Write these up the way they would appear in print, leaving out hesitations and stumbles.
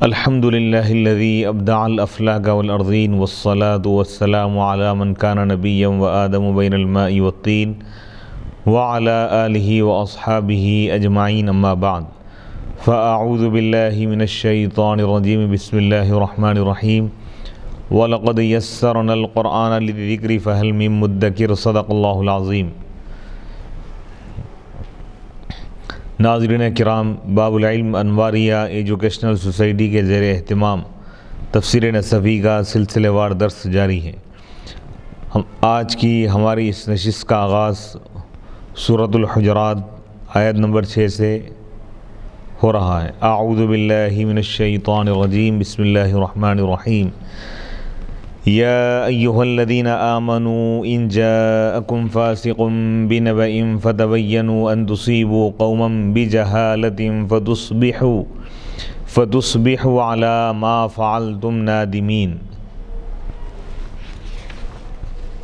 الحمد لله الذي أبدع الأفلاك والأرضين والصلاة والسلام على من كان نبيا وآدم بين الماء والطين وعلى آله وأصحابه أجمعين أما بعد فأعوذ بالله من الشيطان الرجيم بسم الله الرحمن الرحيم وَلَقَدْ يَسَّرْنَا الْقُرْآنَ لِلذِّكْرِ فَهَلْ مِن مُدَّكِرٍ صدق اللہ العظیم۔ ناظرین کرام، باب العلم انواریہ ایجوکیشنل سوسائٹی کے زیر اہتمام تفسیر نصفی کا سلسلے وار درس جاری ہے۔ آج کی ہماری اس نشست کا آغاز سورۃ الحجرات آیت نمبر 6 سے ہو رہا ہے۔ اعوذ باللہ من الشیطان الرجیم بسم اللہ الرحمن الرحیم۔ یا ایہا الذین آمنوا ان جاءکم فاسق بنبأ فتبینوا ان تصیبوا قوما بجہالۃ فتصبحوا علی ما فعلتم نادمین۔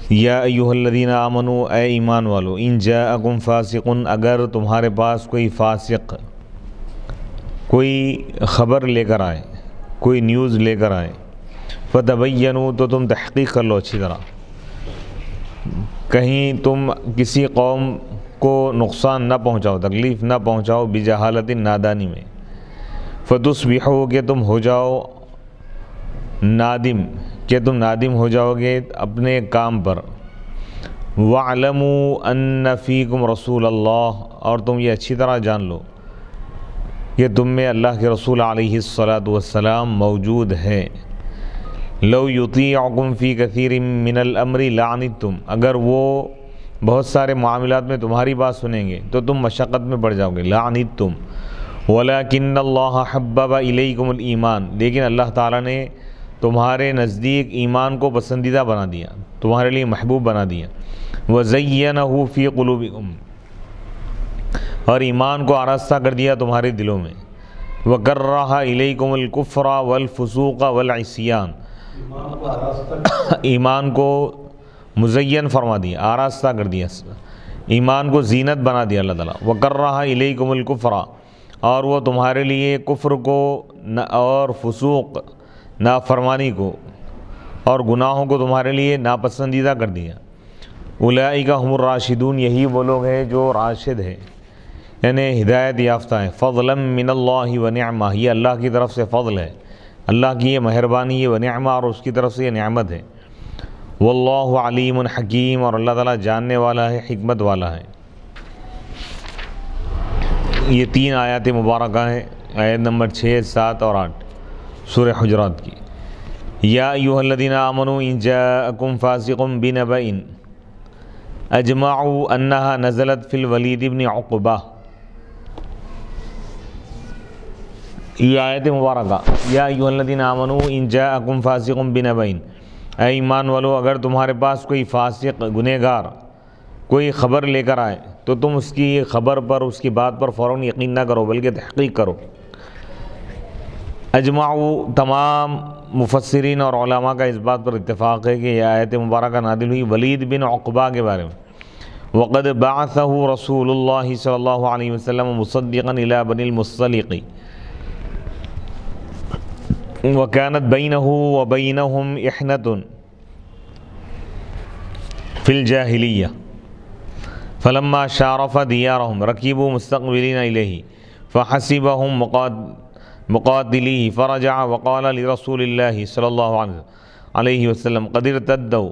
یا ایہا الذین آمنوا، اے ایمان والو، ان جاءکم فاسق، اگر تمہارے پاس کوئی فاسق کوئی خبر لے کر آئے، کوئی نیوز لے کر آئے، فتبینوا، تو تم تحقیق کر لو اچھی طرح، کہیں تم کسی قوم کو نقصان نہ پہنچاؤ، تکلیف نہ پہنچاؤ، بجہالت، نادانی میں، فتصبحوا، کہ تم ہو جاؤ نادم، کہ تم نادم ہو جاؤ گے اپنے کام پر، وَاعْلَمُوا أَنَّ فِيكُمْ رَسُولَ اللَّهِ، اور تم یہ اچھی طرح جان لو کہ تم میں اللہ کے رسول علیہ السلام موجود ہے۔ لو یطیعکم فی کثیر من الامر لعنتم، اگر وہ بہت سارے معاملات میں تمہاری بات سنیں گے تو تم مشقت میں پڑ جاؤ گے، لعنتم، ولکن اللہ حبب الیکم الایمان، لیکن اللہ تعالیٰ نے تمہارے نزدیک ایمان کو پسندیدہ بنا دیا، تمہارے لیے محبوب بنا دیا، وزینہ فی قلوبکم، اور ایمان کو آراستہ کر دیا تمہارے دلوں میں، وکرہ الیکم الکفر والفسوق والعصیان، ایمان کو مزین فرما دیا، آراستہ کر دیا، ایمان کو زینت بنا دیا اللہ تعالیٰ، وکرہ الیکم الکفر، اور وہ تمہارے لیے کفر کو اور فسوق، نافرمانی کو اور گناہوں کو تمہارے لیے ناپسندیدہ کر دیا۔ اولئک هم الراشدون، یہی وہ لوگ ہیں جو راشد ہیں، یعنی ہدایت یافتہ ہیں، فضلا من اللہ ونعمہ، یہ اللہ کی طرف سے فضل ہے، اللہ کی یہ مہربانی ہے، ونعمہ، اور اس کی طرف سے یہ نعمت ہے، واللہ علیم حکیم، اور اللہ تعالیٰ جاننے والا ہے، حکمت والا ہے۔ یہ 3 آیات مبارکہ ہیں، آیت نمبر 6، 7 اور 8 سورہ حجرات کی۔ یا ایہا الذین آمنوا ان جاءکم فاسق بنبأ اجمعوا انہا نزلت فی الولید بن عقبہ، یہ آیت مبارکہ، یا ایہا الذین آمنوا ان جاءکم فاسق بنبأ، اے ایمان والو، اگر تمہارے پاس کوئی فاسق گنہگار کوئی خبر لے کر آئے تو تم اس کی خبر پر، اس کی بات پر فوراً یقین نہ کرو بلکہ تحقیق کرو۔ اجمعوا، تمام مفسرین اور علماء کا اس بات پر اتفاق ہے کہ یہ آیت مبارکہ نازل ہوئی ولید بن عقبہ کے بارے میں۔ وقد بعثہ رسول اللہ صلی اللہ علیہ وسلم مصدقا الی بنی المصطلق، وكانت بينه وبينهم إحنة في الجاهلية فلما شارف ديارهم ركبوا مستقبلين إليه فحسبهم مقاتليه فرجع وقال لرسول الله صلى الله عليه وسلم قد ارتدوا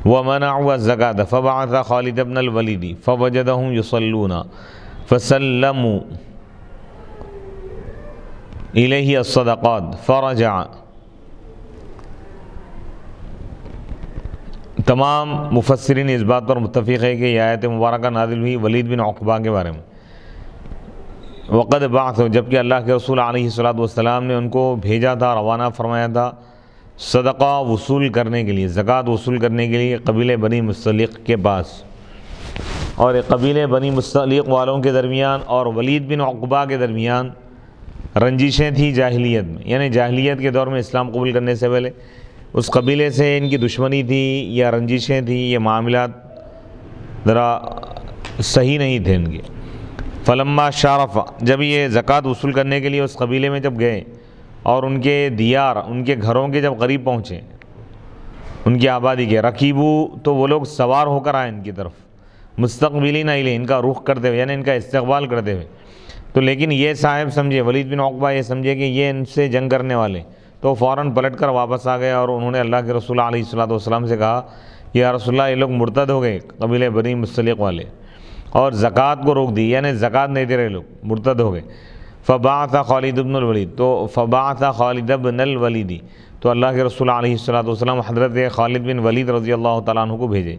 ومنعوا الزكاة فبعث خالد بن الوليد فوجدهم يصلون فسلموا الیہ الصدقات فرجع۔ تمام مفسرین اس بات پر متفق ہے کہ یہ آیت مبارکہ نازل ہوئی ولید بن عقبہ کے بارے میں۔ وقد بعث، جبکہ اللہ کے رسول علیہ السلام نے ان کو بھیجا تھا، روانہ فرمایا تھا صدقہ وصول کرنے کے لیے، زکوٰۃ وصول کرنے کے لیے قبیلے بنی مصطلق کے پاس، اور قبیلے بنی مصطلق والوں کے درمیان اور ولید بن عقبہ کے درمیان رنجشیں تھیں جاہلیت میں، یعنی جاہلیت کے دور میں اسلام قبول کرنے سے پہلے اس قبیلے سے ان کی دشمنی تھی یا رنجشیں تھیں، یہ معاملات ذرا صحیح نہیں تھے ان کے۔ فلما شارف، جب یہ زکوٰۃ وصول کرنے کے لیے اس قبیلے میں جب گئے اور ان کے دیار، ان کے گھروں کے جب قریب پہنچے، ان کی آبادی کے، رکیبو، تو وہ لوگ سوار ہو کر آئے ان کی طرف، مستقبلین الیہ، ان کا رخ کرتے ہوئے، یعنی ان کا استقبال کرتے ہوئے. تو لیکن یہ صاحب سمجھے، ولید بن عقبہ یہ سمجھے کہ یہ ان سے جنگ کرنے والے، تو فوراً پلٹ کر واپس آ گئے اور انہوں نے اللہ کے رسول علیہ الصلوۃ والسلام سے کہا کہ یا رسول اللہ، یہ لوگ مرتد ہو گئے، قبیلہ بنی مصطلق والے، اور زکوٰۃ کو روک دی، یعنی زکوٰۃ نہیں دے رہے، لوگ مرتد ہو گئے. فبعث خالد بن الولید، تو فبعث خالد بن الولید، تو اللہ کے رسول علیہ الصلوۃ والسلام حضرت خالد بن ولید رضی اللہ تعالیٰ عنہ کو بھیجے.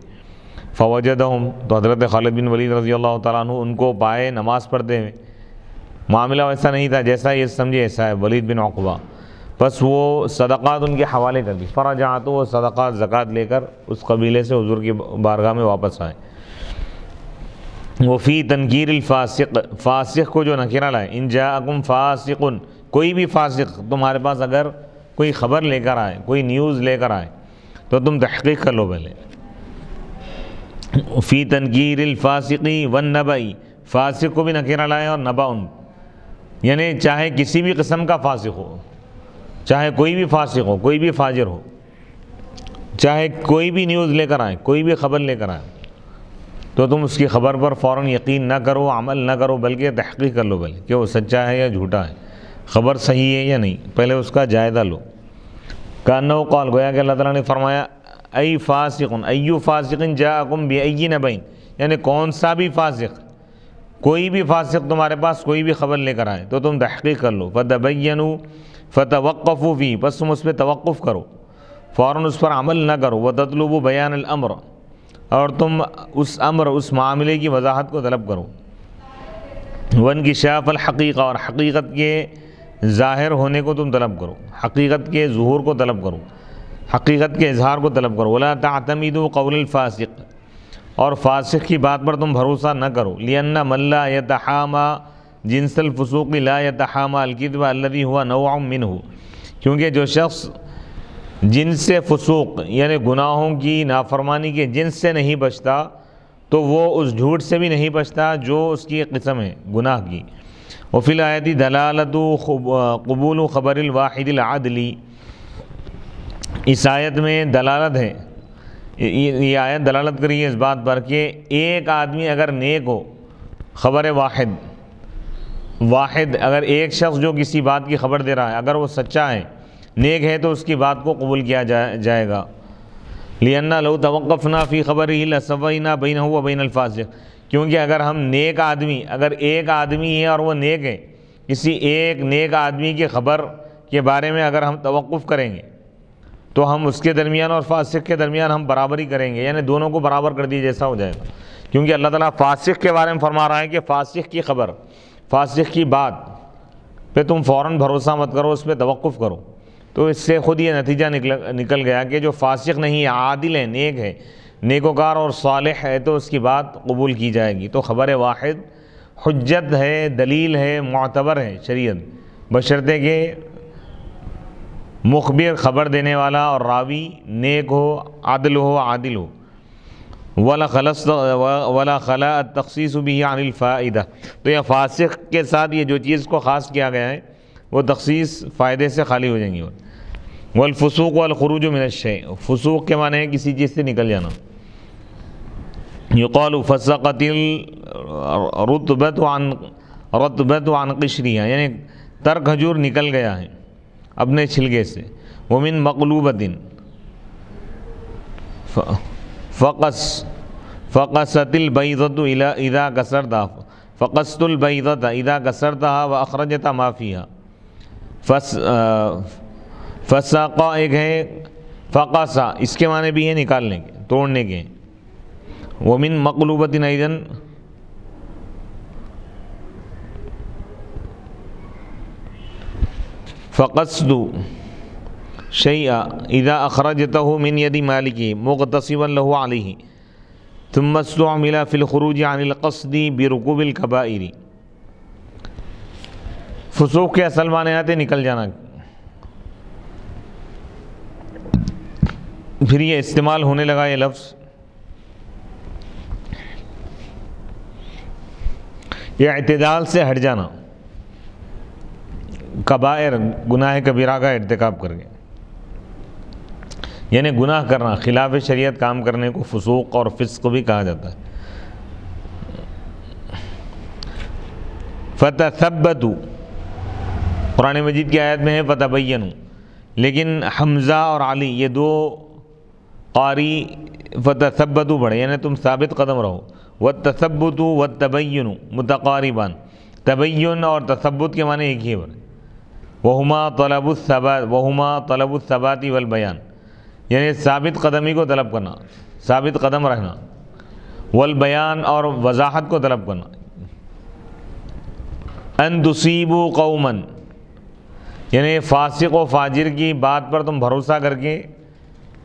فوجدہم، تو حضرت خالد بن ولید رضی اللہ تعالیٰ عنہ ان کو پائے نماز پڑھتے ہوئے. معاملہ ویسا نہیں تھا جیسا یہ سمجھے صاحب ولید بن عقبہ، بس وہ صدقات ان کے حوالے کر دی. فرجعت، وہ صدقات زکوٰۃ لے کر اس قبیلے سے حضور کی بارگاہ میں واپس آئے. وفی تنکیر الفاسق، فاسق کو جو نکرہ لائے، ان جاءکم فاسق، کوئی بھی فاسق تمہارے پاس اگر کوئی خبر لے کر آئے، کوئی نیوز لے کر آئے، تو تم تحقیق کر لو پہلے. فی تنکیر الفاسقی والنبئی، فاسق کو بھی نکرہ لائے اور نبأ، یعنی چاہے کسی بھی قسم کا فاسق ہو، چاہے کوئی بھی فاسق ہو، کوئی بھی فاجر ہو، چاہے کوئی بھی نیوز لے کر آئے، کوئی بھی خبر لے کر آئے، تو تم اس کی خبر پر فوراً یقین نہ کرو، عمل نہ کرو، بلکہ تحقیق کر لو پہلے کہ وہ سچا ہے یا جھوٹا ہے، خبر صحیح ہے یا نہیں، پہلے اس کا جائزہ لو. کانہ قال، گویا کہ اللہ تعالیٰ نے فرمایا ای فاسق، ایو فاسق جاءکم بأی نبأ، یعنی کون سا بھی فاسق، کوئی بھی فاسق تمہارے پاس کوئی بھی خبر لے کر آئے تو تم تحقیق کر لو. فتبینوا، فتوقفوا فی، بس تم اس پہ توقف کرو، فوراً اس پر عمل نہ کرو. وتطلبوا بیان الامر، اور تم اس امر، اس معاملے کی وضاحت کو طلب کرو. وانکشاف الحقیقہ، اور حقیقت کے ظاہر ہونے کو تم طلب کرو، حقیقت کے ظہور کو طلب کرو، حقیقت کے اظہار کو طلب کرو. ولا تعتمدوا قول الفاسق، اور فاسق کی بات پر تم بھروسہ نہ کرو. لأن من لا يتحامى جنس الفسوق لا يتحامى الكذب الذي هو نوع منه، کیونکہ جو شخص جنس سے فسوق یعنی گناہوں کی نافرمانی کے جنس سے نہیں بچتا تو وہ اس جھوٹ سے بھی نہیں بچتا جو اس کی قسم ہے گناہ کی. وفی الآیت دلالت قبول خبر الواحد العدلی، اس آیت میں دلالت ہے، یہ آیت دلالت کری ہے اس بات پر کہ ایک آدمی اگر نیک ہو، خبر واحد اگر ایک شخص جو کسی بات کی خبر دے رہا ہے اگر وہ سچا ہے، نیک ہے، تو اس کی بات کو قبول کیا جائے گا. لِأَنَّ لَوْ تَوَقَّفْنَا فِي خَبَرِهِ لَسَوَّيْنَا بَيْنَهُ وَبَيْنَ الْفَاسِقِ، کیونکہ اگر ہم نیک آدمی، اگر ایک آدمی ہے اور وہ نیک ہے، کسی ایک نیک آدمی کی خبر کے بارے میں اگر ہم توقف کریں گے تو ہم اس کے درمیان اور فاسق کے درمیان ہم برابری کریں گے، یعنی دونوں کو برابر کر دی جیسا ہو جائے گا. کیونکہ اللہ تعالیٰ فاسق کے بارے میں فرما رہا ہے کہ فاسق کی خبر، فاسق کی بات پہ تم فوراً بھروسہ مت کرو، اس پہ توقف کرو. تو اس سے خود یہ نتیجہ نکل گیا کہ جو فاسق نہیں ہے، عادل ہے، نیک ہے، نیکوکار اور صالح ہے، تو اس کی بات قبول کی جائے گی. تو خبر واحد حجت ہے، دلیل ہے، معتبر ہے شریعت، بشرطے کہ مخبر، خبر دینے والا اور راوی نیک ہو، عادل ہو. ولا خلا التخصیص به عن الفائدہ، تو یہ فاسق کے ساتھ یہ جو چیز کو خاص کیا گیا ہے وہ تخصیص فائدے سے خالی ہو جائیں گی. والفسوق والخروج من الشیء، فسوق کے معنی ہے کسی چیز سے نکل جانا. یقال فسقت الرطبۃ عن قشرها، یعنی تر کھجور نکل گیا ہے اپنے چھلکے سے. ومن مقلوبۃ فقست البیضۃ اذا کسرتها، فقست البیضۃ اذا کسرتها واخرجت ما فیها. فساقہ ایک ہے، فقاسا اس کے معنی بھی ہے نکالنے کے، توڑنے کے. ومن مقلوبۃ ایضاً فقصد شیئا اذا اخرجته من ید مالکی مغتصبا له علیہ ثم استعمل فی الخروج عن القصد برکوب الکبائر. فسوق کے اصل معنی آتے نکل جانا، پھر یہ استعمال ہونے لگا یہ لفظ یہ اعتدال سے ہٹ جانا، کبائر گناہ کبیرہ کا ارتکاب کر کے، یعنی گناہ کرنا، خلاف شریعت کام کرنے کو فسوق اور فسق بھی کہا جاتا ہے۔ فتثبتوا، قرآن مجید کی آیت میں ہے فتبینوا، لیکن حمزہ اور علی یہ دو قاری فتثبتوا پڑھے، یعنی تم ثابت قدم رہو۔ والتثبت والتبین متقاربان، تبین اور تثبت کے معنی ایک ہی ہے، وہما طلب الثبات والبیان، یعنی ثابت قدمی کو طلب کرنا، ثابت قدم رہنا، والبیان اور وضاحت کو طلب کرنا۔ ان تصیبوا قوما، یعنی فاسق و فاجر کی بات پر تم بھروسہ کر کے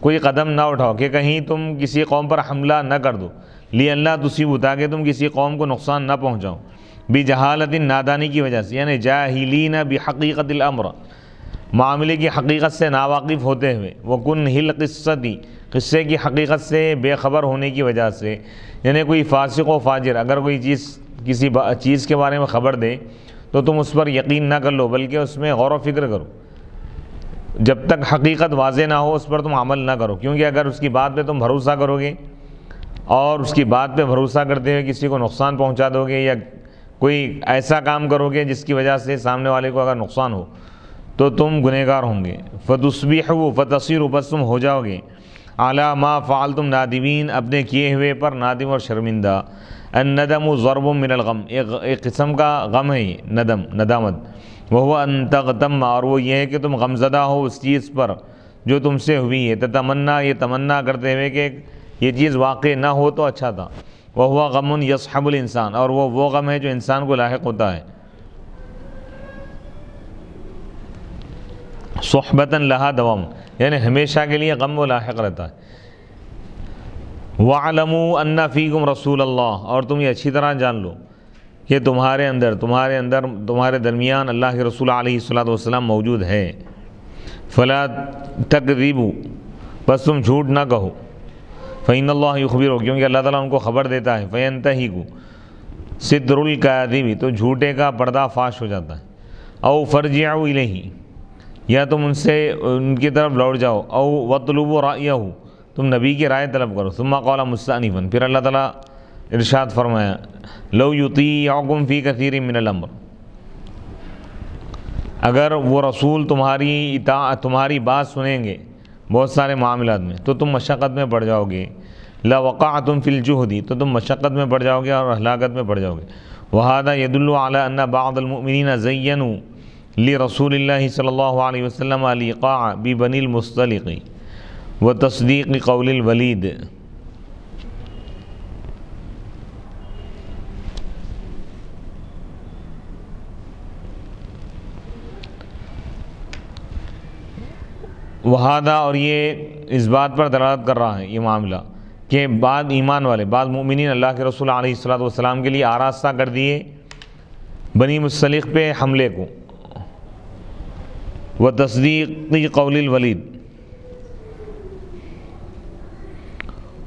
کوئی قدم نہ اٹھاؤ کہ کہیں تم کسی قوم پر حملہ نہ کر دو، لِأَلَّا تُصِیبُوا، تاکہ تم کسی قوم کو نقصان نہ پہنچاؤ، بجہالت، نادانی کی وجہ سے، یعنی جاہلین بحقیقت الامر، معاملے کی حقیقت سے ناواقف ہوتے ہوئے، وَكُنْهِ الْقِصَّةِ، قصے کی حقیقت سے بے خبر ہونے کی وجہ سے، یعنی کوئی فاسق و فاجر اگر کوئی کسی چیز کے بارے میں خبر دے تو تم اس پر یقین نہ کر لو، بلکہ اس میں غور و فکر کرو، جب تک حقیقت واضح نہ ہو اس پر تم عمل نہ کرو، کیونکہ اگر اس کی بات پہ تم بھروسہ کرو گے اور اس کی بات پہ بھروسہ کرتے ہوئے کسی کو نقصان پہنچا دو گے یا کوئی ایسا کام کرو گے جس کی وجہ سے سامنے والے کو اگر نقصان ہو تو تم گنہگار ہوں گے۔ فتصبحوا، فتصیروا، بس تم ہو جاؤ گے، علی ما فعلتم نادمین، اپنے کیے ہوئے پر نادم اور شرمندہ۔ الندم ضرب من الغم، ایک قسم کا غم ہے یہ ندم، ندامت۔ وہو ان تغتم، اور وہ یہ ہے کہ تم غمزدہ ہو اس چیز پر جو تم سے ہوئی ہے، تتمنا، یہ تمنا کرتے ہوئے کہ یہ چیز واقع نہ ہو تو اچھا تھا۔ وہو غم یصحب الانسان، اور وہ غم ہے جو انسان کو لاحق ہوتا ہے۔ صحبتاً لہا دوام، یعنی ہمیشہ کے لیے غم و لاحق رہتا ہے۔ وَاعْلَمُوا أَنَّ فِيكُمْ رَسُولَ اللَّهِ، اور تم یہ اچھی طرح جان لو کہ تمہارے درمیان اللہ کے رسول علیہ الصلوۃ والسلام موجود ہے۔ فَلَا تَكْذِبُوا، بس تم جھوٹ نہ کہو۔ فَإِنَّ اللَّهَ يُخْبِرُ، کیونکہ اللہ تعالیٰ ان کو خبر دیتا ہے۔ فَيَنْتَهِكُ سِدْرُ الْكَاذِبِ، تو جھوٹے کا پردہ فاش ہو جاتا ہے۔ أَوْ فَارْجِعُوا إِلَيْهِ، یا تم ان کی طرف لوٹ جاؤ۔ أَوْ وَاطْلُبُوا رَأْيَهُ، تم نبی کی رائے طلب کرو۔ ثم قال مستأنفا، پھر اللہ تعالیٰ ارشاد فرمایا، لو یطیعکم فی کثیر من الامر، اگر وہ رسول تمہاری بات سنیں گے بہت سارے معاملات میں تو تم مشقت میں پڑ جاؤ گے۔ لوقعتم فی الجہد، تو تم مشقت میں پڑ جاؤ گے اور ہلاکت میں پڑ جاؤ گے۔ وہذا یدل علی ان بعض المؤمنین زینوا لرسول اللہ صلی اللہ علیہ وسلم الایقاع ببنی المصطلق وتصدیق قول الولید۔ وہذا، اور یہ اس بات پر دلالت کر رہا ہے یہ معاملہ کہ بعض ایمان والے، بعض مومنین اللہ کے رسول علیہ الصلوۃ والسلام کے لیے آراستہ کر دیے بنی مصطلق پہ حملے کو، وتصدیق قول الولید،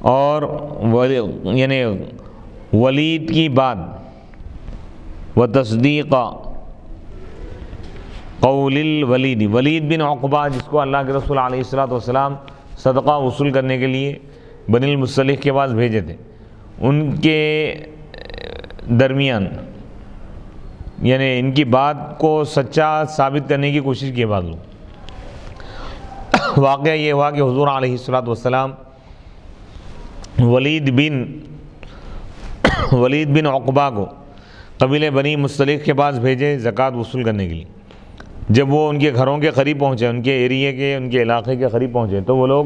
اور یعنی ولید کی بات، وتصدیق قول الولید، ولید بن عقبہ جس کو اللہ کے رسول علیہ الصلوۃ والسلام صدقہ وصول کرنے کے لیے بنی المصطلق کے پاس بھیجے تھے، ان کے درمیان یعنی ان کی بات کو سچا ثابت کرنے کی کوشش کی بعض لوگ۔ واقعہ یہ ہوا کہ حضور علیہ الصلوۃ والسلام ولید بن عقبہ کو قبیلے بنی مصطلق کے پاس بھیجے زکوٰۃ وصول کرنے کے لیے۔ جب وہ ان کے گھروں کے قریب پہنچے، ان کے ایریے کے، ان کے علاقے کے قریب پہنچے تو وہ لوگ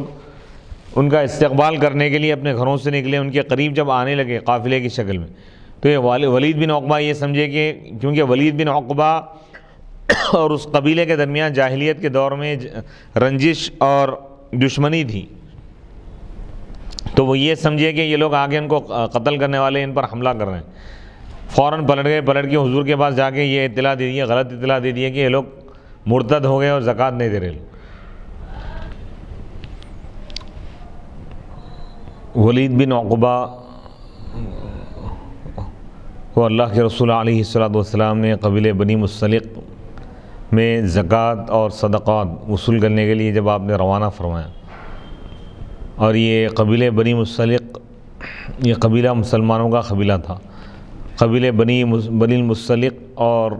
ان کا استقبال کرنے کے لیے اپنے گھروں سے نکلے۔ ان کے قریب جب آنے لگے قافلے کی شکل میں تو یہ ولید بن عقبہ یہ سمجھے کہ کیونکہ ولید بن عقبہ اور اس قبیلے کے درمیان جاہلیت کے دور میں رنجش اور دشمنی تھی، تو وہ یہ سمجھے کہ یہ لوگ آگے ان کو قتل کرنے والے ان پر حملہ کر رہے ہیں۔ فوراً پلٹ کے حضور کے پاس جا کے یہ اطلاع دے دی، غلط اطلاع دے دی کہ یہ لوگ مرتد ہو گئے اور زکوٰۃ نہیں دے رہے۔ ولید بن عقبہ وہ اللہ کے رسول علیہ الصلوۃ والسلام نے قبیلہ بنی مصطلق میں زکوٰۃ اور صدقات وصول کرنے کے لیے جب آپ نے روانہ فرمایا، اور یہ قبیلہ بنی مصطلق یہ قبیلہ مسلمانوں کا قبیلہ تھا۔ قبیلہ بنی مصطلق اور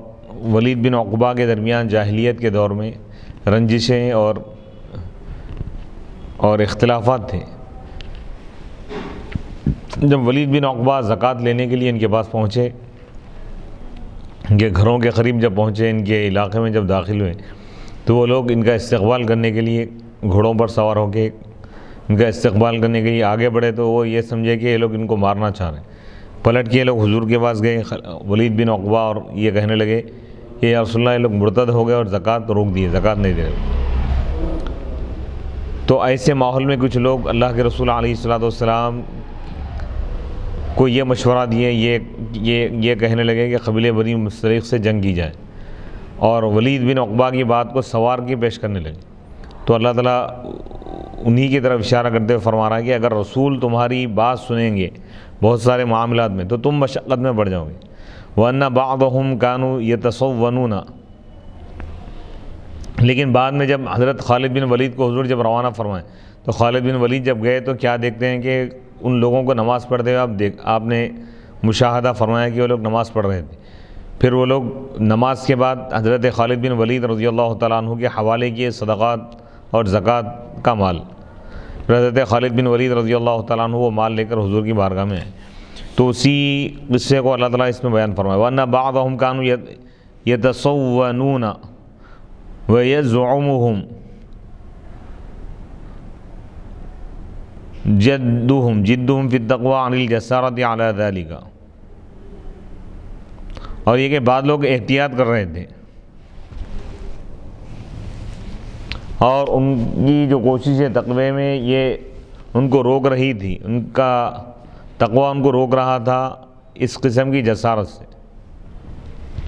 ولید بن عقبہ کے درمیان جاہلیت کے دور میں رنجشیں اور اختلافات تھے۔ جب ولید بن عقبہ زکوٰۃ لینے کے لیے ان کے پاس پہنچے، ان کے گھروں کے قریب جب پہنچے، ان کے علاقے میں جب داخل ہوئے، تو وہ لوگ ان کا استقبال کرنے کے لیے گھوڑوں پر سوار ہو کے ان کا استقبال کرنے کے لیے آگے بڑھے، تو وہ یہ سمجھے کہ یہ لوگ ان کو مارنا چاہ رہے ہیں۔ پلٹ کے یہ لوگ حضور کے پاس گئے، ولید بن عقبہ، اور یہ کہنے لگے کہ یا رسول اللہ، یہ لوگ مرتد ہو گئے اور زکوٰۃ روک دیے، زکوٰۃ نہیں دے رہے۔ تو ایسے ماحول میں کچھ لوگ اللہ کے رسول علیہ الصلوۃ والسلام کو یہ مشورہ دیے، یہ کہنے لگے کہ قبیلہ بنی مصطلق سے جنگ کی جائے، اور ولید بن عقبہ کی بات کو سوار کی پیش کرنے لگے۔ تو اللہ تعالیٰ انہی کی طرف اشارہ کرتے ہوئے فرما رہا ہے کہ اگر رسول تمہاری بات سنیں گے بہت سارے معاملات میں تو تم مشقت میں پڑ جاؤ گے۔ وَأَنَّ بَعْضَهُمْ كَانُوا يَتَصَوَّنُونَ، لیکن بعد میں جب حضرت خالد بن ولید کو حضور جب روانہ فرمائے، تو خالد بن ولید جب گئے تو کیا دیکھتے ہیں کہ ان لوگوں کو نماز پڑھتے ہوئے آپ نے مشاہدہ فرمایا کہ وہ لوگ نماز پڑھ رہے تھے۔ پھر وہ لوگ نماز کے بعد حضرت خالد بن ولید رضی اللہ تعالیٰ عنہ کے حوالے کیے صدقات اور زکوٰۃ کا مال۔ حضرت خالد بن ولید رضی اللہ تعالیٰ عنہ وہ مال لے کر حضور کی بارگاہ میں آئے۔ تو اسی قصے کو اللہ تعالیٰ اس میں بیان فرمایا، وَأَنَّ بَعْضَهُمْ كَانُوا يَتَصَوَّنُونَ وَيَزْعُمُهُمْ جِدُّهُمْ فِي التَّقْوَىٰ عَنِ الْجَسَارَةِ عَلَىٰ ذَلِكَ، اور یہ کہ بعض لوگ احتیاط کر رہے تھے، اور ان کی جو کوشش ہے تقوی میں یہ ان کو روک رہی تھی، ان کا تقوی ان کو روک رہا تھا اس قسم کی جسارت سے۔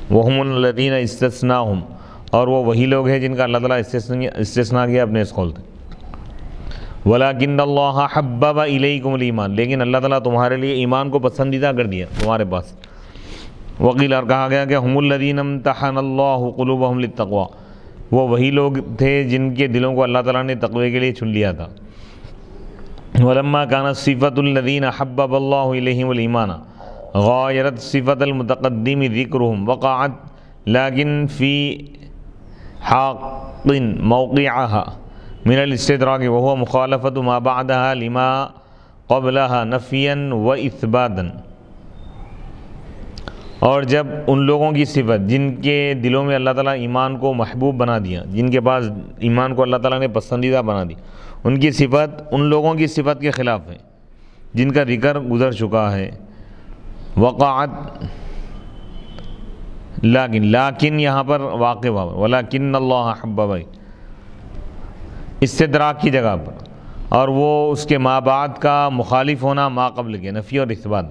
وَهُمُ الَّذِينَ اسْتَثْنَاهُمْ، اور وہ وہی لوگ ہیں جن کا اللہ تعالیٰ استثناء کیا اپنے اس قول سے۔ وَلَكِنَّ اللَّهَ حَبَّبَ إِلَيْكُمُ الْإِيمَانَ، لیکن اللہ تعالیٰ تمہارے لیے ایمان کو پسندیدہ کر دیا تمہارے پاس۔ وقیل، اور کہا گیا کہ هُمُ الَّذِينَ امْتَحَنَ اللَّهُ قُلُوبَهُمْ لِلتَّقْوَىٰ، وہ وہی لوگ تھے جن کے دلوں کو اللہ تعالیٰ نے تقوی کے لیے چن لیا تھا۔ وَلَمَّا كَانَتْ صِفَةُ الَّذِينَ حَبَّبَ اللَّهُ إِلَيْهِمُ الْإِيمَانَ غَايَرَتْ صِفَةَ الْمُتَقَدِّمِ ذِكْرُهُمْ وَقَعَتْ لَكِنْ فِي حَقٍّ مَوْقِعَهَا من الاستدراک وهو مخالفت ما بعدها لما قبلها نفیا واثباتا، اور جب ان لوگوں کی صفت جن کے دلوں میں اللہ تعالیٰ ایمان کو محبوب بنا دیا، جن کے پاس ایمان کو اللہ تعالیٰ نے پسندیدہ بنا دی، ان کی صفت ان لوگوں کی صفت کے خلاف ہے جن کا ذکر گزر چکا ہے۔ وقعت، لیکن یہاں پر واقع ہوا، ولکن اللہ حبب، استدراک کی جگہ پر، اور وہ اس کے ما بعد کا مخالف ہونا ما قبل کے، نفی اور اثبات،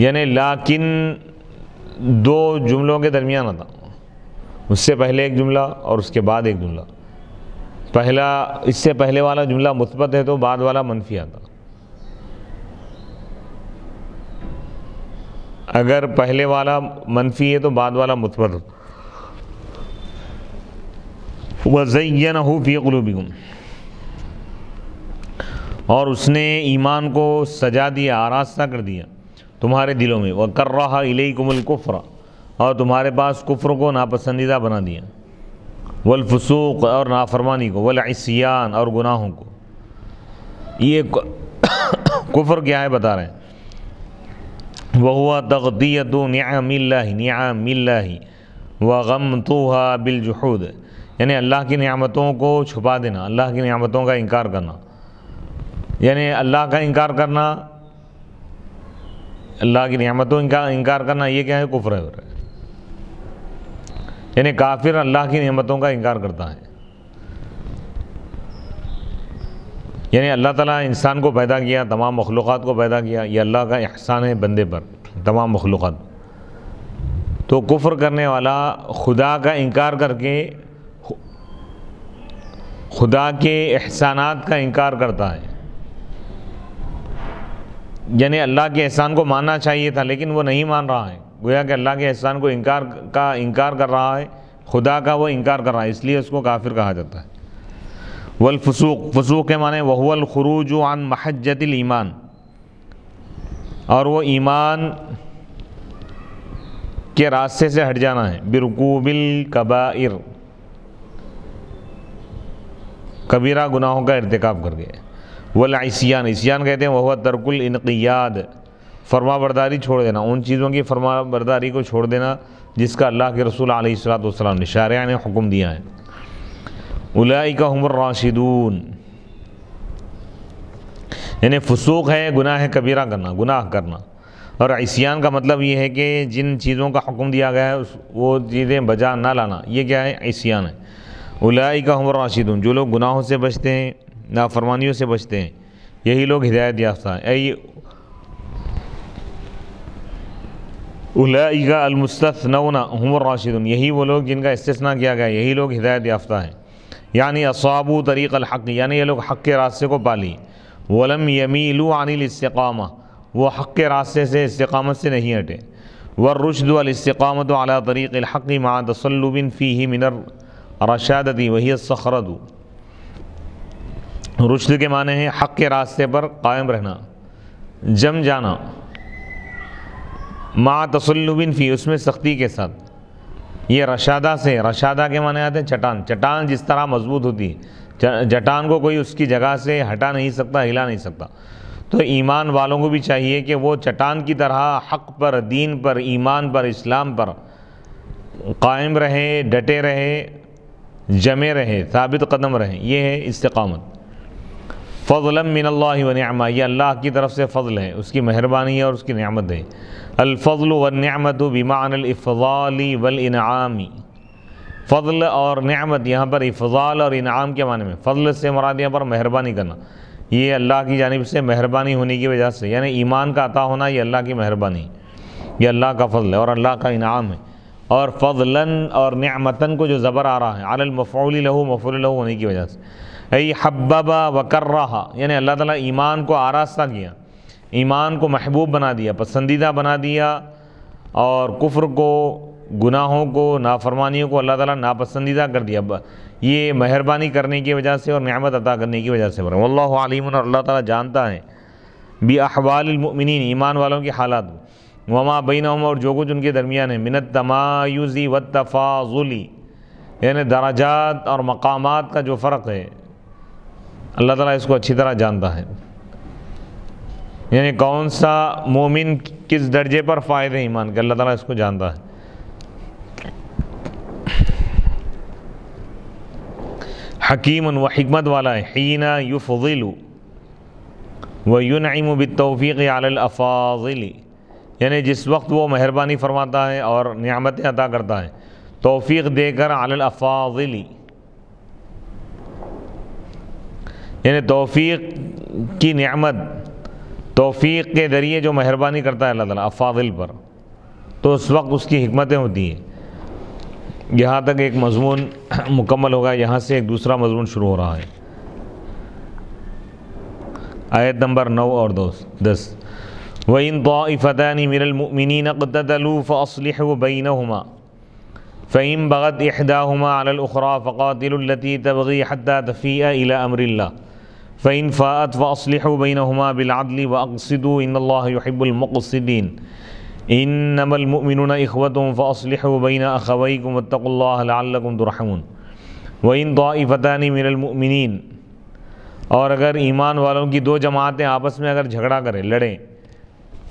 یعنی لیکن دو جملوں کے درمیان تھا، اس سے پہلے ایک جملہ اور اس کے بعد ایک جملہ۔ اس سے پہلے والا جملہ مثبت ہے تو بعد والا منفی آتا، اگر پہلے والا منفی ہے تو بعد والا مثبت ہوتا۔ وَزَيَّنَهُ فِي قُلُوبِكُمْ، اور اس نے ایمان کو سجا دیا، آراستہ کر دیا تمہارے دلوں میں۔ وَكَرَّهَ إِلَيْكُمُ الْكُفْرَ، اور تمہارے پاس کفر کو ناپسندیدہ بنا دیا، والفسوق، اور نافرمانی کو، والعصیان، اور گناہوں کو۔ یہ کفر کیا ہے بتا رہے ہیں، وَهُوَ تَغْطِيَةُ نِعَمِ اللَّهِ وَغَمْطُهَا بِالْجُحُودِ، یعنی اللہ کی نعمتوں کو چھپا دینا، اللہ کی نعمتوں کا انکار کرنا، یعنی اللہ کا انکار کرنا، اللہ کی نعمتوں کا انکار کرنا، یہ کیا ہے؟ کفر ہے۔ یعنی کافر اللہ کی نعمتوں کا انکار کرتا ہے، یعنی اللہ تعالیٰ انسان کو پیدا کیا، تمام مخلوقات کو پیدا کیا، یہ اللہ کا احسان ہے بندے پر، تمام مخلوقات۔ تو کفر کرنے والا خدا کا انکار کر کے خدا کے احسانات کا انکار کرتا ہے، یعنی اللہ کے احسان کو ماننا چاہیے تھا لیکن وہ نہیں مان رہا ہے، گویا کہ اللہ کے احسان کو انکار کر رہا ہے، خدا کا وہ انکار کر رہا ہے، اس لیے اس کو کافر کہا جاتا ہے۔ والفسوق، فسوق کے معنی وہو الخروج عن محجۃ الایمان، اور وہ ایمان کے راستے سے ہٹ جانا ہے، برکوب الکبائر، کبیرہ گناہوں کا ارتکاب کر گئے۔ والعصیان، عصیان کہتے ہیں وہو ترک الانقیاد، فرما برداری چھوڑ دینا، ان چیزوں کی فرما برداری کو چھوڑ دینا جس کا اللہ کے رسول علیہ الصلوۃ والسلام نے شارع نے حکم دیا ہے۔ اولئک هم الراشدون، یعنی فسوق ہے گناہ کبیرہ کرنا، گناہ کرنا، اور عصیان کا مطلب یہ ہے کہ جن چیزوں کا حکم دیا گیا ہے وہ چیزیں بجا نہ لانا، یہ کیا ہے؟ عصیان ہے۔ اولئک هم الراشدون، جو لوگ گناہوں سے بچتے ہیں، نافرمانیوں سے بچتے ہیں، یہی لوگ ہدایت یافتہ ہیں۔ اولئک المستثنون هم الراشدون، یہی وہ لوگ جن کا استثناء کیا گیا، یہی لوگ ہدایت یافتہ ہیں۔ یعنی اصابوا طریق الحق، یعنی یہ لوگ حق کے راستے کو پالی۔ ولم یمیلوا عن الاستقامہ، وہ حق کے راستے سے استقامت سے نہیں ہٹے۔ والرشد والاستقامۃ علی طریق الحق مع تصلب فیہ من الرشادۃ وہی الصخرۃ، رشد کے معنی ہے حق کے راستے پر قائم رہنا، جم جانا، مع تصلب فی، اس میں سختی کے ساتھ۔ یہ رشادہ سے، رشادہ کے معنی آتے ہیں چٹان، چٹان جس طرح مضبوط ہوتی ہے، چٹان کو کوئی اس کی جگہ سے ہٹا نہیں سکتا، ہلا نہیں سکتا، تو ایمان والوں کو بھی چاہیے کہ وہ چٹان کی طرح حق پر، دین پر، ایمان پر، اسلام پر قائم رہے، ڈٹے رہے، جمے رہے، ثابت قدم رہے، یہ ہے استقامت۔ فضلا من اللہ ونعمہ، یہ اللہ کی طرف سے فضل ہے، اس کی مہربانی ہے اور اس کی نعمت ہے۔ الفضل والنعمت بمعنى الافضال والانعام، فضل اور نعمت یہاں پر افضال اور انعام کے معنی میں، فضل سے مراد یہاں پر مہربانی کرنا، یہ اللہ کی جانب سے مہربانی ہونے کی وجہ سے، یعنی ایمان کا عطا ہونا یہ اللہ کی مہربانی، یہ اللہ کا فضل ہے اور اللہ کا انعام ہے۔ اور فضلاً اور نعمتاً کو جو زبر آ رہا ہے علی المفعول له، مفعول له ہونے کی وجہ سے، ای حبب وکرہ، یعنی اللہ تعالیٰ ایمان کو آراستہ کیا، ایمان کو محبوب بنا دیا، پسندیدہ بنا دیا، اور کفر کو، گناہوں کو، نافرمانیوں کو اللہ تعالیٰ ناپسندیدہ کر دیا، یہ مہربانی کرنے کی وجہ سے اور نعمت عطا کرنے کی وجہ سے۔ واللہ علیم، اور اللہ تعالیٰ جانتا ہے باحوال المؤمنین، ایمان والوں کی حالات، وما بینہم، اور جو کچھ ان کے درمیان ہے، من التمایز والتفاضل، یعنی درجات اور مقامات کا جو فرق ہے، اللہ تعالیٰ اس کو اچھی طرح جانتا ہے، یعنی کون سا مومن کس درجے پر فائد ہے ایمان کے، اللہ تعالیٰ اس کو جانتا ہے۔ حکیم و حکمت والا ہے، حین یفضل وینعم بالتوفیق علی الافاضل، یعنی جس وقت وہ مہربانی فرماتا ہے اور نعمتیں عطا کرتا ہے، توفیق دے کر، علی الافاضل، یعنی توفیق کی نعمت، توفیق کے ذریعے جو مہربانی کرتا ہے اللہ تعالیٰ افاضل پر، تو اس وقت اس کی حکمتیں ہوتی ہیں۔ یہاں تک ایک مضمون مکمل ہوگا، یہاں سے ایک دوسرا مضمون شروع ہو رہا ہے۔ آیت نمبر 9 اور 10، وَإِن طَائِفَتَانِ مِنَ الْمُؤْمِنِينَ اقْتَتَلُوا فَأَصْلِحُوا بَيْنَهُمَا فَإِن بَغَتْ إِحْدَاهُمَا عَلَى الْأُخْرَى فَقَاتِلُوا الَّتِي تَبْغِي حَتَّى تَفِيءَ إِلَى أَمْرِ اللَّهِ فَإِن فَاءَتْ فَأَصْلِحُوا بَيْنَهُمَا بِالْعَدْلِ وَأَقْسِطُوا إِنَّ اللَّهَ يُحِبُّ الْمُقْسِطِينَ إِنَّمَا الْمُؤْمِنُونَ إِخْوَةٌ فَأَصْلِحُوا بَيْنَ أَخَوَيْكُمْ وَاتَّقُوا اللَّهَ لَعَلَّكُمْ تُرْحَمُونَ وَإِن طَائِفَتَانِ مِنَ الْمُؤْمِنِينَ، اور اگر ایمان والوں کی دو جماعتیں آپس میں اگر جھگڑا کریں، لڑیں،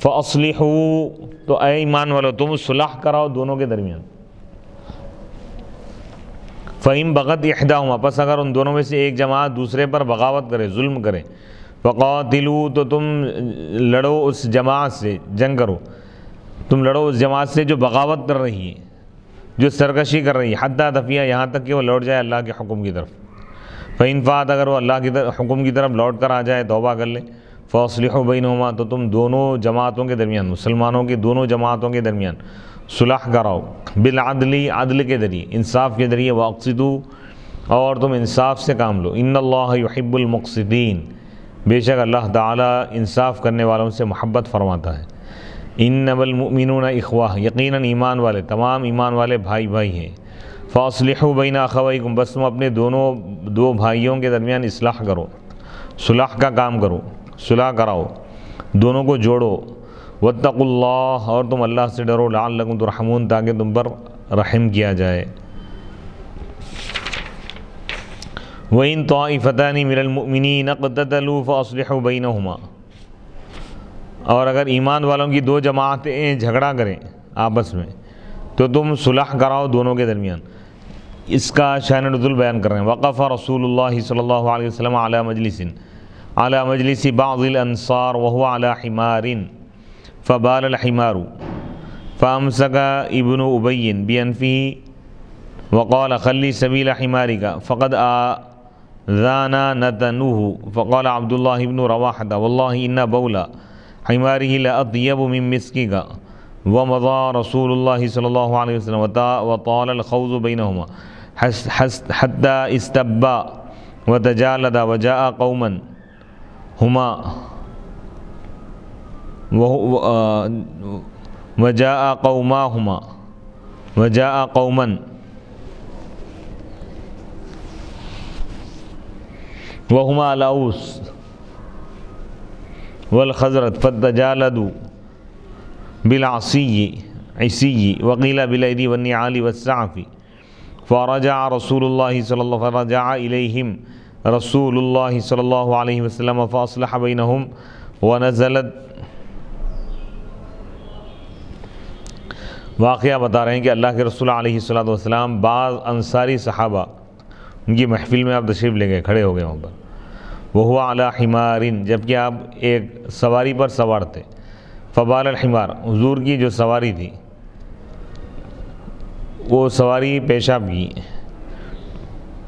فَأَصْلِحُوا، تو اے ایمان والو تم صلح کراؤ دونوں کے درمیان، فَإِن بَغَتْ إِحْدَاهُمَا، پس اگر ان دونوں میں سے ایک جماعت دوسرے پر بغاوت کرے، ظلم کرے، فَقَاتِلُوا، تو تم لڑو اس جماعت سے، جنگ کرو، تم لڑو اس جماعت سے جو بغاوت کر رہی ہے، جو سرکشی کر رہی ہے، حتیٰ تفیہ، یہاں تک کہ وہ لوٹ جائے اللہ کے حکم کی طرف۔ فَإِن فَاءَتْ، اگر وہ اللہ کی حکم کی طرف لوٹ کر آ جائے، توبہ کر لے، فَأَصْلِحُوا بَيْنَهُمَا، تو تم دونوں جماعتوں کے درمیان، مسلمانوں کی دونوں جماعتوں کے درمیان صلح کراؤ، بالعدل، عدل کے ذریعے، انصاف کے ذریعے، وَأَقْسِطُوا، اور تم انصاف سے کام لو، إِنَّ اللَّهَ يُحِبُّ الْمُقْسِطِينَ، بے شک اللہ تعالیٰ انصاف کرنے والوں سے محبت فرماتا ہے۔ انما المؤمنون اخوہ، یقیناً ایمان والے تمام ایمان والے بھائی بھائی ہیں۔ فاصلحوا بین اخویکم، بس تم اپنے دو بھائیوں کے درمیان اصلاح کرو، صلح کا کام کرو، صلح کراؤ، دونوں کو جوڑو۔ واتقوا اللہ، اور تم اللہ سے ڈرو، لعلکم ترحمون، تاکہ تم پر رحم کیا جائے۔ وَإِن طَائِفَتَانِ مِنَ الْمُؤْمِنِينَ اقْتَتَلُوا فَأَصْلِحُوا بَيْنَهُمَا، اور اگر ایمان والوں کی دو جماعتیں جھگڑا کریں آپس میں تو تم صلح کراؤ دونوں کے درمیان۔ اس کا شان نزول بیان کر رہے ہیں۔ وقف رسول اللہ صلی اللہ علیہ وسلم علی مجلس بعض الانصار وهو على حمار فبال الحمار فامسك ابن ابی بانفه وقال خلی سبیل حمارك فقد آذانا نتنوه فقال عبد الله بن رواحة والله إن بول حماره لأطيب من مسكك ومضى رسول الله صلى الله عليه وسلم وطال الخوض بينهما حتى استبا وتجالد وجاء قوما هما وجاء قوما وهما الأوس والخزرج فتجالدوا بالعصي وقيل بالأيدي والنعال والسعف فرجع إليهم رسول الله صلى الله عليه وسلم فأصلح بينهم ونزلت۔ واقعہ بتا رہے ہیں کہ اللہ کے رسول علیہ السلام بعض انصاری صحابہ ان کی محفل میں آپ تشریف لے گئے، کھڑے ہو گئے وہاں پر، وہو علی حمار، جبکہ آپ ایک سواری پر سوار تھے۔ فبال الحمار، حضور کی جو سواری تھی وہ سواری پیشاب کی۔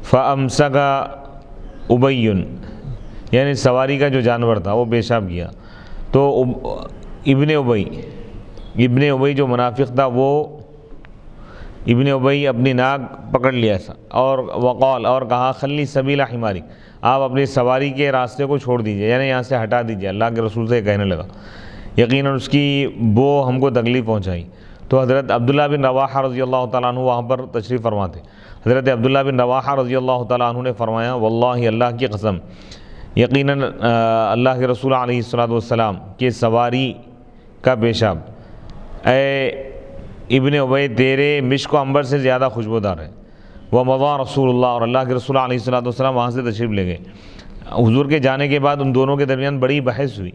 فامسک ابی، یعنی سواری کا جو جانور تھا وہ پیشاب کیا تو ابن ابی جو منافق تھا وہ ابن ابی اپنی ناک پکڑ لیا تھا اور وقال، اور کہا خلی سبیل حمارک، آپ اپنی سواری کے راستے کو چھوڑ دیجئے، یعنی یہاں سے ہٹا دیجئے۔ اللہ کے رسول سے کہنے لگا، یقیناً اس کی بو ہم کو تکلیف پہنچائی۔ تو حضرت عبداللہ بن رواحہ رضی اللہ تعالیٰ عنہ وہاں پر تشریف فرما تھے۔ حضرت عبداللہ بن رواحہ رضی اللہ تعالیٰ عنہ نے فرمایا، واللہ اللہ کی قسم، یقیناً اللہ کے رسول علیہ السلام کی سواری کا پیشاب اے ابن ابی تیرے مشک و عنبر سے زیادہ خوشبودار ہے۔ ومضى رسول اللہ، اور اللہ کے رسول علیہ السلام وہاں سے تشریف لے گئے۔ حضور کے جانے کے بعد ان دونوں کے درمیان بڑی بحث ہوئی،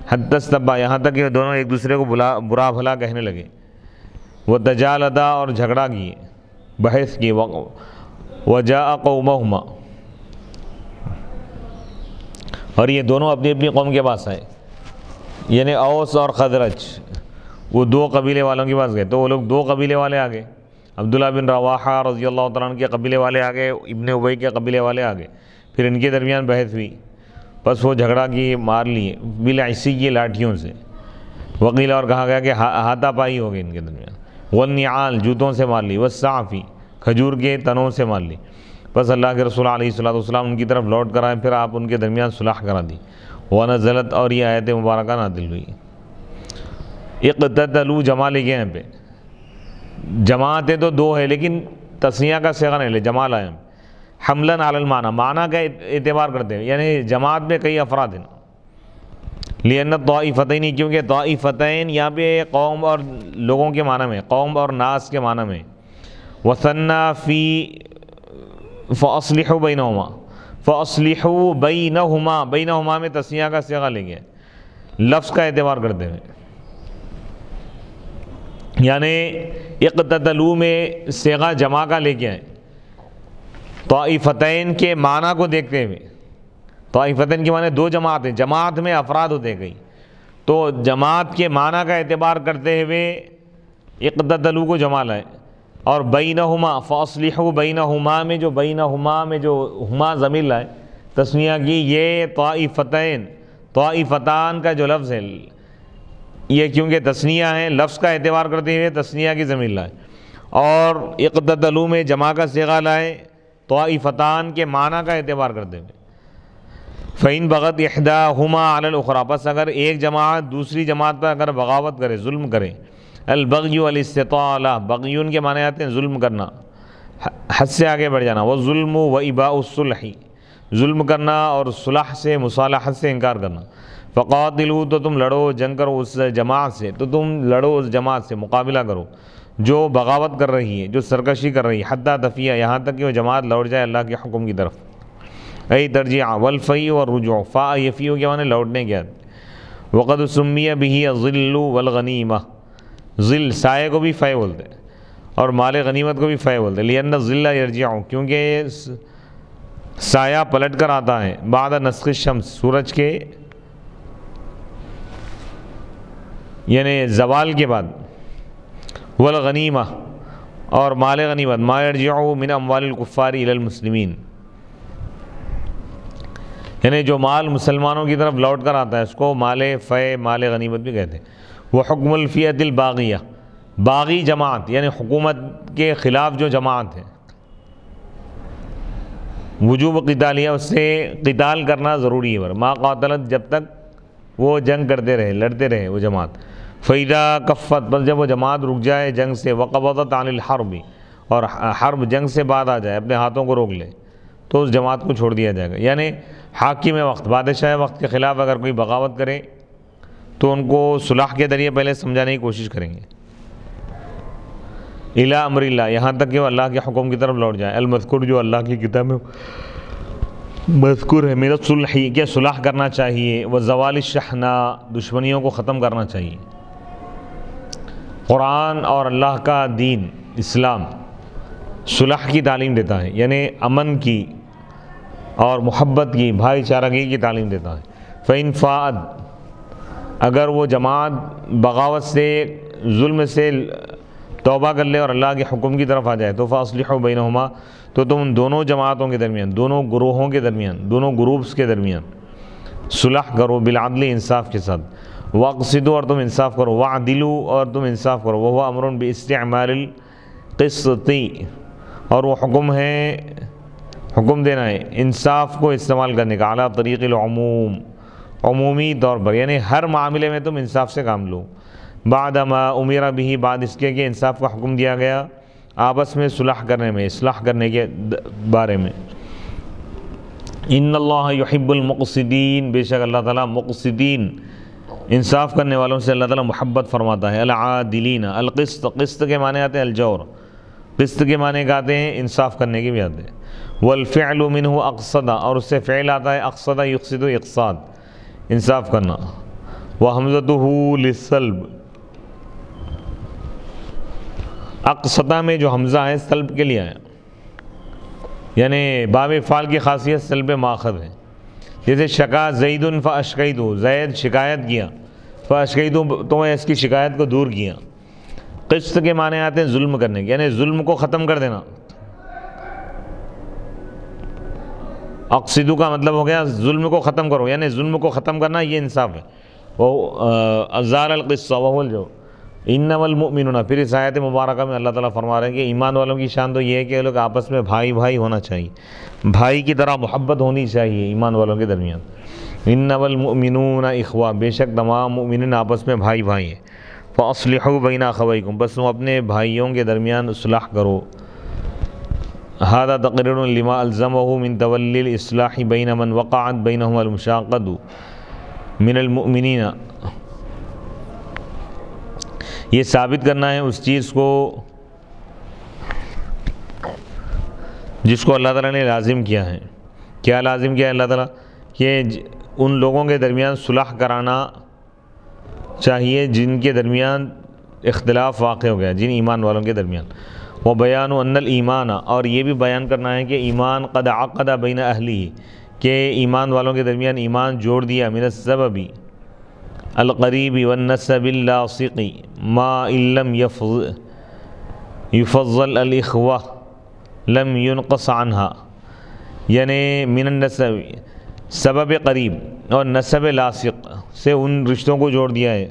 حتی استبا، یہاں تک کہ دونوں ایک دوسرے کو برا بھلا کہنے لگے۔ وہ تجالدا، اور جھگڑا کیے، بحث کی۔ وجاء قومہما، اور یہ دونوں اپنی اپنی قوم کے پاس آئے، یعنی اوس اور خزرج، وہ دو قبیلے والوں کے پاس گئے تو وہ لوگ دو قبیلے والے آ گئے، عبداللہ بن رواحہ رضی اللہ تعالیٰ عنہ کے قبیلے والے آ گئے، ابن ابی کے قبیلے والے آ گئے، پھر ان کے درمیان بحث ہوئی، بس وہ جھگڑا کی، مار لیے بالعصی کی لاٹھیوں سے، وقیل، اور کہا گیا کہ ہاتھا پائی ہو گئی ان کے درمیان، والنعال، جوتوں سے مار لی، والسعفی، کھجور کے تنوں سے مار لی۔ بس اللہ کے رسول علیہ السلام ان کی طرف لوٹ کر آئے، پھر آپ ان کے درمیان صلح کرا دی۔ ونزلت، اور یہ آیت مبارکہ نازل ہوئی۔ اقتتلوا جمع لے گئے، یہاں پہ جماعتیں تو دو ہے لیکن تسنیہ کا صیغہ نہیں لے، جمع لائے، حملاً علی المعنی، معنی کا اعتبار کرتے ہیں، یعنی جماعت میں کئی افراد ہیں۔ لأن الطائفتین، کیونکہ طائفتین یہاں پہ قوم اور لوگوں کے معنی میں، قوم اور ناس کے معنی میں۔ وثنى فی فاصلحوا بینہما، فاصلحوا بینہما، بینہما میں تسنیہ کا صیغہ لے گئے لفظ کا اعتبار کرتے ہوئے، یعنی اقتتلوا میں صیغہ جمع کا لے کے آئے، طائفتین کے معنی کو دیکھتے ہوئے۔ طائفتین کے معنی دو جماعتیں، جماعت میں افراد ہوتے گئی، تو جماعت کے معنی کا اعتبار کرتے ہوئے اقتتلوا کو جمع لائے، اور بینہما، فاصلحوا بینہما میں جو ہما ضمیر لائے تسنیہ کی، یہ طائفتین، طائفتان کا جو لفظ ہے یہ کیونکہ تسنیہ ہے، لفظ کا اعتبار کرتے ہوئے تسنیہ کی ضمیر لائے، اور اقتتلوا میں جمع کا صیغہ لائے طائفتان کے معنی کا اعتبار کرتے ہوئے۔ فَإِن بَغَتْ إِحْدَاهُمَا عَلَى الْأُخْرَى، پس اگر ایک جماعت دوسری جماعت پر اگر بغاوت کرے، ظلم کرے، البغی والاستطالہ، بغیون کے معنی آتے ہیں ظلم کرنا، حد سے آگے بڑھ جانا، والظلم وإباء الصلح، ظلم کرنا اور صلح سے، مصالحت سے انکار کرنا، فقاتلوا، تو تم لڑو، جنگ کرو اس جماعت سے، تو تم لڑو اس جماعت سے، مقابلہ کرو جو بغاوت کر رہی ہے، جو سرکشی کر رہی ہے، حتی تفیہ، یہاں تک کہ وہ جماعت لوٹ جائے اللہ کے حکم کی طرف، ای ترجیع، والفی والرجوع، فا یفیو کے معنی لوٹنے کے بعد، وقد سمی بہ الظل والغنیمہ، ظل سائے کو بھی فے بولتے ہیں اور مال غنیمت کو بھی فے بولتے ہیں، لأن الظل یرجع، کیونکہ سایہ پلٹ کر آتا ہے، بعد نسخ الشمس، سورج کے یعنی زوال کے بعد، والغنیمہ، اور مال غنیمت، ما یرجع من اموال الکفار الی المسلمین، یعنی جو مال مسلمانوں کی طرف لوٹ کر آتا ہے اس کو مال فے، مال غنیمت بھی کہتے ہیں۔ وہ حکم الفیۃ الباغیہ، باغی جماعت یعنی حکومت کے خلاف جو جماعت ہے، وجوب قتالیہ، اس سے قتال کرنا ضروری ہے، ما قاتلت، جب تک وہ جنگ کرتے رہے، لڑتے رہے وہ جماعت، فَإِذَا کفت، بس جب وہ جماعت رک جائے جنگ سے، وقبضت عن الحرب، اور حرب جنگ سے بعد آ جائے، اپنے ہاتھوں کو روک لے، تو اس جماعت کو چھوڑ دیا جائے گا۔ یعنی حاکم وقت، بادشاہ وقت کے خلاف اگر کوئی بغاوت کرے تو ان کو صلح کے ذریعے پہلے سمجھانے کی کوشش کریں گے، الی امر اللہ، یہاں تک کہ وہ اللہ کے حکم کی طرف لوٹ جائے، المذکور، جو اللہ کی کتاب میں مذکور ہے، میرا صلح، کہ صلح کرنا چاہیے، وزوال الشحنہ، دشمنیوں کو ختم کرنا چاہیے۔ قرآن اور اللہ کا دین اسلام صلح کی تعلیم دیتا ہے، یعنی امن کی اور محبت کی، بھائی چارگی کی تعلیم دیتا ہے۔ فَإِن فَاءَتْ، اگر وہ جماعت بغاوت سے، ظلم سے توبہ کر لے اور اللہ کے حکم کی طرف آ جائے، تو فَأَصْلِحُوا بَيْنَهُمَا، تو تم ان دونوں جماعتوں کے درمیان، دونوں گروہوں کے درمیان، دونوں گروپس کے درمیان صلح کرو، بالعدل، انصاف کے ساتھ، وَاقْسِطُوا، اور تم انصاف کرو، وَاعْدِلُوا، اور تم انصاف کرو، وَهُوَ أَمْرٌ بِاسْتِعْمَالِ الْقِسْطِ، اور وہ حکم ہے، حکم دینا ہے انصاف کو استعمال کرنے کا، اعلیٰ طریق العموم، عمومی طور پر، یعنی ہر معاملے میں تم انصاف سے کام لو، بعد ما امر به، بعد اس کے کہ انصاف کا حکم دیا گیا آپس میں صلح کرنے میں، اصلاح کرنے کے بارے میں۔ ان اللہ یحب المقسطین، بے شک اللہ تعالیٰ مقسطین، انصاف کرنے والوں سے اللہ تعالیٰ محبت فرماتا ہے۔ العادلین، القسط، قسط کے معنی آتے ہیں الجور، قسط کے معنی کا آتے ہیں انصاف کرنے کے بھی آتے ہیں۔ والفعل منہ اقصد، اور اس سے فعل آتا ہے اقصد یقصد، اقصاد، انصاف کرنا۔ وحمزتہ للسلب، اقصدہ میں جو حمزہ ہے سلب کے لیے آیا، یعنی باب فعل کی خاصیت سلب ماخذ ہے۔ جیسے شکا زید فاشکیتہ، زید شکایت کیا، فاشکیتہ، تو میں اس کی شکایت کو دور کیا۔ قسط کے معنی آتے ہیں ظلم کرنے کے، یعنی ظلم کو ختم کر دینا۔ اقصدو کا مطلب ہو گیا ظلم کو ختم کرو، یعنی ظلم کو ختم کرنا، یہ انصاف ہے۔ وہ ازال القصہ وهو الجور، انما المؤمنون، پھر اس آیت مبارکہ میں اللہ تعالیٰ فرما رہے ہیں کہ ایمان والوں کی شان تو یہ ہے کہ وہ لوگ آپس میں بھائی بھائی ہونا چاہیے، بھائی کی طرح محبت ہونی چاہیے ایمان والوں کے درمیان۔ انما المؤمنون اخوہ، بے شک تمام مؤمنین آپس میں بھائی بھائی ہیں۔ فاصلحوا بین اخویکم، بس تم اپنے بھائیوں کے درمیان اصلاح کرو۔ هذا تقریر لما الزمه من تولی الاصلاح بین من وقعت بینہم المشاقۃ من المؤمنین، یہ ثابت کرنا ہے اس چیز کو جس کو اللہ تعالیٰ نے لازم کیا ہے۔ کیا لازم کیا ہے اللہ تعالیٰ؟ کہ ان لوگوں کے درمیان صلح کرانا چاہیے جن کے درمیان اختلاف واقع ہو گیا، جن ایمان والوں کے درمیان۔ وہ بیان ان الایمان، اور یہ بھی بیان کرنا ہے کہ ایمان قد عقد بین اہلہ، کہ ایمان والوں کے درمیان ایمان جوڑ دیا، من السبب القریب والنسب اللاصق ما ان لم یفضل الاخوہ لم ينقص عنها، یعنی من النسب، سبب قریب اور نسب لاصق سے ان رشتوں کو جوڑ دیا ہے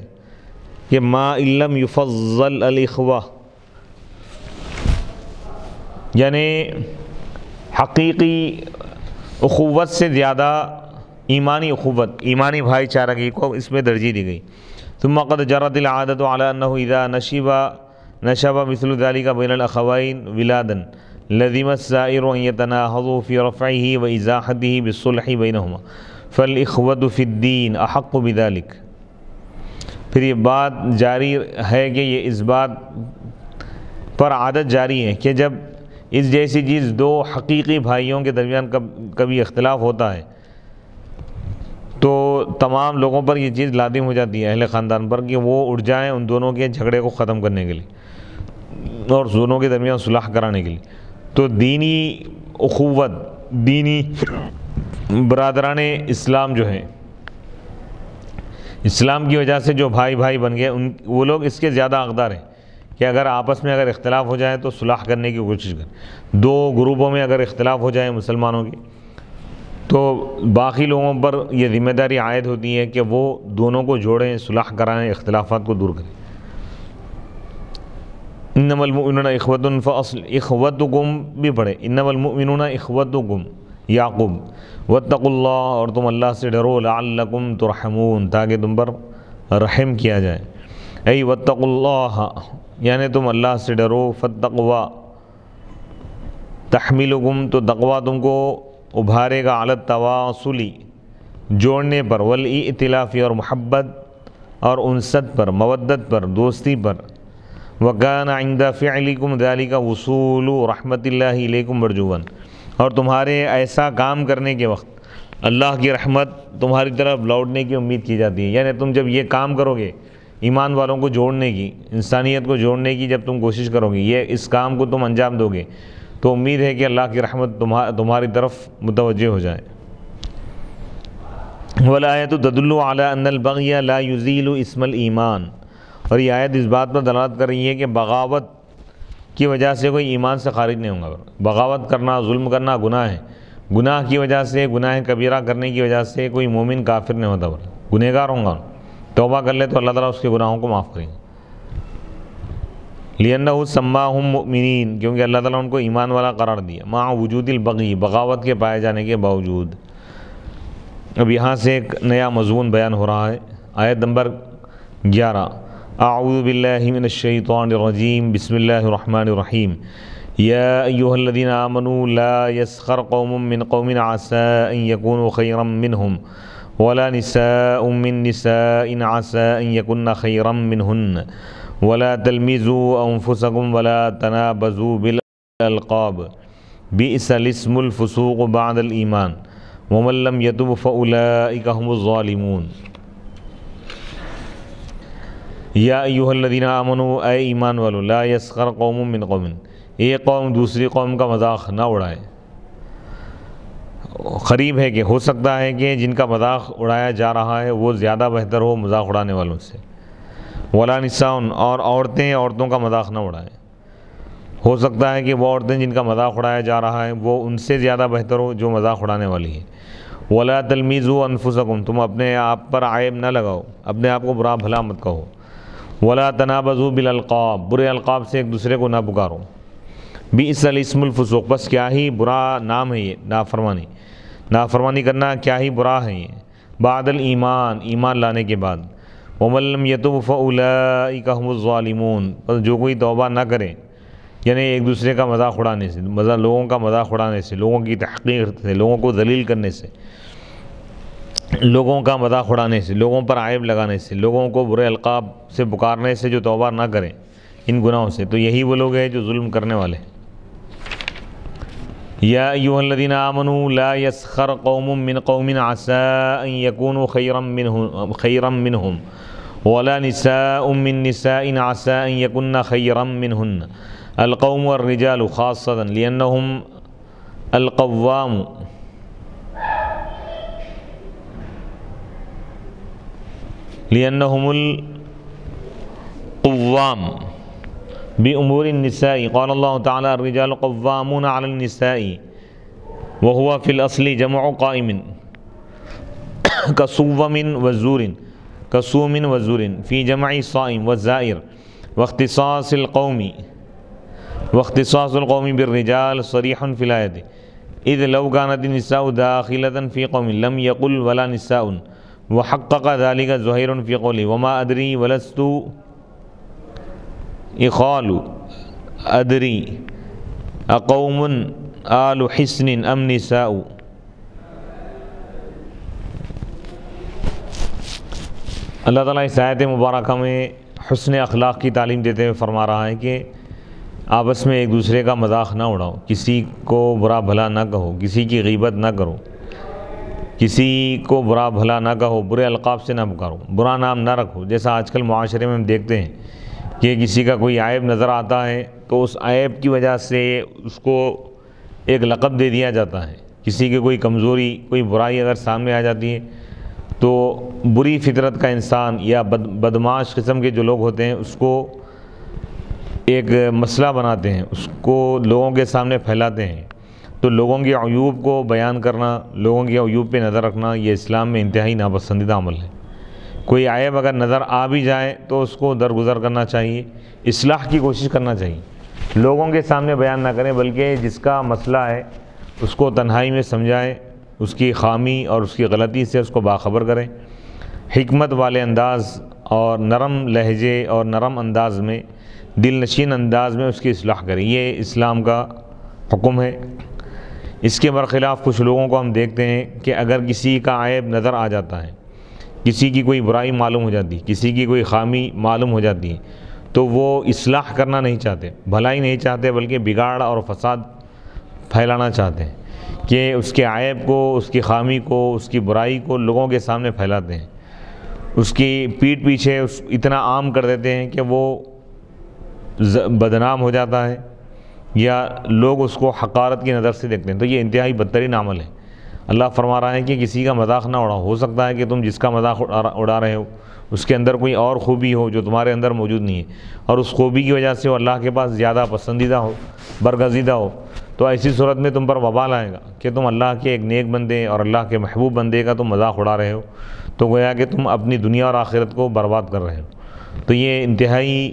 کہ ما ان لم یفضل الاخوہ، یعنی حقیقی اخوت سے زیادہ ایمانی اخوت، ایمانی بھائی چارگی کو اس میں ترجیح دی گئی۔ ثم قد جرت العادة على انه اذا نشب مثل ذلك بين الاخوين ولادا لزم السائر ان يتناهضوا في رفعه وازاحته بالصلح بينهما فالاخوة في الدين احق بذلك۔ پھر یہ بات جاری ہے کہ یہ اس بات پر عادت جاری ہے کہ جب اس جیسی چیز دو حقیقی بھائیوں کے درمیان کبھی اختلاف ہوتا ہے تو تمام لوگوں پر یہ چیز لازم ہو جاتی ہے، اہل خاندان پر، کہ وہ اٹھ جائیں ان دونوں کے جھگڑے کو ختم کرنے کے لیے اور دونوں کے درمیان صلح کرانے کے لیے۔ تو دینی اخوت، دینی برادران اسلام جو ہیں، اسلام کی وجہ سے جو بھائی بھائی بن گئے، وہ لوگ اس کے زیادہ حقدار ہیں کہ اگر آپس میں اگر اختلاف ہو جائے تو صلح کرنے کی کوشش کریں۔ دو گروپوں میں اگر اختلاف ہو جائے مسلمانوں کی تو باقی لوگوں پر یہ ذمہ داری عائد ہوتی ہے کہ وہ دونوں کو جوڑیں، صلح کرائیں، اختلافات کو دور کریں۔ انما المؤمنون اخوۃ فاصل اخوتکم بھی پڑھے، انما المؤمنون اخوتکم یعقوب واتقوا اللہ، اور تم اللہ سے ڈرو، لعلکم ترحمون، تاکہ تم پر رحم کیا جائے۔ ای واتقوا اللہ، یعنی تم اللہ سے ڈرو، فالتقوی تحملکم، تو تقوی تم کو ابھارے گا، علی التواصل، جوڑنے پر، والائتلاف، اور محبت اور انست پر، مودت پر، دوستی پر، وکان عند فعلکم ذلک وصول رحمت اللہ الیکم مرجوا، اور تمہارے ایسا کام کرنے کے وقت اللہ کی رحمت تمہاری طرف لوٹنے کی امید کی جاتی ہے۔ یعنی تم جب یہ کام کرو گے، ایمان والوں کو جوڑنے کی، انسانیت کو جوڑنے کی جب تم کوشش کرو گے، اس کام کو تم انجام دو گے، تو امید ہے کہ اللہ کی رحمت تمہاری طرف متوجہ ہو جائے۔ والآیۃ تدل علی ان البغی لا یزیل اسم الایمان، اور یہ آیت اس بات پر دلالت کر رہی ہے کہ بغاوت کی وجہ سے کوئی ایمان سے خارج نہیں ہوگا۔ بغاوت کرنا، ظلم کرنا گناہ ہے، گناہ کی وجہ سے، گناہ کبیرہ کرنے کی وجہ سے کوئی مومن کافر نہیں ہوتا، گنہگار ہوگا، توبہ کر لے تو اللہ تعالیٰ اس کے گناہوں کو معاف کریں گے۔ لِأَنَّهُ سَمَّاهُمْ مُؤْمِنِينَ، کیونکہ اللہ تعالیٰ ان کو ایمان والا قرار دیا، مع وجود البغی، بغاوت کے پائے جانے کے باوجود۔ اب یہاں سے ایک نیا مضمون بیان ہو رہا ہے، آیت نمبر 11، اعوذ باللہ من الشیطان الرجیم، بسم اللہ الرحمن الرحیم، یا ایہا الذین آمنوا لا یسخر قوم من قوم عسى ان یکونوا خیرا منہم ولا نساء من نساء عسى ان یکن خیرا منہن ولا تلمزوا انفسکم ولا تنابزوا بالالقاب بئس الاسم الفسوق بعد الایمان ومن لم یتب فاولئک هم الظالمون۔ یا ایہا الذین آمنوا، اے ایمان والو، لا یسخر قوم من قوم، ایک قوم دوسری قوم کا مذاق نہ اڑائے۔ قریب ہے کہ ہو سکتا ہے کہ جن کا مذاق اڑایا جا رہا ہے وہ زیادہ بہتر ہو مذاق اڑانے والوں سے۔ ولا نساء، اور عورتیں عورتوں کا مذاق نہ اڑائیں، ہو سکتا ہے کہ وہ عورتیں جن کا مذاق اڑایا جا رہا ہے وہ ان سے زیادہ بہتر ہو جو مذاق اڑانے والی ہیں۔ ولا تلمیزوا انفسکم، تم اپنے آپ پر عیب نہ لگاؤ، اپنے آپ کو برا بھلا مت کہو۔ ولا تنابزوا بالالقاب، برے القاب سے ایک دوسرے کو نہ پکارو۔ بئس الاسم الفسوق، بس کیا ہی برا نام ہے یہ نافرمانی، نافرمانی کرنا کیا ہی برا ہے یہ، بعد الایمان، ایمان لانے کے بعد۔ ومن لم یتب فاولئک هم الظالمون، بس جو کوئی توبہ نہ کرے، یعنی ایک دوسرے کا مذاق اڑانے سے، لوگوں کا مذاق اڑانے سے، لوگوں کی تحقیر سے، لوگوں کو ذلیل کرنے سے، لوگوں کا مذاق اڑانے سے، لوگوں پر عیب لگانے سے، لوگوں کو برے القاب سے پکارنے سے جو توبہ نہ کریں ان گناہوں سے، تو یہی وہ لوگ ہیں جو ظلم کرنے والے ہیں۔ یا ایہا الذین آمنوا لا یسخر قوم من قوم عسى ان یکونوا خیرا منہم ولا نساء من نساء عسى ان یکن خیرا منہن، القوم والرجال خاصة لأنهم القوام بأمور النساء، قال الله تعالى الرجال قوامون على النساء وهو في الأصل جمع قائم كصوم وزور في جمع صائم والزائر، واختصاص القوم بالرجال صريح في الآية، اذ لو كانت النساء داخلة في قوم لم يقل ولا نساء وحقق ذلك زهير في قوله وما ادری ولست اخال ادری اقوم آل حسن ام نساء۔ اللہ تعالیٰ اس آیت مبارکہ میں حسن اخلاق کی تعلیم دیتے ہوئے فرما رہا ہے کہ آپس میں ایک دوسرے کا مذاق نہ اڑاؤ، کسی کو برا بھلا نہ کہو، کسی کی غیبت نہ کرو، کسی کو برا بھلا نہ کہو، برے القاب سے نہ پکارو، برا نام نہ رکھو۔ جیسا آج کل معاشرے میں ہم دیکھتے ہیں کہ کسی کا کوئی عیب نظر آتا ہے تو اس عیب کی وجہ سے اس کو ایک لقب دے دیا جاتا ہے۔ کسی کی کوئی کمزوری، کوئی برائی اگر سامنے آ جاتی ہے تو بری فطرت کا انسان یا بدمعاش قسم کے جو لوگ ہوتے ہیں اس کو ایک مسئلہ بناتے ہیں، اس کو لوگوں کے سامنے پھیلاتے ہیں۔ تو لوگوں کے عیوب کو بیان کرنا، لوگوں کے عیوب پہ نظر رکھنا، یہ اسلام میں انتہائی ناپسندیدہ عمل ہے۔ کوئی عیب اگر نظر آ بھی جائے تو اس کو درگزر کرنا چاہیے، اصلاح کی کوشش کرنا چاہیے، لوگوں کے سامنے بیان نہ کریں بلکہ جس کا مسئلہ ہے اس کو تنہائی میں سمجھائیں، اس کی خامی اور اس کی غلطی سے اس کو باخبر کریں، حکمت والے انداز اور نرم لہجے اور نرم انداز میں، دل نشین انداز میں اس کی اصلاح کریں۔ یہ اسلام کا حکم ہے۔ اس کے برخلاف کچھ لوگوں کو ہم دیکھتے ہیں کہ اگر کسی کا عیب نظر آ جاتا ہے، کسی کی کوئی برائی معلوم ہو جاتی، کسی کی کوئی خامی معلوم ہو جاتی ہے تو وہ اصلاح کرنا نہیں چاہتے، بھلائی نہیں چاہتے بلکہ بگاڑ اور فساد پھیلانا چاہتے ہیں کہ اس کے عیب کو، اس کی خامی کو، اس کی برائی کو لوگوں کے سامنے پھیلاتے ہیں، اس کی پیٹھ پیچھے اتنا عام کر دیتے ہیں کہ وہ بدنام ہو جاتا ہے یا لوگ اس کو حقارت کی نظر سے دیکھتے ہیں۔ تو یہ انتہائی بدترین عمل ہے۔ اللہ فرما رہا ہے کہ کسی کا مذاق نہ اڑاؤ۔ ہو سکتا ہے کہ تم جس کا مذاق اڑا رہے ہو اس کے اندر کوئی اور خوبی ہو جو تمہارے اندر موجود نہیں ہے، اور اس خوبی کی وجہ سے وہ اللہ کے پاس زیادہ پسندیدہ ہو، برگزیدہ ہو، تو ایسی صورت میں تم پر وبال آئے گا کہ تم اللہ کے ایک نیک بندے اور اللہ کے محبوب بندے کا تم مذاق اڑا رہے ہو، تو گویا کہ تم اپنی دنیا اور آخرت کو برباد کر رہے ہو۔ تو یہ انتہائی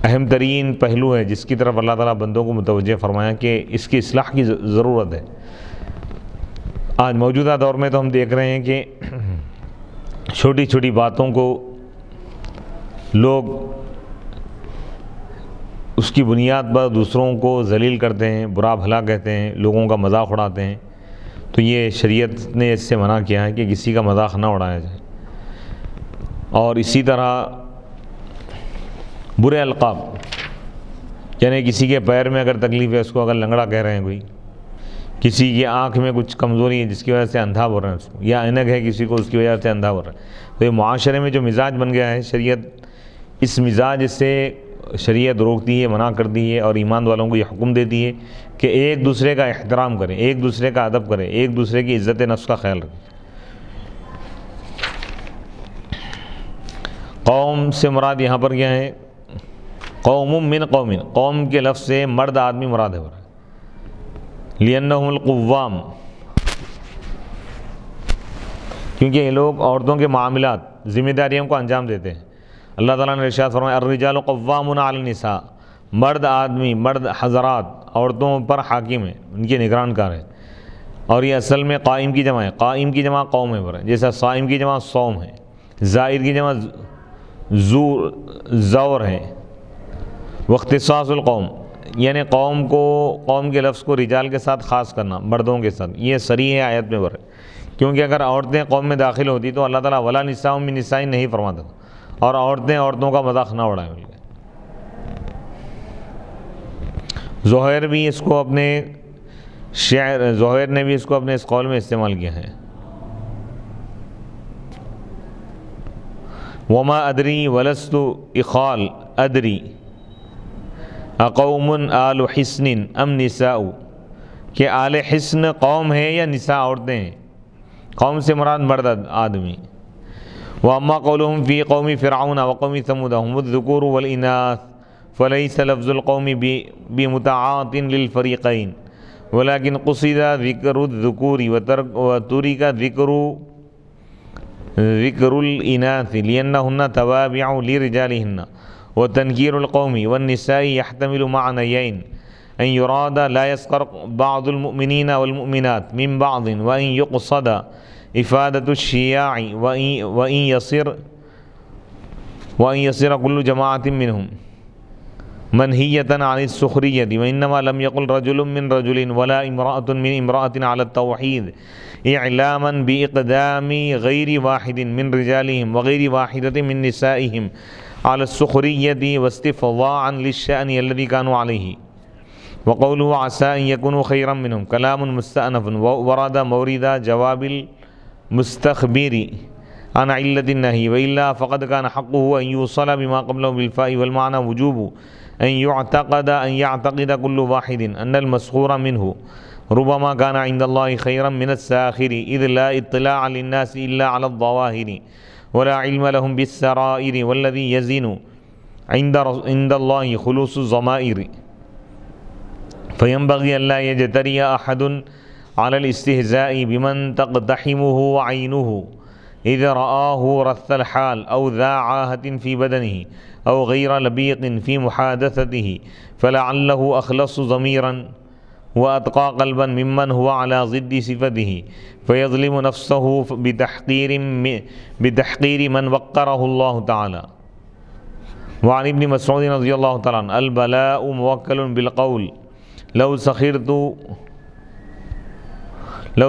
اہم ترین پہلو ہے جس کی طرف اللہ تعالیٰ بندوں کو متوجہ فرمایا کہ اس کی اصلاح کی ضرورت ہے۔ آج موجودہ دور میں تو ہم دیکھ رہے ہیں کہ چھوٹی چھوٹی باتوں کو لوگ اس کی بنیاد پر دوسروں کو ذلیل کرتے ہیں، برا بھلا کہتے ہیں، لوگوں کا مذاق اڑاتے ہیں۔ تو یہ شریعت نے اس سے منع کیا ہے کہ کسی کا مذاق نہ اڑایا جائے۔ اور اسی طرح برے القاب، یعنی کسی کے پیر میں اگر تکلیف ہے اس کو اگر لنگڑا کہہ رہے ہیں، کوئی کسی کی آنکھ میں کچھ کمزوری ہے جس کی وجہ سے اندھا بول رہے ہیں اس کو، یا عینک ہے کسی کو اس کی وجہ سے اندھا بول رہے ہیں، تو یہ معاشرے میں جو مزاج بن گیا ہے، شریعت اس مزاج سے شریعت روکتی ہے، منع کرتی ہے، اور ایمان والوں کو یہ حکم دیتی ہے کہ ایک دوسرے کا احترام کریں، ایک دوسرے کا ادب کریں، ایک دوسرے کی عزت نفس کا خیال رکھیں۔ قوم سے مراد یہاں پر کیا ہے؟ قوم من قوم، قوم کے لفظ سے مرد آدمی مراد ہے، لِأَنَّهُمُ الْقُوَّامُ، کیونکہ یہ لوگ عورتوں کے معاملات، ذمہ داریوں کو انجام دیتے ہیں۔ اللہ تعالیٰ نے ارشاد فرمایا الرجال قوامون علی النساء، مرد آدمی، مرد حضرات عورتوں پر حاکم ہیں، ان کے نگران کار ہیں۔ اور یہ اصل میں قائم کی جمع ہے، قائم کی جمع قوم ہے، جیسا صائم کی جمع صوم ہے، زائر کی جمع زور ہے، واختصاص القوم، یعنی قوم کو، قوم کے لفظ کو رجال کے ساتھ خاص کرنا، مردوں کے ساتھ، یہ صریح ہے آیت میں ہے، کیونکہ اگر عورتیں قوم میں داخل ہوتی تو اللہ تعالیٰ ولا نساء من نساء نہیں فرماتا، اور عورتیں عورتوں کا مذاق نہ اڑائیں۔ زہیر بھی اس کو اپنے شعر، زہیر نے بھی اس کو اپنے اس قول میں استعمال کیا ہے، وما ادری ولست اخال ادری اقوم آل حسن ام نساء، کہ آل حسن قوم ہے یا نساء عورتیں ہیں، قوم سے مراد مرد آدمی۔ واما قولهم فی قوم فرعون وقوم ثمود هم الذکور والاناث فلیس لفظ القوم بمتعاط للفریقین ولكن قصد ذکر الذکور وترک ذکر الاناث لأنهن توابع لرجالهن، وتنکیر القوم والنساء يحتمل معنيين أن يراد لا يسخر بعض المؤمنين والمؤمنات من بعض وأن يقصد إفادة الشياع وأن يصير كل جماعة منهم منهية عن السخرية وإنما لم يقل رجل من رجل ولا امرأة من امرأة على التوحيد إعلاما بإقدام غير واحد من رجالهم وغير واحدة من نسائهم على السخرية واستفضاعا للشأن الذي كانوا عليه. وقوله عسى أن يكونوا خيرا منهم كلام مستأنف ورد مورد جواب المستخبر عن علة النهي وإلا فقد كان حقه أن يوصل بما قبله بالفاء والمعنى وجوب أن يعتقد كل واحد أن المسخور منه ربما كان عند الله خيرا من الساخر إذ لا اطلاع للناس إلا على الظواهر ولا علم لهم بالسرائر والذي يزن عند الله خلوص الضمائر فينبغي ألا يجتري أحد على الاستهزاء بمن تقتحمه عينه إذا رآه رث الحال أو ذا عاهة في بدنه أو غير لبيق في محادثته فلعله أخلص ضميرا وأتقى قلبا ممن هو على ضد صفته فيظلم نفسه بتحقير من وقره الله تعالى. وعن ابن مسعود رضي الله تعالى عنه البلاء موكل بالقول لو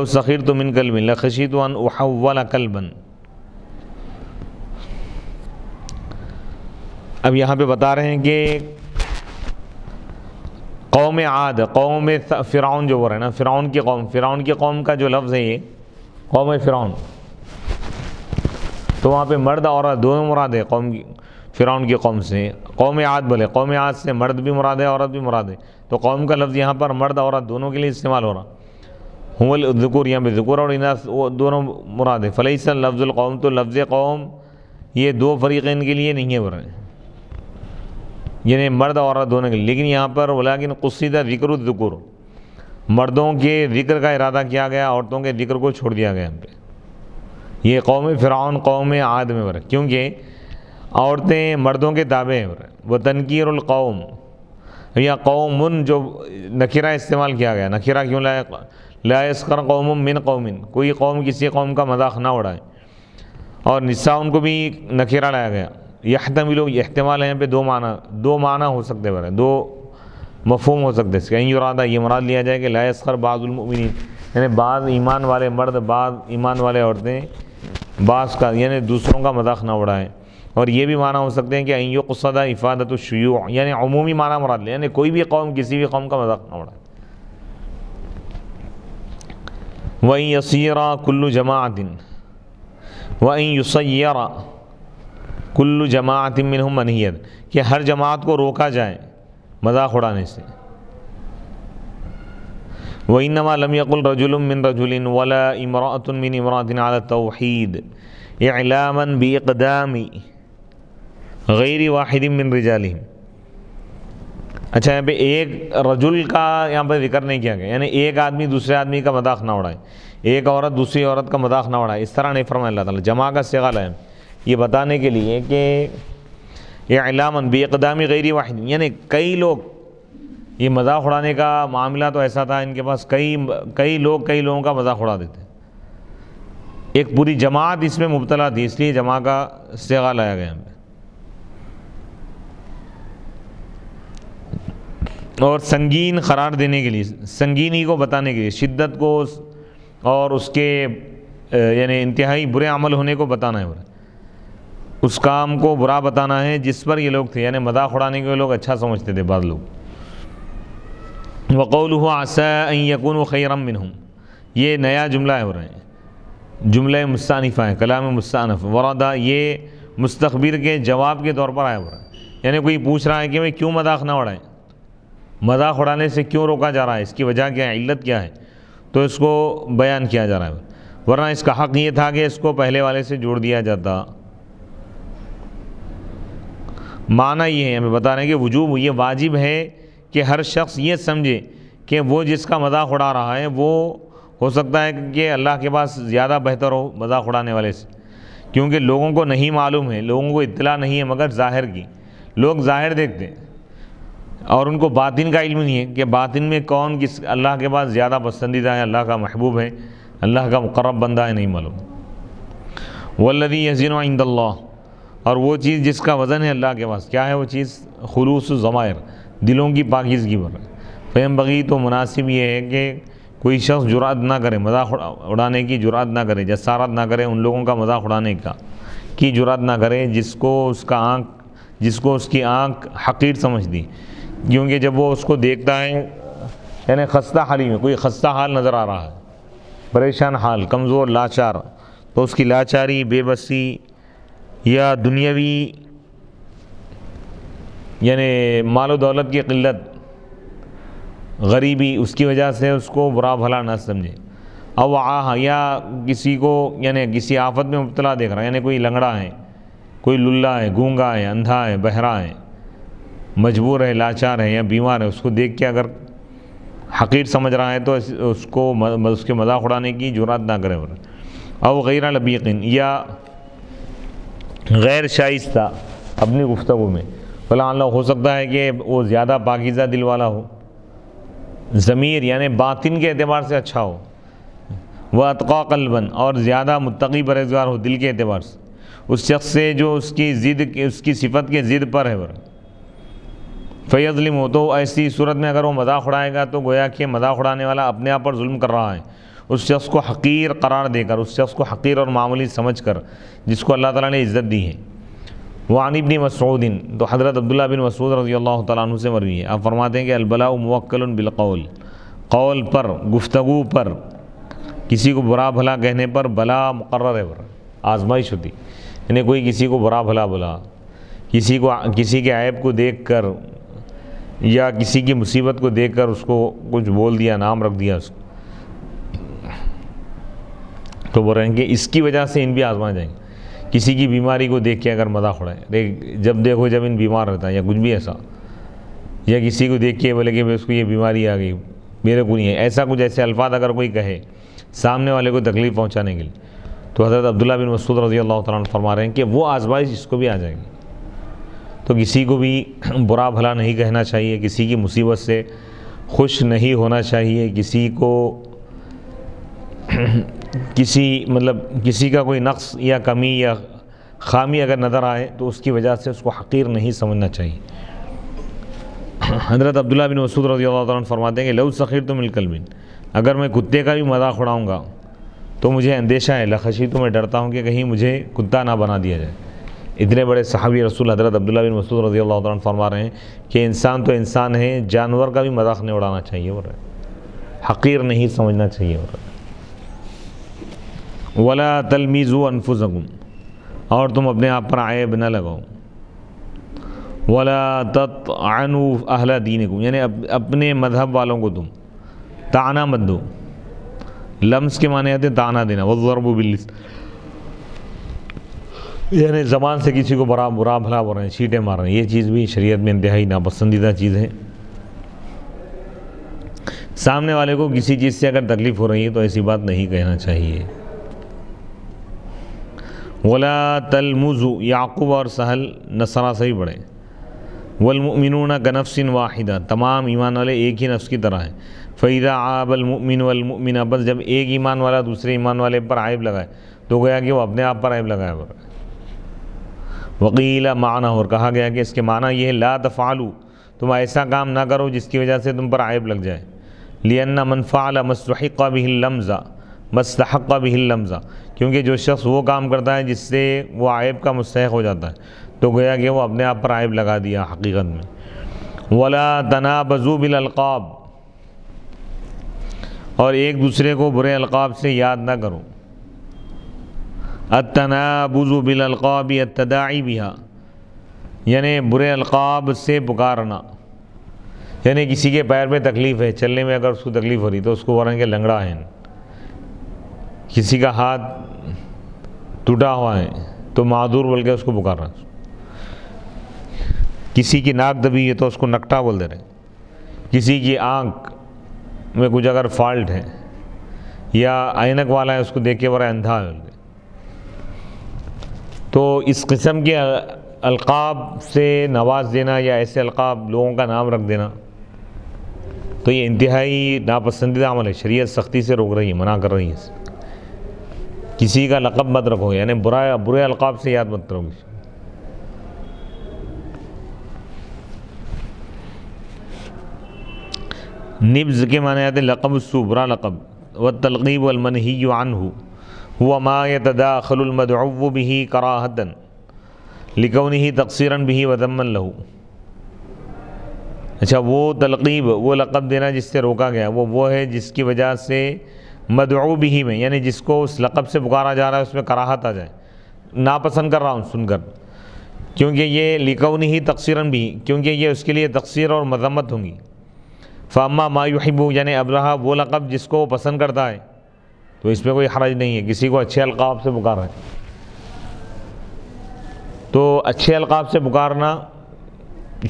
سخرت من قلب لخشيت أن أحول قلبا. اب یہاں پہ بتا رہے ہیں کہ قوم عاد، قوم فرعون جو وہ رہے نا، فرعون کی قوم کا جو لفظ ہے یہ قوم فرعون، تو وہاں پہ مرد عورت دونوں مراد ہے فرعون کی قوم سے. قوم عاد بولے، قوم عاد سے مرد بھی مراد ہے عورت بھی مراد ہے، تو قوم کا لفظ یہاں پر مرد عورت دونوں کے لیے استعمال ہو رہا. ہم الذکور، یہاں پہ ذکور اور اناث وہ دونوں مراد ہے. فلیس لفظ القوم، تو لفظ قوم یہ دو فریقین کے لیے نہیں ہے بول رہے ہیں، یعنی مرد عورت دونوں کے لیے. لیکن یہاں پر ولیکن قصد ذکر الذکور، مردوں کے ذکر کا ارادہ کیا گیا، عورتوں کے ذکر کو چھوڑ دیا گیا یہاں پہ. یہ قوم فرعون قوم عاد میں برے، کیونکہ عورتیں مردوں کے تابع ہیں. وہ تنکیر القوم یا قوم جو نکرہ استعمال کیا گیا. نکرہ کیوں لا یسخر قوم من قوم، کوئی قوم کسی قوم کا مذاق نہ اڑائے. اور نساء ان کو بھی نکرہ لایا گیا. یحتمل، احتمال ہے یہاں پہ دو معنی ہو سکتے ہیں، دو مفہوم ہو سکتے ہیں اس کے. این یرادہ، یہ مراد لیا جائے کہ لا یسخر بعض المؤمنین، یعنی بعض ایمان والے مرد بعض ایمان والے عورتیں بعض کا یعنی دوسروں کا مذاق نہ اڑائیں. اور یہ بھی معنی ہو سکتے ہیں کہ این یقصد افادۃ الشیوع، یعنی عمومی معنی مراد لے، یعنی کوئی بھی قوم کسی بھی قوم کا مذاق نہ اڑائے. وَإِن يَصِيرَ كُلُّ جَمَاعَةٍ وَإِن يُصَيَّرَ كُلُّ جَمَاعَةٍ مِّنْهُمْ مَنْهِيًّا، کہ ہر جماعت کو روکا جائے مذاق اڑانے سے. وَإِنَّمَا لَمْ يَقُلْ رَجُلٌ مِّن رَجُلٍ وَلَا امْرَأَةٌ مِّنْ امْرَأَةٍ عَلَى التَّوْحِيدِ إِعْلَامًا بِإِقْدَامِ غَيْرِ وَاحِدٍ مِّن رِجَالِهِمْ. اچھا، یہاں پہ ایک رجل کا یہاں پہ ذکر نہیں کیا گیا، یعنی ایک آدمی دوسرے آدمی کا مذاق نہ اڑائے، ایک عورت دوسری عورت کا مذاق نہ اڑائے، اس طرح نہیں فرمایا اللہ تعالیٰ. جمع کا صیغہ لائے یہ بتانے کے لیے کہ اعلامًا باقدام غیر واحد، یعنی کئی لوگ، یہ مذاق اڑانے کا معاملہ تو ایسا تھا ان کے پاس، کئی لوگوں کا مذاق اڑا دیتے. ایک پوری جماعت اس میں مبتلا تھی، اس لیے جمع کا صیغہ لایا گیا. اور سنگین قرار دینے کے لیے، سنگینی کو بتانے کے لیے، شدت کو اور اس کے یعنی انتہائی برے عمل ہونے کو بتانا ہے، اس کام کو برا بتانا ہے جس پر یہ لوگ تھے، یعنی مذاق اڑانے کے لوگ اچھا سمجھتے تھے بعض لوگ. وقولہ عسى ان يكونوا خيرا منهم، یہ نیا جملہ ہے ہو رہے ہیں، جملہ مستأنفہ ہے، کلام مستأنف. وردا، یہ مستخبر کے جواب کے طور پر آیا ہو رہا ہے، یعنی کوئی پوچھ رہا ہے کہ میں کیوں مذاق نہ اڑائیں، مذاق اڑانے سے کیوں روکا جا رہا ہے، اس کی وجہ کیا ہے، علت کیا ہے، تو اس کو بیان کیا جا رہا ہے. ورنہ اس کا حق یہ تھا کہ اس کو پہلے والے سے جوڑ دیا جاتا. معنی یہ ہے، ہمیں بتا رہے ہیں کہ وجوب، یہ واجب ہے کہ ہر شخص یہ سمجھے کہ وہ جس کا مذاق اڑا رہا ہے وہ ہو سکتا ہے کہ اللہ کے پاس زیادہ بہتر ہو مذاق اڑانے والے سے، کیونکہ لوگوں کو نہیں معلوم ہے، لوگوں کو اطلاع نہیں ہے مگر ظاہر کی. لوگ ظاہر دیکھتے ہیں، اور ان کو باطن کا علم نہیں ہے کہ باطن میں کون کس اللہ کے پاس زیادہ پسندیدہ ہے، اللہ کا محبوب ہے، اللہ کا مقرب بندہ ہے، نہیں معلوم۔ والذی یزن عند اللہ، اور وہ چیز جس کا وزن ہے اللہ کے پاس، کیا ہے وہ چیز؟ خلوص الضمائر، دلوں کی پاکیزگی پر ہے۔ فینبغی، تو مناسب یہ ہے کہ کوئی شخص جرأت نہ کرے، مذاق اڑانے کی جرأت نہ کرے، جسارت نہ کرے، ان لوگوں کا مذاق اڑانے کی جرأت نہ کرے جس کو اس کی آنکھ حقیر سمجھ دی، کیونکہ جب وہ اس کو دیکھتا ہے، یعنی خستہ حالی میں، کوئی خستہ حال نظر آ رہا ہے، پریشان حال، کمزور، لاچار، تو اس کی لاچاری، بے بسی یا دنیاوی یعنی مال و دولت کی قلت، غریبی، اس کی وجہ سے اس کو برا بھلا نہ سمجھے۔ او آہ، یا کسی کو یعنی کسی آفت میں مبتلا دیکھ رہا ہے، یعنی کوئی لنگڑا ہے، کوئی للا ہے، گونگا ہے، اندھا ہے، بہرا ہے، مجبور ہے، لاچار ہے یا بیمار ہے، اس کو دیکھ کے اگر حقیر سمجھ رہا ہے تو اس کے مذاق اڑانے کی جرأت نہ کرے۔ او غیر لبیقن، یا غیر شائستہ اپنی گفتگو میں، فلعلہ، ہو سکتا ہے کہ وہ زیادہ پاکیزہ دل والا ہو، ضمیر یعنی باطن کے اعتبار سے اچھا ہو، وہ اتقا قلباً، اور زیادہ متقی پرہیزگار ہو دل کے اعتبار سے، اس شخص سے جو اس کی صفت کے ضد پر ہے۔ فیظلم ہو، تو ایسی صورت میں اگر وہ مذاق اڑائے گا تو گویا کہ مذاق اڑانے والا اپنے آپ پر ظلم کر رہا ہے، اس شخص کو حقیر قرار دے کر، اس شخص کو حقیر اور معمولی سمجھ کر جس کو اللہ تعالیٰ نے عزت دی ہے۔ وعن ابن مسعود، تو حضرت عبداللہ بن مسعود رضی اللہ تعالیٰ عنہ سے مروی ہے، آپ فرماتے ہیں کہ البلاء موکل بالقول، قول پر، گفتگو پر، کسی کو برا بھلا کہنے پر بلا مقرر ہے، آزمائش ہوتی، یعنی کوئی کسی کو برا بھلا بلا، کسی کے عیب کو دیکھ کر یا کسی کی مصیبت کو دیکھ کر اس کو کچھ بول دیا، نام رکھ دیا اس کو، تو وہ رہیں گے اس کی وجہ سے ان بھی آزمائے جائیں گے۔ کسی کی بیماری کو دیکھ کے اگر مذاق اڑائے، جب دیکھو جب ان بیمار رہتا ہے یا کچھ بھی ایسا، یا کسی کو دیکھ کے بولے کہ اس کو یہ بیماری آ گئی، میرے کو نہیں ہے، ایسا کچھ ایسے الفاظ اگر کوئی کہے سامنے والے کو تکلیف پہنچانے کے لیے، تو حضرت عبداللہ بن مسعود رضی اللہ تعالیٰ عنہ فرما رہے ہیں کہ وہ آزمائش اس کو بھی آ جائے گی۔ تو کسی کو بھی برا بھلا نہیں کہنا چاہیے، کسی کی مصیبت سے خوش نہیں ہونا چاہیے، کسی کو کسی کا کوئی نقص یا کمی یا خامی اگر نظر آئے تو اس کی وجہ سے اس کو حقیر نہیں سمجھنا چاہیے۔ حضرت عبداللہ بن مسعود رضی اللہ تعالیٰ عنہ فرماتے ہیں کہ لو سخرت من کلب، اگر میں کتے کا بھی مذاق اڑاؤں گا تو مجھے اندیشہ ہے، لخشیت، میں ڈرتا ہوں کہ کہیں مجھے کتا نہ بنا دیا جائے۔ اتنے بڑے صحابی رسول حضرت عبداللہ بن مسعود رضی اللہ تعالیٰ عنہ فرما رہے ہیں کہ انسان تو انسان ہے، جانور کا بھی مذاق نہیں اڑانا چاہیے، حقیر نہیں سمجھنا چاہیے۔ ولا تلمیزوا انفسکم، اور تم اپنے آپ پر عیب نہ لگاؤ۔ ولا تطعنوا اہل دینکم، یعنی اپنے مذہب والوں کو تم طعنہ مت دو۔ لمس کے معنی آتے ہیں طعنہ دینا، والضرب باللسان، یعنی زبان سے کسی کو برا بھلا بول رہے ہیں، چھیٹے مار رہے ہیں، یہ چیز بھی شریعت میں انتہائی ناپسندیدہ چیز ہے۔ سامنے والے کو کسی چیز سے اگر تکلیف ہو رہی ہے تو ایسی بات نہیں کہنا چاہیے۔ ولا تلمزوا، یعقوب اور سہل نصرہ سے ہی پڑھیں۔ والمؤمنون كنفس واحدہ، تمام ایمان والے ایک ہی نفس کی طرح ہیں۔ فإذا عاب المؤمن والمؤمنہ، بس جب ایک ایمان والا دوسرے ایمان والے پر عیب لگائے تو گویا کہ وہ اپنے آپ پر عیب لگایا۔ وقیل معنی، اور کہا گیا کہ اس کے معنی یہ ہے لا تفعلوا، تم ایسا کام نہ کرو جس کی وجہ سے تم پر عیب لگ جائے۔ لأن من فعل ما استحق به اللمز، ما استحق به اللمز، کیونکہ جو شخص وہ کام کرتا ہے جس سے وہ عیب کا مستحق ہو جاتا ہے تو گویا کہ وہ اپنے آپ پر عیب لگا دیا حقیقت میں۔ ولا تنابزوا بالالقاب، اور ایک دوسرے کو برے القاب سے یاد نہ کرو۔ التنابز بالالقاب التداعی بها، یعنی برے القاب سے پکارنا، یعنی کسی کے پیر میں تکلیف ہے، چلنے میں اگر اس کو تکلیف ہو رہی تو اس کو بولیں کہ لنگڑا ہے، کسی کا ہاتھ ٹوٹا ہوا ہے تو معذور بول کے اس کو پکارنا، کسی کی ناک دبی ہے تو اس کو نکٹا بول دے رہے، کسی کی آنکھ میں کچھ اگر فالٹ ہے یا عینک والا ہے اس کو دیکھ کے بڑا اندھا ہے، تو اس قسم کے القاب سے نواز دینا یا ایسے القاب لوگوں کا نام رکھ دینا تو یہ انتہائی ناپسندیدہ عمل ہے. شریعت سختی سے روک رہی ہے، منع کر رہی ہے. کسی کا لقب مت رکھو، یعنی برے القاب سے یاد مت کرو. نبز کے معنی آتے ہیں لقب السوء، برا لقب. والتلقیب والمنہی عنہ هو ما يتداخل المدعو به کراہۃ لکونہ تقصیرا به وذما له. اچھا، وہ تلقیب، وہ لقب دینا جس سے روکا گیا، وہ ہے جس کی وجہ سے مدعو به میں، یعنی جس کو اس لقب سے پکارا جا رہا ہے اس میں کراہت آ جائے، ناپسند کر رہا ہوں سن کر، کیونکہ یہ لکونہ تقصیرا به، کیونکہ یہ اس کے لیے تقصیر اور مذمت ہوں گی. فاما ما یحب، یعنی اب رہا وہ لقب جس کو وہ پسند کرتا ہے تو اس میں کوئی حرج نہیں ہے. کسی کو اچھے القاب سے پکارا ہے تو اچھے القاب سے پکارنا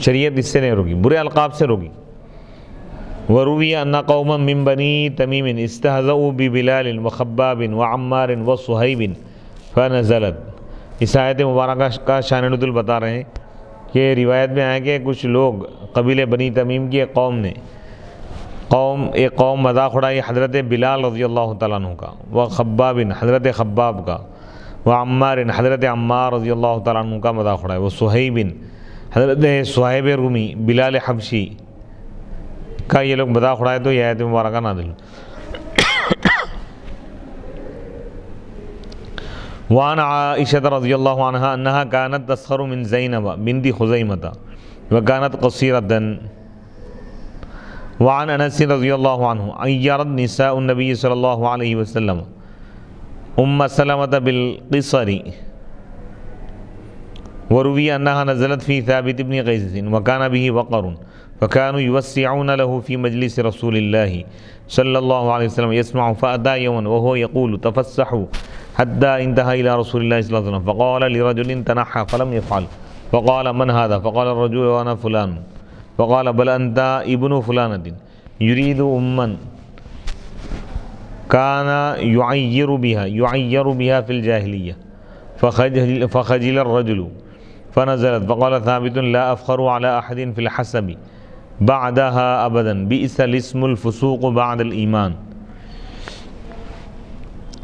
شریعت اس سے نہیں روکی، برے القاب سے روکی. وروی ان قوما من بنی تمیم استہزؤوا ببلال وخباب وعمار وصہیب فنزلت. اس آیت مبارکہ کا شان نزول بتا رہے ہیں کہ روایت میں آیا کہ کچھ لوگ قبیلے بنی تمیم کی ایک قوم مذاق اڑائی حضرت بلال رضی اللہ تعالیٰ عنہ کا، و خباب، حضرت خباب کا، و عمار، حضرت عمار رضی اللہ تعالیٰ عنہ کا مذاق اڑائی، و صہیب، حضرت صہیب رومی، بلال حبشی کا یہ لوگ مذاق اڑائے تو یہ آیت مبارکہ نازل. وعن عائشہ رضی اللہ عنہا انہا کانت تسخر من زینب بنت خزیمہ وکانت قصیرۃ. وعن انس رضی اللہ عنہ عیرت نساء النبی صلی اللہ علیہ وسلم ام سلمۃ بالقصر. وروی انہا نزلت فی ثابت بن قیس وکان به وقر فكانوا يوسعون له في مجلس رسول الله صلى الله عليه وسلم يسمع فأتى يوما وهو يقول تفسحوا حتى انتهى إلى رسول الله صلى الله عليه وسلم فقال لرجل تنحى فلم يفعل فقال من هذا؟ فقال الرجل وأنا فلان. فقال بل أنت ابن فلانة يريد أما كان يعير بها في الجاهلية فخجل الرجل فنزلت. فقال ثابت لا أفخر على أحد في الحسب بعدها ابدا بئس الاسم الفسوق بعد الایمان.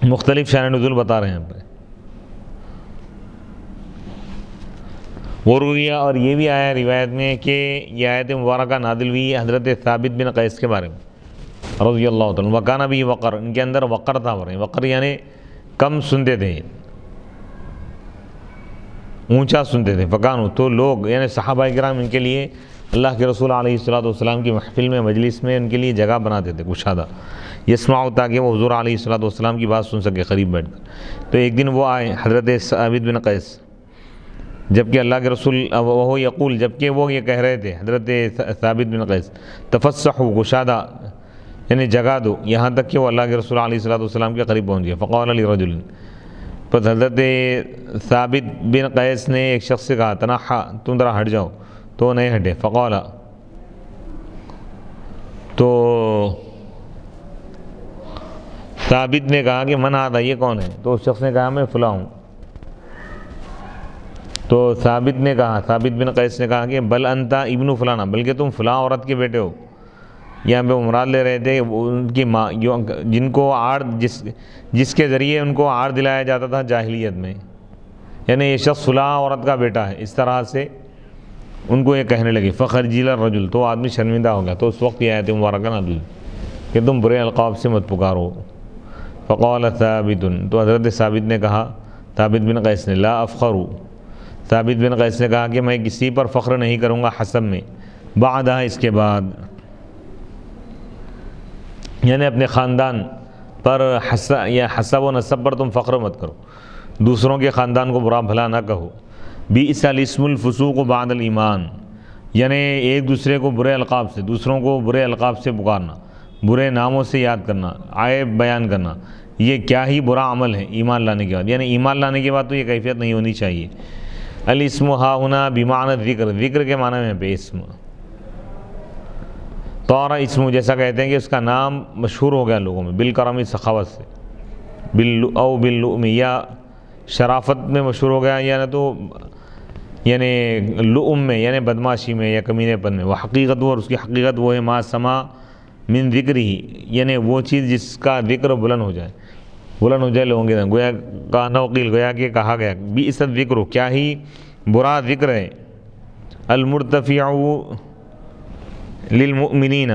مختلف شان نزول بتا رہے ہیں یہاں پہ. ورویہ، اور یہ بھی آیا روایت میں کہ یہ آیت مبارکہ نازل ہوئی حضرت ثابت بن قیس کے بارے میں رضی اللہ تعالیٰ. وکانہ بھی وقر، ان کے اندر وقر تھا. وقر یعنی کم سنتے تھے، اونچا سنتے تھے. فکانو، تو لوگ یعنی صحابہ کرام ان کے لیے اللہ کے رسول علیہ السلام کی محفل میں، مجلس میں ان کے لیے جگہ بناتے تھے کشادہ، یسمعوا، تاکہ وہ حضور علیہ السلام کی بات سن سکے قریب بیٹھ کر. تو ایک دن وہ آئے حضرت ثابت بن قیس، جبکہ اللہ کے رسول وہ یقول، جبکہ وہ یہ کہہ رہے تھے حضرت ثابت بن قیس تفسحوا، کشادہ یعنی جگہ دو، یہاں تک کہ وہ اللہ کے رسول علیہ السلام کے قریب پہنچ گئے. فقال لرجل، پس حضرت ثابت بن قیس نے ایک شخص سے کہا تنحا، تم ذرا ہٹ جاؤ، تو نہیں ہٹے. فقال، تو ثابت نے کہا کہ من هذا، یہ کون ہے؟ تو اس شخص نے کہا میں فلاں ہوں. تو ثابت بن قیس نے کہا کہ بل انت ابن فلانا، بلکہ تم فلاں عورت کے بیٹے ہو. یہاں پہ مراد لے رہے تھے ان کی ماں، جن کو جس کے ذریعے ان کو عار دلایا جاتا تھا جاہلیت میں، یعنی یہ شخص فلاں عورت کا بیٹا ہے. اس طرح سے ان کو یہ کہنے لگی. فخجل الرجل، تو آدمی شرمندہ ہو گیا. تو اس وقت یہ آیت مبارکہ نازل کہ تم برے القاب سے مت پکارو. فقال ثابت، تو حضرت ثابت نے کہا، ثابت بن قیس نے، لا افخر، ثابت بن قیس نے کہا کہ میں کسی پر فخر نہیں کروں گا حسب میں، بعدہ، اس کے بعد، یعنی اپنے خاندان پر یا حسب و نسب پر تم فخر مت کرو، دوسروں کے خاندان کو برا بھلا نہ کہو. بئس الاسم الفسوق بعد الایمان، یعنی ایک دوسرے کو برے القاب سے، دوسروں کو برے القاب سے پکارنا، برے ناموں سے یاد کرنا، عیب بیان کرنا، یہ کیا ہی برا عمل ہے ایمان لانے کے بعد. یعنی ایمان لانے کے بعد تو یہ کیفیت نہیں ہونی چاہیے. الاسم ہا ہونا بمعنی ذکر، ذکر کے معنی میں پہ اسم. طور اسم، جیسا کہتے ہیں کہ اس کا نام مشہور ہو گیا لوگوں میں، بالکرم، سخاوت سے، باللؤم، یا شرافت میں مشہور ہو گیا، یا نہ تو یعنی لؤم میں یعنی بدماشی میں یا کمینے پن میں، وہ حقیقت اور اس کی حقیقت وہ ہے ما سما من ذکر ہی، یعنی وہ چیز جس کا ذکر بلند ہو جائے لوگوں کے گویا کہا نوقیل، گویا کہ کہا گیا بئس الذکر، کیا ہی برا ذکر ہے، المرتفع للمؤمنین،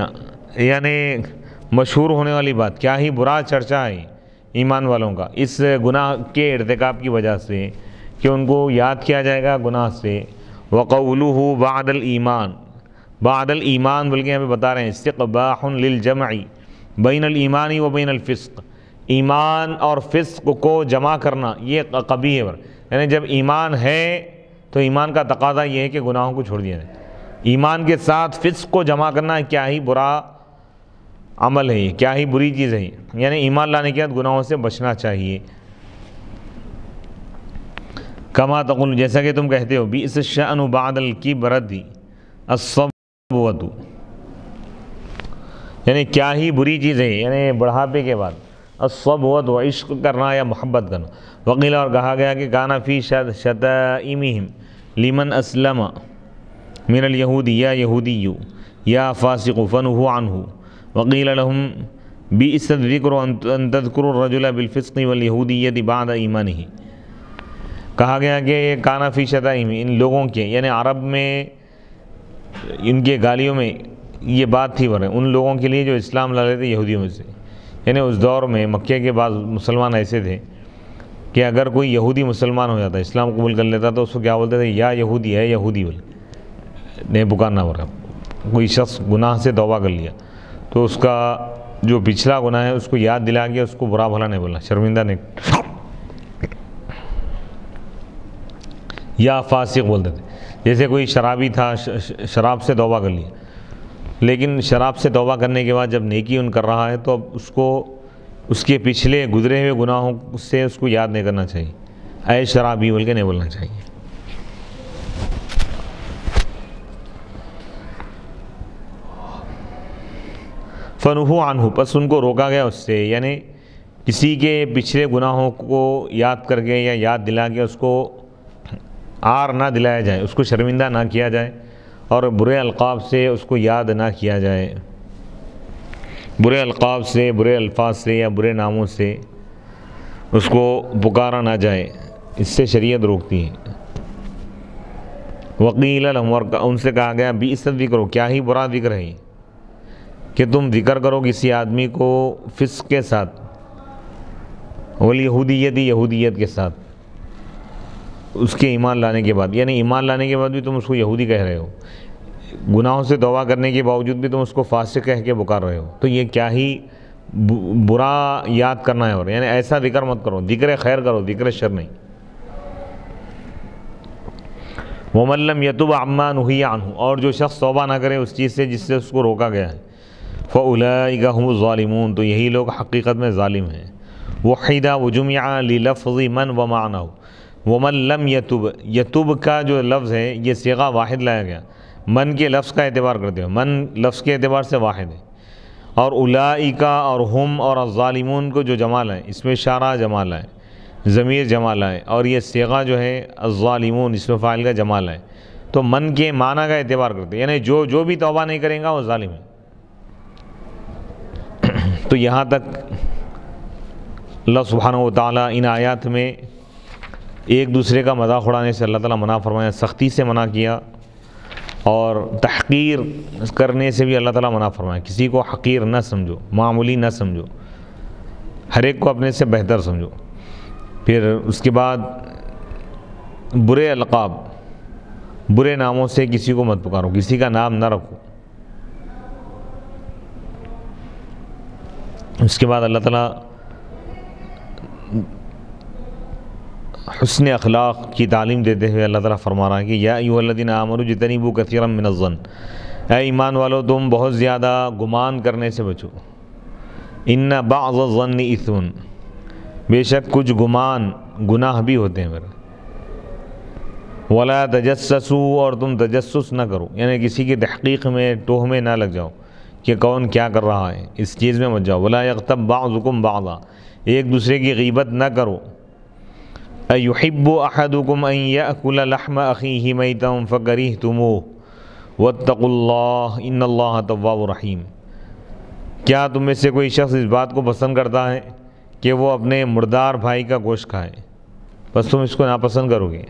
یعنی مشہور ہونے والی بات، کیا ہی برا چرچا ہے ایمان والوں کا اس گناہ کے ارتکاب کی وجہ سے کہ ان کو یاد کیا جائے گا گناہ سے۔ وقولہ بعد الایمان، بعد الایمان بلکہ ہمیں بتا رہے ہیں استقباح للجمع بین الایمان و بین الفسق، ایمان اور فسق کو جمع کرنا یہ قبیح ہے، یعنی جب ایمان ہے تو ایمان کا تقاضا یہ ہے کہ گناہوں کو چھوڑ دیا جائے، ایمان کے ساتھ فسق کو جمع کرنا کیا ہی برا عمل ہے، کیا ہی بری چیز ہے، یعنی ایمان لانے کے بعد گناہوں سے بچنا چاہیے۔ کما تقول، جیسا کہ تم کہتے ہو، بئس الشأن بعد الکبرۃ الصبوۃ، یعنی کیا ہی بری چیز ہے، یعنی بڑھاپے کے بعد الصبوۃ، عشق کرنا یا محبت کرنا۔ وقیل، اور کہا گیا کہ کان فی شتائمہم لمن اسلم من الیہود یا یہودی یا فاسق فنہوا عنہ، وقیل لہم بئس الذکر ان تذکروا الرجل بالفسق والیہودیۃ بعد ایمانہ۔ کہا گیا کہ یہ کانا فی شتائم، ان لوگوں کے یعنی عرب میں ان کے گالیوں میں یہ بات تھی، ان لوگوں کے لیے جو اسلام لا لیتے یہودیوں میں سے، یعنی اس دور میں مکے کے بعض مسلمان ایسے تھے کہ اگر کوئی یہودی مسلمان ہو جاتا، اسلام قبول کر لیتا تو اس کو کیا بولتے تھے، یا یہودی ہے یہودی بول، نہیں پکارنا پڑا۔ کوئی شخص گناہ سے توبہ کر لیا تو اس کا جو پچھلا گناہ ہے اس کو یاد دلا کے اس کو برا بھلا نہیں بولنا، شرمندہ نہیں، یا فاسق بولتے تھے۔ جیسے کوئی شرابی تھا، شراب سے توبہ کر لیا، لیکن شراب سے توبہ کرنے کے بعد جب نیکی ان کر رہا ہے تو اب اس کو اس کے پچھلے گزرے ہوئے گناہوں سے اس کو یاد نہیں کرنا چاہیے، اے شرابی بول کے نہیں بولنا چاہیے۔ فنہوا عنہ، پس ان کو روکا گیا اس سے، یعنی کسی کے پچھلے گناہوں کو یاد کر کے یا یاد دلا کے اس کو عار نہ دلایا جائے، اس کو شرمندہ نہ کیا جائے، اور برے القاب سے اس کو یاد نہ کیا جائے، برے القاب سے، برے الفاظ سے یا برے ناموں سے اس کو پکارا نہ جائے، اس سے شریعت روکتی ہے۔ وقیل لہم، اور ان سے کہا گیا بئس الذکر، کیا ہی برا ذکر ہے کہ تم ذکر کرو کسی آدمی کو فسق کے ساتھ، والیہودیت، یہودیت کے ساتھ، اس کے ایمان لانے کے بعد، یعنی ایمان لانے کے بعد بھی تم اس کو یہودی کہہ رہے ہو، گناہوں سے توبہ کرنے کے باوجود بھی تم اس کو فاسق کہہ کے پکار رہے ہو، تو یہ کیا ہی برا یاد کرنا ہے، اور یعنی ایسا ذکر مت کرو، ذکر خیر کرو، ذکر شر نہیں۔ وَمَن لَّمْ يَتُبْ عَمَّا نُهِیَ عَنْهُ، اور جو شخص توبہ نہ کرے اس چیز سے جس سے اس کو روکا گیا ہے، فَأُولَٰئِکَ هُمُ الظَّالِمُونَ، تو یہی لوگ حقیقت میں ظالم ہیں۔ وحیدہ وجمع للفظ من ومعنہ، ومن لم یتب، یتب کا جو لفظ ہے یہ صیغہ واحد لایا گیا، من کے لفظ کا اعتبار کرتے ہو، من لفظ کے اعتبار سے واحد ہے، اور اولئک اور ہم اور الظالمون کو جو جمال ہے، اس میں اشارہ جمال ہے، ضمیر جمال ہے، اور یہ صیغہ جو ہے الظالمون اسم فاعل کا جمال ہے، تو من کے معنی کا اعتبار کرتے ہیں، یعنی جو بھی توبہ نہیں کرے گا وہ ظالم ہے۔ تو یہاں تک اللہ سبحانہ و تعالیٰ ان آیات میں ایک دوسرے کا مذاق اڑانے سے اللہ تعالیٰ منع فرمایا، سختی سے منع کیا، اور تحقیر کرنے سے بھی اللہ تعالیٰ منع فرمایا، کسی کو حقیر نہ سمجھو، معمولی نہ سمجھو، ہر ایک کو اپنے سے بہتر سمجھو۔ پھر اس کے بعد برے القاب، برے ناموں سے کسی کو مت پکارو، کسی کا نام نہ رکھو۔ اس کے بعد اللہ تعالیٰ حسن اخلاق کی تعلیم دیتے ہوئے اللہ تعالیٰ فرما رہا ہے کہ یا ایھا الذین آمنوا اجتنبوا کثیرا من الظن، اے ایمان والو تم بہت زیادہ گمان کرنے سے بچو، ان بعض الظن اثم، بے شک کچھ گمان گناہ بھی ہوتے ہیں میرے، ولا تجسسوا، اور تم تجسس نہ کرو، یعنی کسی کی تحقیق میں ٹوہ میں نہ لگ جاؤ کہ کون کیا کر رہا ہے، اس چیز میں مت جاؤ، ولا یغتب بعضکم بعضا، ایک دوسرے کی غیبت نہ کرو، ایحب احدکم ان یأکل لحم اخیہ میتا فکرہتموہ واتقوا اللہ ان اللہ تواب رحیم۔ کیا تم میں سے کوئی شخص اس بات کو پسند کرتا ہے کہ وہ اپنے مردار بھائی کا گوشت کھائے، بس تم اس کو ناپسند کرو گے؟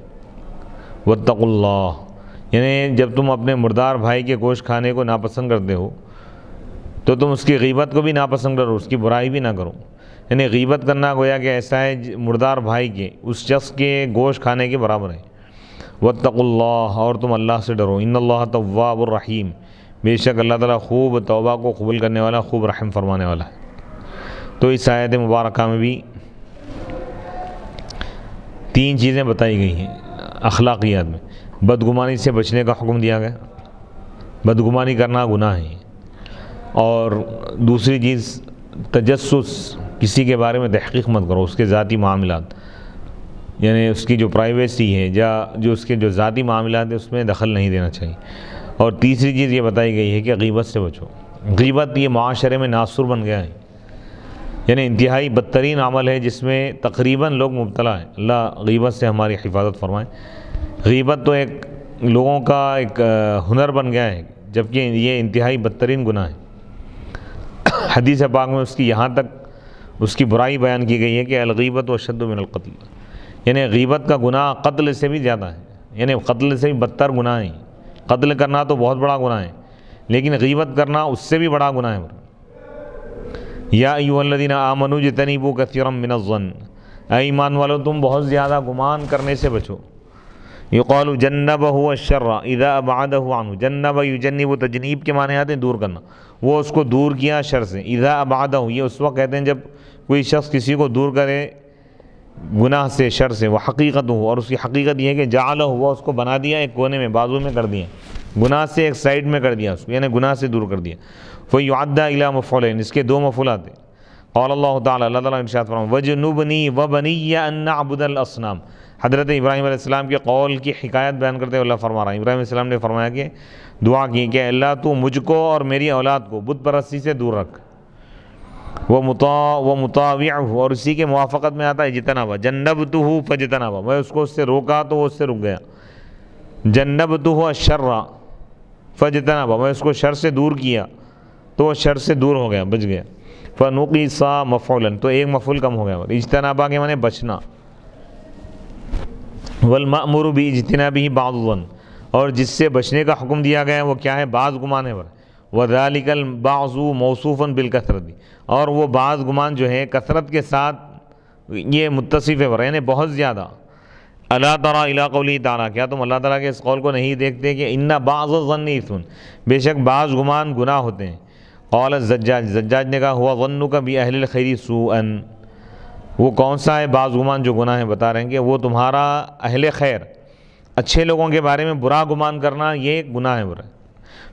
واتقوا اللہ، یعنی جب تم اپنے مردار بھائی کے گوشت کھانے کو ناپسند کرتے ہو تو تم اس کی غیبت کو بھی ناپسند کرو، اس کی برائی بھی نہ کرو۔ یعنی غیبت کرنا گویا کہ ایسا ہے مردار بھائی کے، اس شخص کے گوشت کھانے کے برابر ہے۔ واتقوا اللہ، اور تم اللہ سے ڈرو، ان اللہ تواب الرحیم، بے شک اللہ تعالیٰ خوب توبہ کو قبول کرنے والا، خوب رحم فرمانے والا ہے۔ تو اس آیت مبارکہ میں بھی 3 چیزیں بتائی گئی ہیں اخلاقیات میں۔ بدگمانی سے بچنے کا حکم دیا گیا، بدگمانی کرنا گناہ ہے۔ اور دوسری چیز تجسس، کسی کے بارے میں تحقیق مت کرو، اس کے ذاتی معاملات، یعنی اس کی جو پرائیویسی ہے یا جو اس کے جو ذاتی معاملات ہیں اس میں دخل نہیں دینا چاہیے۔ اور تیسری چیز یہ بتائی گئی ہے کہ غیبت سے بچو۔ غیبت یہ معاشرے میں ناصر بن گیا ہے، یعنی انتہائی بدترین عمل ہے جس میں تقریباً لوگ مبتلا ہیں۔ اللہ غیبت سے ہماری حفاظت فرمائے۔ غیبت تو ایک لوگوں کا ایک ہنر بن گیا ہے، جبکہ یہ انتہائی بدترین گناہ ہے۔ حدیث پاک میں اس کی یہاں تک اس کی برائی بیان کی گئی ہے کہ الغیبت اشد من القتل، یعنی غیبت کا گناہ قتل سے بھی زیادہ ہے، یعنی قتل سے بھی بدتر گناہ ہے۔ قتل کرنا تو بہت بڑا گناہ ہے، لیکن غیبت کرنا اس سے بھی بڑا گناہ ہے۔ یا ایھا الذین آمنوا اجتنبوا کثیرا من الظن، اے ایمان والو تم بہت زیادہ گمان کرنے سے بچو۔ یقال جنبہ الشر اذا ابعدہ عنہ، جنب یجنب، تجنیب کے معنی آتے ہیں دور کرنا، وہ اس کو دور کیا شر سے۔ اذا ابعدہ، یہ اس وقت کہتے ہیں جب کوئی شخص کسی کو دور کرے گناہ سے، شر سے۔ وہ حقیقت ہو، اور اس کی حقیقت یہ ہے کہ جعلہ، وہ اس کو بنا دیا ایک کونے میں، بازو میں کر دیا، گناہ سے ایک سائیڈ میں کر دیا اس کو، یعنی گناہ سے دور کر دیا۔ فیعدى الی مفعولین، اس کے 2 مفعولات ہیں۔ قال اللہ تعالیٰ، اللہ تعالیٰ ارشاد فرمایا وجنبنی وبنی ان نعبد الاصنام، حضرت ابراہیم علیہ السلام کے قول کی حکایت بیان کرتے ہوئے اللہ فرما رہا ہے۔ ابراہیم علیہ السلام نے فرمایا کہ دعا کی کہ اللہ تو مجھ کو اور میری اولاد کو بت پرستی سے دور رکھ۔ وہ مطاوع، اور اسی کے موافقت میں آتا ہے اجتنبا، جنبتہ فاجتنبا، میں اس کو اس سے روکا تو وہ اس سے رک گیا۔ جنبتہ الشر فاجتنبا، میں اس کو شر سے دور کیا تو وہ شر سے دور ہو گیا، بچ گیا۔ فنقص مفعولا، تو ایک مفعول کم ہو گیا۔ اجتنابا کے معنی بچنا۔ والمأمور باجتنابہ بعض الظن، اور جس سے بچنے کا حکم دیا گیا ہے وہ کیا ہے؟ بعض گمان ہے۔ وذالک البعض موصوفا بالکثرت، اور وہ بعض گمان جو ہے کثرت کے ساتھ یہ متصف ہے، یعنی بہت زیادہ۔ الا تری الی قولہ تعالیٰ، کیا تم اللہ تعالیٰ کے اس قول کو نہیں دیکھتے کہ ان بعض الظن اثم، بے شک بعض گمان گناہ ہوتے ہیں۔ قال الزجاج، زجاج نے کہا ہوا ظنک باہل الخیر سوءا، وہ کون سا ہے بعض گمان جو گناہ ہے؟ بتا رہے ہیں کہ وہ تمہارا اہل خیر، اچھے لوگوں کے بارے میں برا گمان کرنا، یہ گناہ ہے برا۔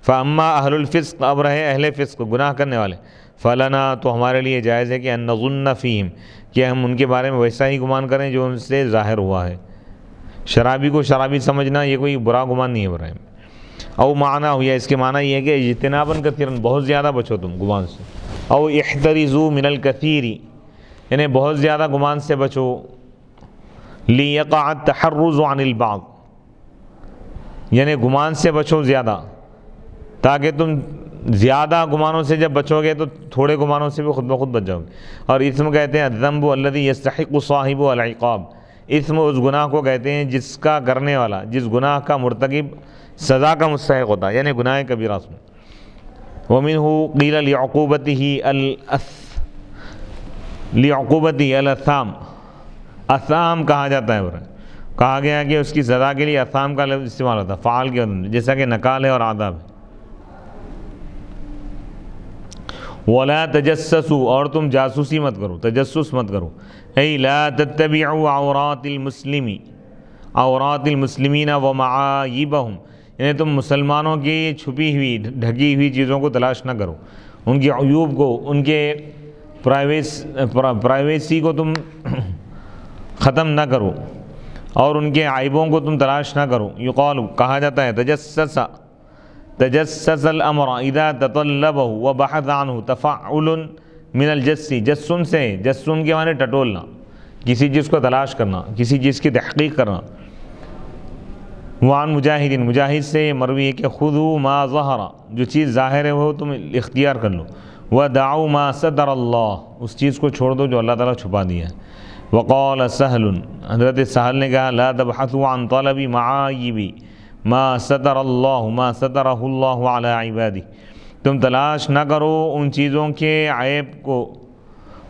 فاما اہل الفسق، اب رہے اہل فسق، گناہ کرنے والے، فلنا، تو ہمارے لیے جائز ہے کہ ان نظن فیہم، کہ ہم ان کے بارے میں ویسا ہی گمان کریں جو ان سے ظاہر ہوا ہے۔ شرابی کو شرابی سمجھنا یہ کوئی برا گمان نہیں ہے برا۔ او معنی ہو، یا اس کے معنی یہ ہے کہ اجتناباً کثیراً، بہت زیادہ بچو تم گمان سے۔ او احترزوا من الکثیر، یعنی بہت زیادہ گمان سے بچو۔ لیقع التحرز عن البعض، یعنی گمان سے بچو زیادہ، تاکہ تم زیادہ گمانوں سے جب بچو گے تو تھوڑے گمانوں سے بھی خود بخود بچ جاؤ گے۔ اور اسم کہتے ہیں الذنب الذی یستحق صاحبہ العقاب، اسم اس گناہ کو کہتے ہیں جس کا کرنے والا، جس گناہ کا مرتکب سزا کا مستحق ہوتا ہے، یعنی گناہ کبیرہ اس میں۔ ومنہ قیل لعقوبتہ الاثام، اثام کہا جاتا ہے، کہا گیا کہ اس کی سزا کے لیے اثام کا لفظ استعمال ہوتا ہے فعال کے اندر، جیسا کہ نکال ہے اور عذاب ہے۔ ولا تجسسوا، اور تم جاسوسی مت کرو، تجسس مت کرو۔ اے لا تتبعوا عورات المسلمین ومعایبہم، یعنی تم مسلمانوں کی چھپی ہوئی ڈھکی ہوئی چیزوں کو تلاش نہ کرو، ان کے عیوب کو، ان کے پرائیویسی کو تم ختم نہ کرو، اور ان کے عیبوں کو تم تلاش نہ کرو۔ یقال، کہا جاتا ہے تجسس الامر اذا تطلبہ وبحث عنہ، تفعل من الجس، جسن سے، جسن کے معنی ٹٹولنا، کسی چیز کو تلاش کرنا، کسی چیز کی تحقیق کرنا۔ وعن مجاہد، مجاہد سے مروی ہے کہ خذوا ما ظہر، جو چیز ظاہر ہے وہ تم اختیار کر لو، ودعوا ما ستر اللہ، اس چیز کو چھوڑ دو جو اللہ تعالیٰ چھپا دیا ہے۔ وقال سہل، حضرت سہل نے کہا لا تبحثوا عن طلب معایب ما ستر اللہ ما سترہ اللہ علی عبادہ، تم تلاش نہ کرو ان چیزوں کے عیب کو،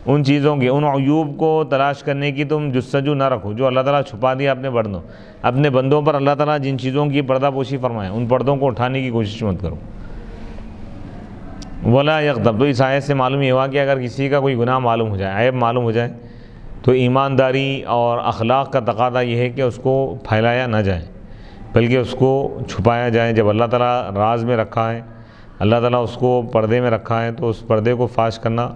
ان چیزوں کے ان عیوب کو تلاش کرنے کی تم جستجو نہ رکھو جو اللہ تعالیٰ چھپا دیا اپنے بندوں پر۔ اللہ تعالیٰ جن چیزوں کی پردہ پوشی فرمائے ان پردوں کو اٹھانے کی کوشش مت کرو۔ ولا یغتب، تو اس آیت سے معلوم یہ ہوا کہ اگر کسی کا کوئی گناہ معلوم ہو جائے، عیب معلوم ہو جائے، تو ایمانداری اور اخلاق کا تقاضا یہ ہے کہ اس کو پھیلایا نہ جائے بلکہ اس کو چھپایا جائے۔ جب اللہ تعالیٰ راز میں رکھا ہے، اللہ تعالیٰ اس کو پردے میں رکھا ہے، تو اس پردے کو فاش کرنا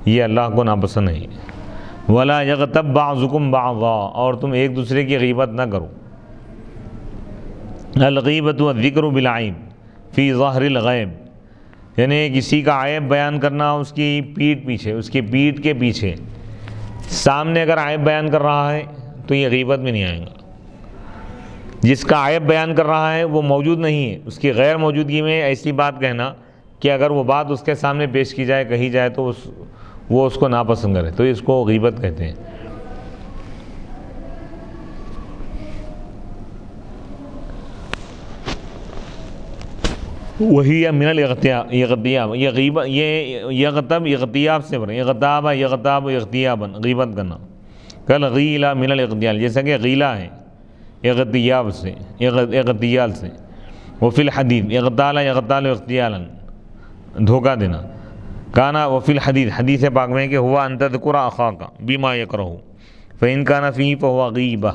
یہ اللہ کو ناپسند نہیں۔ ولا یغتب بعضکم بعضا، اور تم ایک دوسرے کی غیبت نہ کرو۔ الغیبۃ الذکر بالعیب فی ظاہر الغیب، یعنی کسی کا عیب بیان کرنا اس کی پیٹھ پیچھے، اس کی پیٹھ کے پیچھے۔ سامنے اگر عیب بیان کر رہا ہے تو یہ غیبت میں نہیں آئے گا۔ جس کا عیب بیان کر رہا ہے وہ موجود نہیں ہے، اس کی غیر موجودگی میں ایسی بات کہنا کہ اگر وہ بات اس کے سامنے پیش کی جائے، کہی جائے تو وہ اس کو ناپسند کرے، تو اس کو غیبت کہتے ہیں۔ وہی من الاغتیاب، یہ غیبت، یہ یغتب اغتیاب سے بنے، اغتاب یغتاب اغتیابا، غیبت کرنا۔ کل غیلہ من الاغتیال، جیسا کہ غیلہ ہے اغتیاب سے، اغتیال سے۔ وفی الحدید اغتال یغتال اغتیالا، دھوکہ دینا۔ کانا وفی الحدید، حدیث پاک میں کہ ہوا ان تذکر اخاک بما یکرہ فإن کان فیہ فہو غیبہ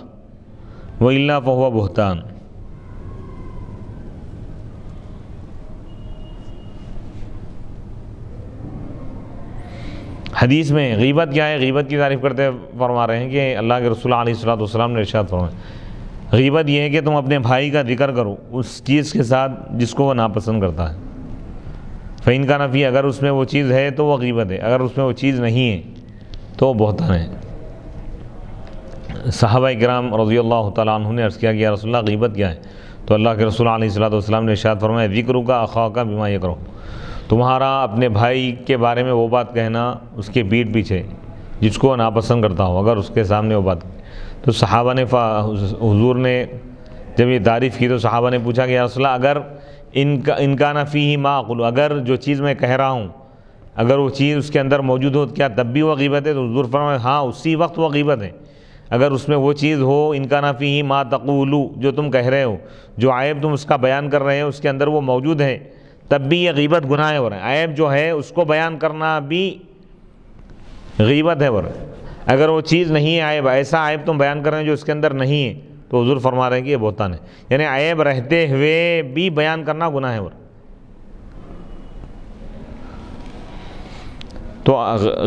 وإلا فہو بہتان۔ حدیث میں غیبت کیا ہے؟ غیبت کی تعریف کرتے فرما رہے ہیں کہ اللہ کے رسول علیہ الصلوۃ والسلام نے ارشاد فرمایا غیبت یہ ہے کہ تم اپنے بھائی کا ذکر کرو اس چیز کے ساتھ جس کو وہ ناپسند کرتا ہے۔ فإن کان فیہ، اگر اس میں وہ چیز ہے تو وہ غیبت ہے، اگر اس میں وہ چیز نہیں ہے تو وہ بہتان ہے۔ صحابہ کرام رضی اللہ تعالیٰ عنہ نے عرض کیا کہ یا رسول اللہ غیبت کیا ہے؟ تو اللہ کے رسول علیہ الصلوۃ والسلام نے ارشاد فرمایا ذکرک اخاک بما یکرہ، تمہارا اپنے بھائی کے بارے میں وہ بات کہنا اس کے پیٹھ پیچھے جس کو ناپسند کرتا ہو، اگر اس کے سامنے وہ بات۔ تو صحابہ نے حضور نے جب یہ تعریف کی تو صحابہ نے پوچھا کہ یا رسول اللہ اگر ان کان فیہ ما اقول، اگر جو چیز میں کہہ رہا ہوں اگر وہ چیز اس کے اندر موجود ہو کیا تب بھی وہ غیبت ہے؟ تو حضور فرمایا ہاں اسی وقت وہ غیبت ہے۔ اگر اس میں وہ چیز ہو ان کان فیہ ما تقول، جو تم کہہ رہے ہو، جو عیب تم اس کا بیان کر رہے ہو اس کے اندر وہ موجود ہے، تب بھی یہ غیبت گناہ ہو رہا ہے۔ عیب جو ہے اس کو بیان کرنا بھی غیبت ہے۔ اگر وہ چیز نہیں ہے عیب، ایسا عیب تم بیان کر رہے ہیں جو اس کے اندر نہیں ہے، تو حضور فرما رہے ہیں کہ یہ بہتان ہے، یعنی عیب رہتے ہوئے بھی بیان کرنا گناہ ہے۔ تو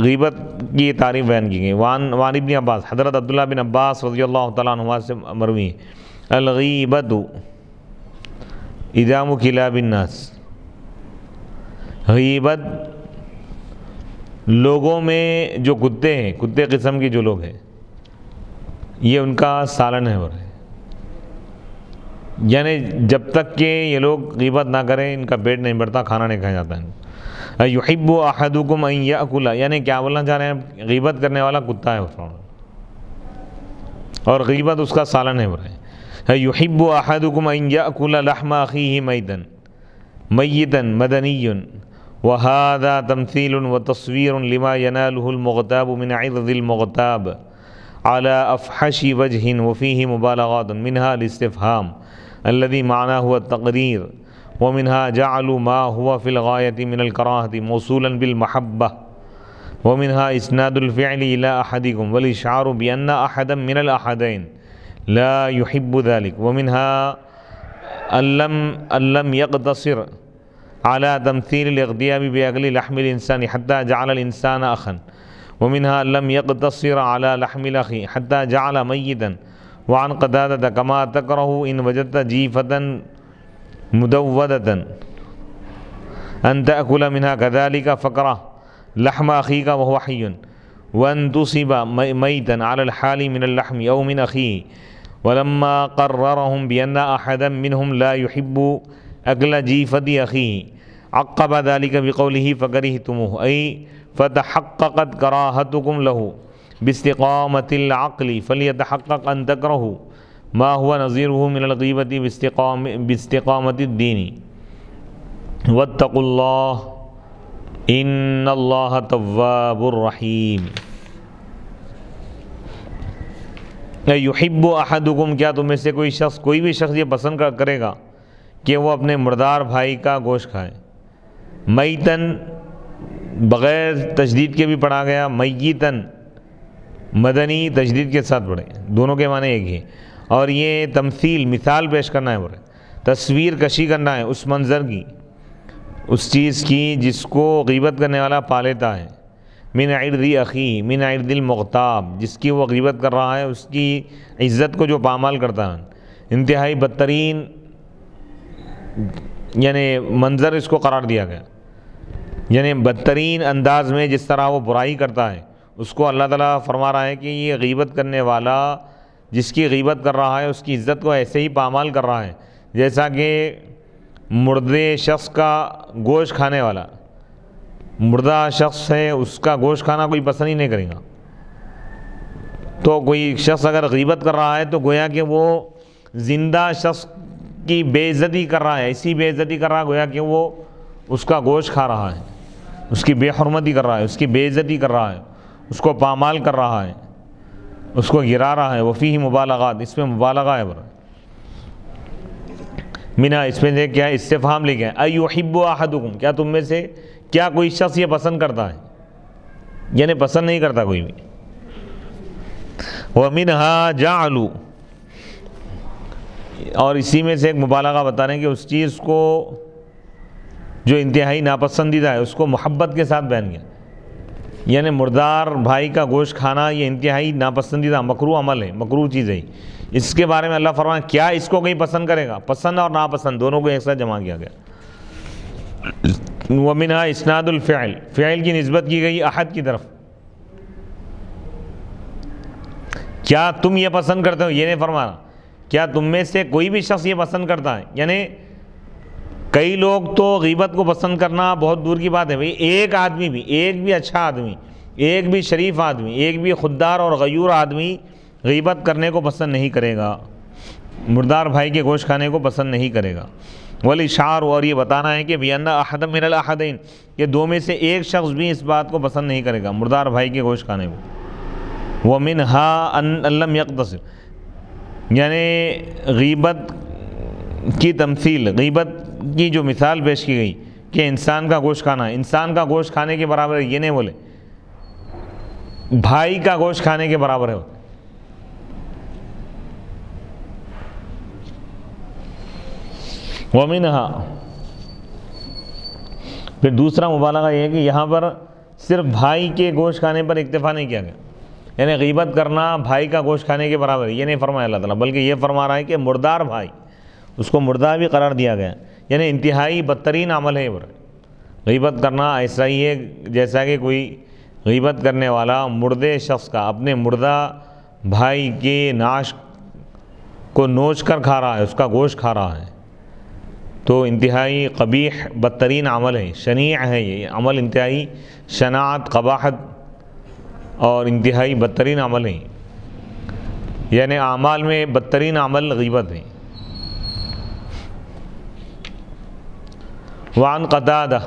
غیبت کی تعریف بیان کی گئی۔ وان ابن عباس، حضرت عبداللہ بن عباس رضی اللہ تعالیٰ عنہ سے مروی الغیبت ادام کلاب الناس، غیبت لوگوں میں جو کتے ہیں، کتے قسم کے جو لوگ ہیں، یہ ان کا سالن ہے۔ یعنی جب تک کہ یہ لوگ غیبت نہ کریں ان کا پیٹ نہیں بھرتا، کھانا نہیں کھایا جاتا ہے۔ یحب احدکم ان یاکل، یعنی کیا بولنا چاہ رہے ہیں؟ غیبت کرنے والا کتا ہے اور غیبت اس کا سالن ہے۔ یحب احدکم ان یاکل لحم اخیہ میتا مدنی وهذا تمثيل وتصوير لما يناله المغتاب من عرض المغتاب على أفحش وجه وفيه مبالغات، منها الاستفهام الذي معناه هو التقرير، ومنها جعل ما هو في الغاية من الكراهة موصولا بالمحبة، ومنها إسناد الفعل إلى أحدكم والإشعار بأن أحدا من الأحدين لا يحب ذلك، ومنها أن لم يقتصر على تمثيل الاغتياب بأكل لحم الإنسان حتى جعل الإنسان أخا، ومنها أن لم يقتصر على لحم الأخي حتى جعل ميتا، وعن قتادة كما تكره إن وجدت جيفة مدودة أن تأكل منها كذلك فكره لحم أخيك وهو حي، وأن تصب ميتا على الحال من اللحم أو من أخيه ولما قررهم بأن أحدا منهم لا يحب أكل جيفة أخيه عقب ذلك بقوله فكرهتموه أي فتحققت كراهتكم له باستقامة العقل فليتحقق أن تكرهوا ما هو نظيره من الغيبة باستقامة الدين واتقوا الله ان اللہ تواب الرحیم۔ یحب احدکم، کیا تم میں سے کوئی بھی شخص یہ پسند کرے گا کہ وہ اپنے مردار بھائی کا گوشت کھائے؟ میتن بغیر تشدید کے بھی پڑھا گیا، میتن مدنی تشدید کے ساتھ پڑھے، دونوں کے معنی ایک ہی، اور یہ تمثیل مثال پیش کرنا ہے، تصویر کشی کرنا ہے اس منظر کی، اس چیز کی جس کو غیبت کرنے والا پا لیتا ہے، من عرض اخی من عرض المغتاب، جس کی وہ غیبت کر رہا ہے اس کی عزت کو جو پامال کرتا ہے، انتہائی بدترین یعنی منظر اس کو قرار دیا گیا، یعنی بدترین انداز میں جس طرح وہ برائی کرتا ہے اس کو اللہ تعالیٰ فرما رہا ہے کہ یہ غیبت کرنے والا جس کی غیبت کر رہا ہے اس کی عزت کو ایسے ہی پامال کر رہا ہے جیسا کہ مردے شخص کا گوشت کھانے والا، مردہ شخص ہے اس کا گوشت کھانا کوئی پسند ہی نہیں کرے گا، تو کوئی شخص اگر غیبت کر رہا ہے تو گویا کہ وہ زندہ شخص کی بے عزتی کر رہا ہے، ایسی بے عزتی کر رہا ہے گویا کہ وہ اس کا گوشت کھا رہا ہے، اس کی بے حرمتی کر رہا ہے، اس کی بے عزتی کر رہا ہے، اس کو پامال کر رہا ہے، اس کو گرا رہا ہے۔ وفیہ مبالغات، اس میں مبالغہ ہے منا، اس میں سے کیا استفہام لے گیا، ایحب احدکم، کیا تم میں سے کیا کوئی شخص یہ پسند کرتا ہے، یعنی پسند نہیں کرتا کوئی بھی۔ ومنہا جعلوا، اور اسی میں سے ایک مبالغہ بتا رہے ہیں کہ اس چیز کو جو انتہائی ناپسندیدہ ہے اس کو محبت کے ساتھ بیان کیا، یعنی مردار بھائی کا گوشت کھانا یہ انتہائی ناپسندیدہ مکروہ عمل ہے، مکروہ چیز ہے، اس کے بارے میں اللہ فرمایا کیا اس کو کوئی پسند کرے گا، پسند اور ناپسند دونوں کو ایک ساتھ جمع کیا گیا۔ ومنہا اسناد الفعل، فعل کی نسبت کی گئی احد کی طرف، کیا تم یہ پسند کرتے ہو، یہ نہیں فرمانا کیا تم میں سے کوئی بھی شخص یہ پسند کرتا ہے، یعنی کئی لوگ تو غیبت کو پسند کرنا بہت دور کی بات ہے، بھئی ایک آدمی بھی، ایک بھی اچھا آدمی، ایک بھی شریف آدمی، ایک بھی خوددار اور غیور آدمی غیبت کرنے کو پسند نہیں کرے گا، مردار بھائی کے گوشت کھانے کو پسند نہیں کرے گا۔ والاشعار، اور یہ بتانا ہے کہ بأن احد من الاحدین، کہ دو میں سے ایک شخص بھی اس بات کو پسند نہیں کرے گا مردار بھائی کے گوشت کھانے کو۔ ومنہا ان لم یقتصر، یعنی غیبت کی تمثیل، غیبت کی جو مثال پیش کی گئی کہ انسان کا گوشت کھانا، انسان کا گوشت کھانے کے برابر ہے، یہ نہیں بولے بھائی کا گوشت کھانے کے برابر ہے۔ ومنہا، پھر دوسرا مبالغہ یہ ہے کہ یہاں پر صرف بھائی کے گوشت کھانے پر اکتفا نہیں کیا گیا، یعنی غیبت کرنا بھائی کا گوشت کھانے کے برابر ہے، یہ نہیں فرمایا اللہ تعالیٰ، بلکہ یہ فرما رہا ہے کہ مردار بھائی، اس کو مردہ بھی قرار دیا گیا، یعنی انتہائی بدترین عمل ہے غیبت کرنا، ایسا ہی ہے جیسا کہ کوئی غیبت کرنے والا مردے شخص کا اپنے مردہ بھائی کے ناش کو نوچ کر کھا رہا ہے، اس کا گوشت کھا رہا ہے، تو انتہائی قبیح بدترین عمل ہے، شنیع ہے، یہ عمل انتہائی شناعت، قباحت اور انتہائی بدترین عمل ہے، یعنی اعمال میں بدترین عمل غیبت ہے۔ وعن قتادہ،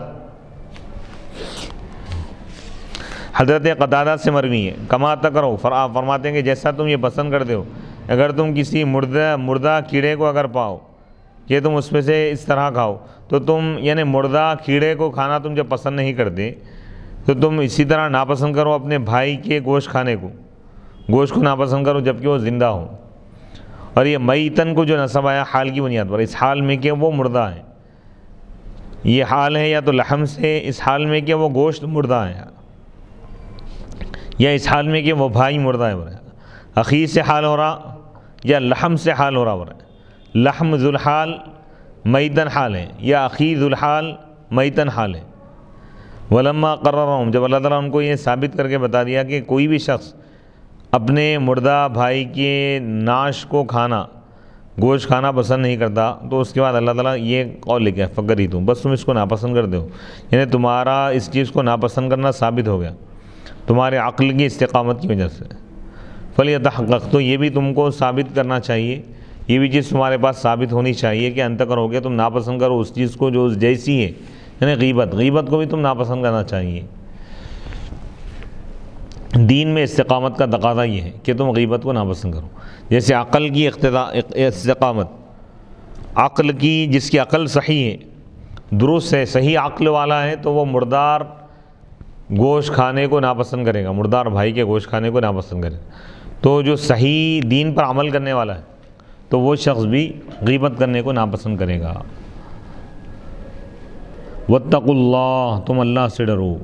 حضرت قتادہ سے مروی ہے، کما تکرہو، فرماتے ہیں کہ جیسا تم یہ پسند کرتے ہو، اگر تم کسی مردہ کیڑے کو اگر پاؤ کہ تم اس میں سے اس طرح کھاؤ، تو تم یعنی مردہ کیڑے کو کھانا تم جب پسند نہیں کرتے تو تم اسی طرح ناپسند کرو اپنے بھائی کے گوشت کھانے کو، گوشت کو ناپسند کرو جبکہ وہ زندہ ہو۔ اور یہ میتن کو جو نسب آیا حال کی بنیاد پر، اس حال میں کہ وہ مردہ ہے، یہ حال ہے یا تو لحم سے، اس حال میں کہ وہ گوشت مردہ ہے، یا اس حال میں کہ وہ بھائی مردہ ہے، اخی سے حال ہو رہا یا لحم سے حال ہو رہا، لحم ذو الحال میتن حال ہے، یا اخی ذو الحال میتن حال ہے۔ ولما قررہم، جب اللہ تعالیٰ ان کو یہ ثابت کر کے بتا دیا کہ کوئی بھی شخص اپنے مردہ بھائی کے ناش کو کھانا، گوشت کھانا پسند نہیں کرتا، تو اس کے بعد اللہ تعالیٰ یہ قول لکھا ہے فکرہتم، بس تم اس کو ناپسند کر دو، یعنی تمہارا اس چیز کو ناپسند کرنا ثابت ہو گیا تمہارے عقل کی استقامت کی وجہ سے۔ فلیتحقق، تو یہ بھی تم کو ثابت کرنا چاہیے، یہ بھی چیز تمہارے پاس ثابت ہونی چاہیے کہ انت کرو گے تم ناپسند کرو اس چیز کو جو جیسی ہے، یعنی غیبت کو بھی تم ناپسند کرنا چاہیے۔ دین میں استقامت کا تقاضا یہ ہے کہ تم غیبت کو ناپسند کرو، جیسے عقل کی استقامت، عقل کی جس کی عقل صحیح ہے، درست ہے، صحیح عقل والا ہے، تو وہ مردار گوشت کھانے کو ناپسند کرے گا، مردار بھائی کے گوشت کھانے کو ناپسند کرے گا۔ تو جو صحیح دین پر عمل کرنے والا ہے تو وہ شخص بھی غیبت کرنے کو ناپسند کرے گا۔ واتقوا اللہ، تم اللہ سے ڈرو،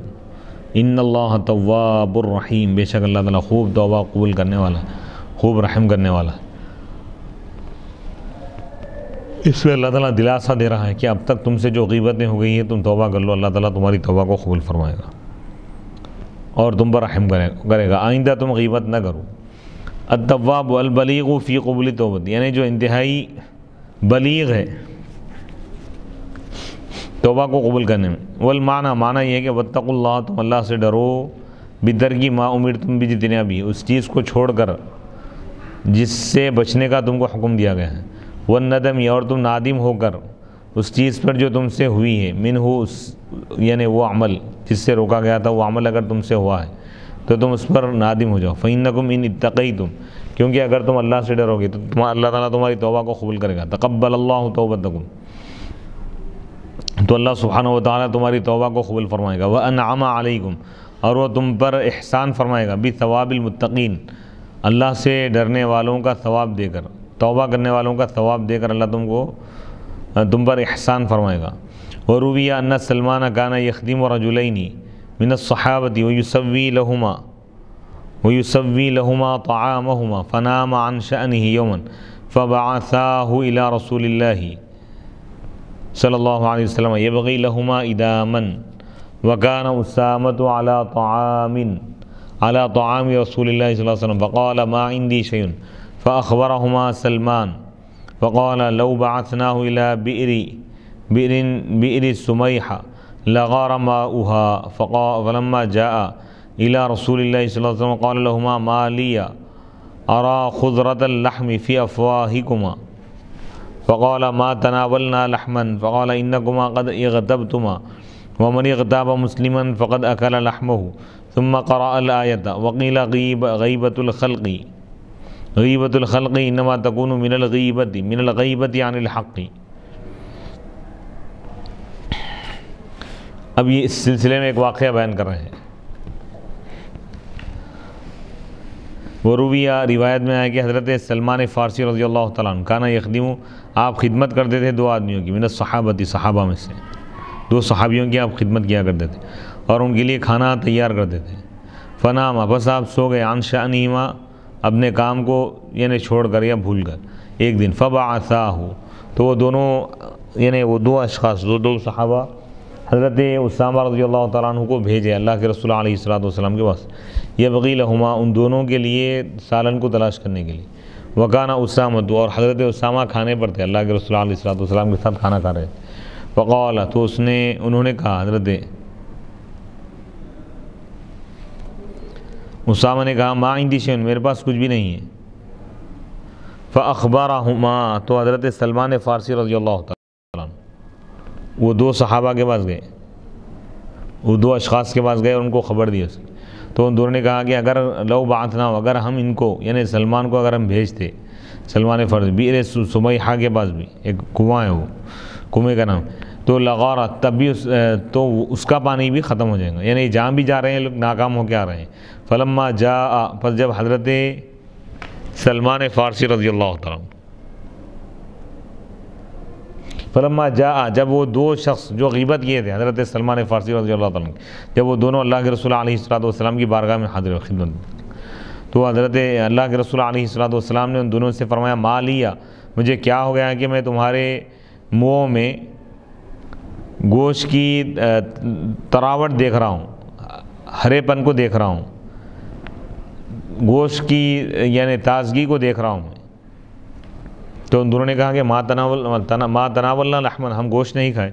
ان اللہ تواب الرحیم، بے شک اللہ تعالیٰ خوب توبہ قبول کرنے والا ہے، خوب رحم کرنے والا ہے۔ اس میں اللہ تعالیٰ دلاسا دے رہا ہے کہ اب تک تم سے جو غیبتیں ہو گئی ہیں تم توبہ کر لو، اللہ تعالیٰ تمہاری توبہ کو قبول فرمائے گا اور تم پر رحم کرے گا، آئندہ تم غیبت نہ کرو۔ التواب البلیغ فی قبول توبت، یعنی جو انتہائی بلیغ ہے توبہ کو قبول کرنے میں۔ والمعنی، معنی یہ ہے کہ واتقوا اللہ، تم اللہ سے ڈرو، بترک ما امرتم باجتنابہ، اس چیز کو چھوڑ کر جس سے بچنے کا تم کو حکم دیا گیا ہے۔ والندم، اور تم نادم ہو کر اس چیز پر جو تم سے ہوئی ہے، منہ، یعنی وہ عمل جس سے روکا گیا تھا، وہ عمل اگر تم سے ہوا ہے تو تم اس پر نادم ہو جاؤ۔ فإنکم ان اتقیتم، کیونکہ اگر تم اللہ سے ڈرو گے تو اللہ تعالیٰ تمہاری توبہ کو قبول کرے گا۔ تقبل اللہ توبتکم، تو اللہ سبحانہ و تعالیٰ تمہاری توبہ کو قبول فرمائے گا۔ وانعم علیکم، اور وہ تم پر احسان فرمائے گا، بثواب المتقین، اللہ سے ڈرنے والوں کا ثواب دے کر، توبہ کرنے والوں کا ثواب دے کر اللہ تم پر احسان فرمائے گا۔ وروی ان سلمان کان یخدم رجلین من الصحابۃ ویسوی لہما طعامہما فنام عن شأنہ یوما فبعثاہ الی رسول اللہ صلی اللہ علیہ وسلم یبغی لہما اداما وکان اسامۃ علی طعام رسول اللہ صلی اللہ علیہ وسلم فقال ما عندی شیء فأخبرهما سلمان فقال لو بعثناه إلى بئر سميحة لغار ماؤها فلما جاء إلى رسول الله صلى الله عليه وسلم قال لهما ما لي أرى خضرة اللحم في أفواهكما فقال ما تناولنا لحما فقال إنكما قد اغتبتما ومن اغتاب مسلما فقد أكل لحمه ثم قرأ الآية وقيل غیبت الخلق انما تکون من الغیبت عن الحق۔ اب یہ اس سلسلے میں ایک واقعہ بیان کر رہے ہیں۔ ورویہ، روایت میں آیا کہ حضرت سلمان فارسی رضی اللہ تعالیٰ عنہ کانا یخدم، آپ خدمت کرتے تھے دو آدمیوں کی، من الصحابۃ، صحابہ میں سے دو صحابیوں کی آپ خدمت کیا کرتے تھے اور ان کے لیے کھانا تیار کرتے تھے۔ فنام، بس آپ سو گئے، عن شأنہما، اپنے کام کو یعنی چھوڑ کر یا بھول کر ایک دن، فبعثاہ، تو وہ دونوں یعنی وہ دو اشخاص، دو صحابہ حضرت اسامہ رضی اللہ تعالیٰ عنہ کو بھیجے اللہ کے رسول علیہ السلام کے پاس، یبغی لہما، ان دونوں کے لیے سالن کو تلاش کرنے کے لیے۔ وکانا اسامہ، اور حضرت اسامہ کھانے پر تھے، اللہ کے رسول علیہ السلام کے ساتھ کھانا کھا رہے تھے۔ فقال، تو انہوں نے کہا، حضرت اسامہ نے کہا، ما عندی شیء، میرے پاس کچھ بھی نہیں ہے۔ فاخبرہما، تو حضرت سلمان فارسی رضی اللہ تعالیٰ عنہ وہ دو صحابہ کے پاس گئے، وہ دو اشخاص کے پاس گئے اور ان کو خبر دی اس کی۔ تو ان دونوں نے کہا کہ اگر لو بعثنا، اگر ہم ان کو یعنی سلمان کو اگر ہم بھیجتے، سلمان فارسی، بئر سمیحہ کے پاس بھی ایک کنواں ہے، وہ کنویں کا نام، تو لغارہ، تب بھی تو اس کا پانی بھی ختم ہو جائے گا، یعنی جہاں بھی جا رہے ہیں لوگ ناکام ہو کے آ رہے ہیں۔ فلما جاء، پس جب حضرت سلمان فارسی رضی اللہ تعالیٰ عنہ، فلما جاء، جب وہ دو شخص جو غیبت کیے تھے حضرت سلمان فارسی رضی اللہ تعالیٰ عنہ، جب وہ دونوں اللہ کے رسول علیہ السلام کی بارگاہ میں حاضر خدمت، تو حضرت اللہ کے رسول علیہ السلام نے ان دونوں سے فرمایا، ما لیا، مجھے کیا ہو گیا ہے کہ میں تمہارے منہوں میں گوشت کی تراوٹ دیکھ رہا ہوں، ہرے پن کو دیکھ رہا ہوں، گوشت کی یعنی تازگی کو دیکھ رہا ہوں میں. تو ان دونوں نے کہا کہ ما تناولنا لحمن، ہم گوشت نہیں کھائے.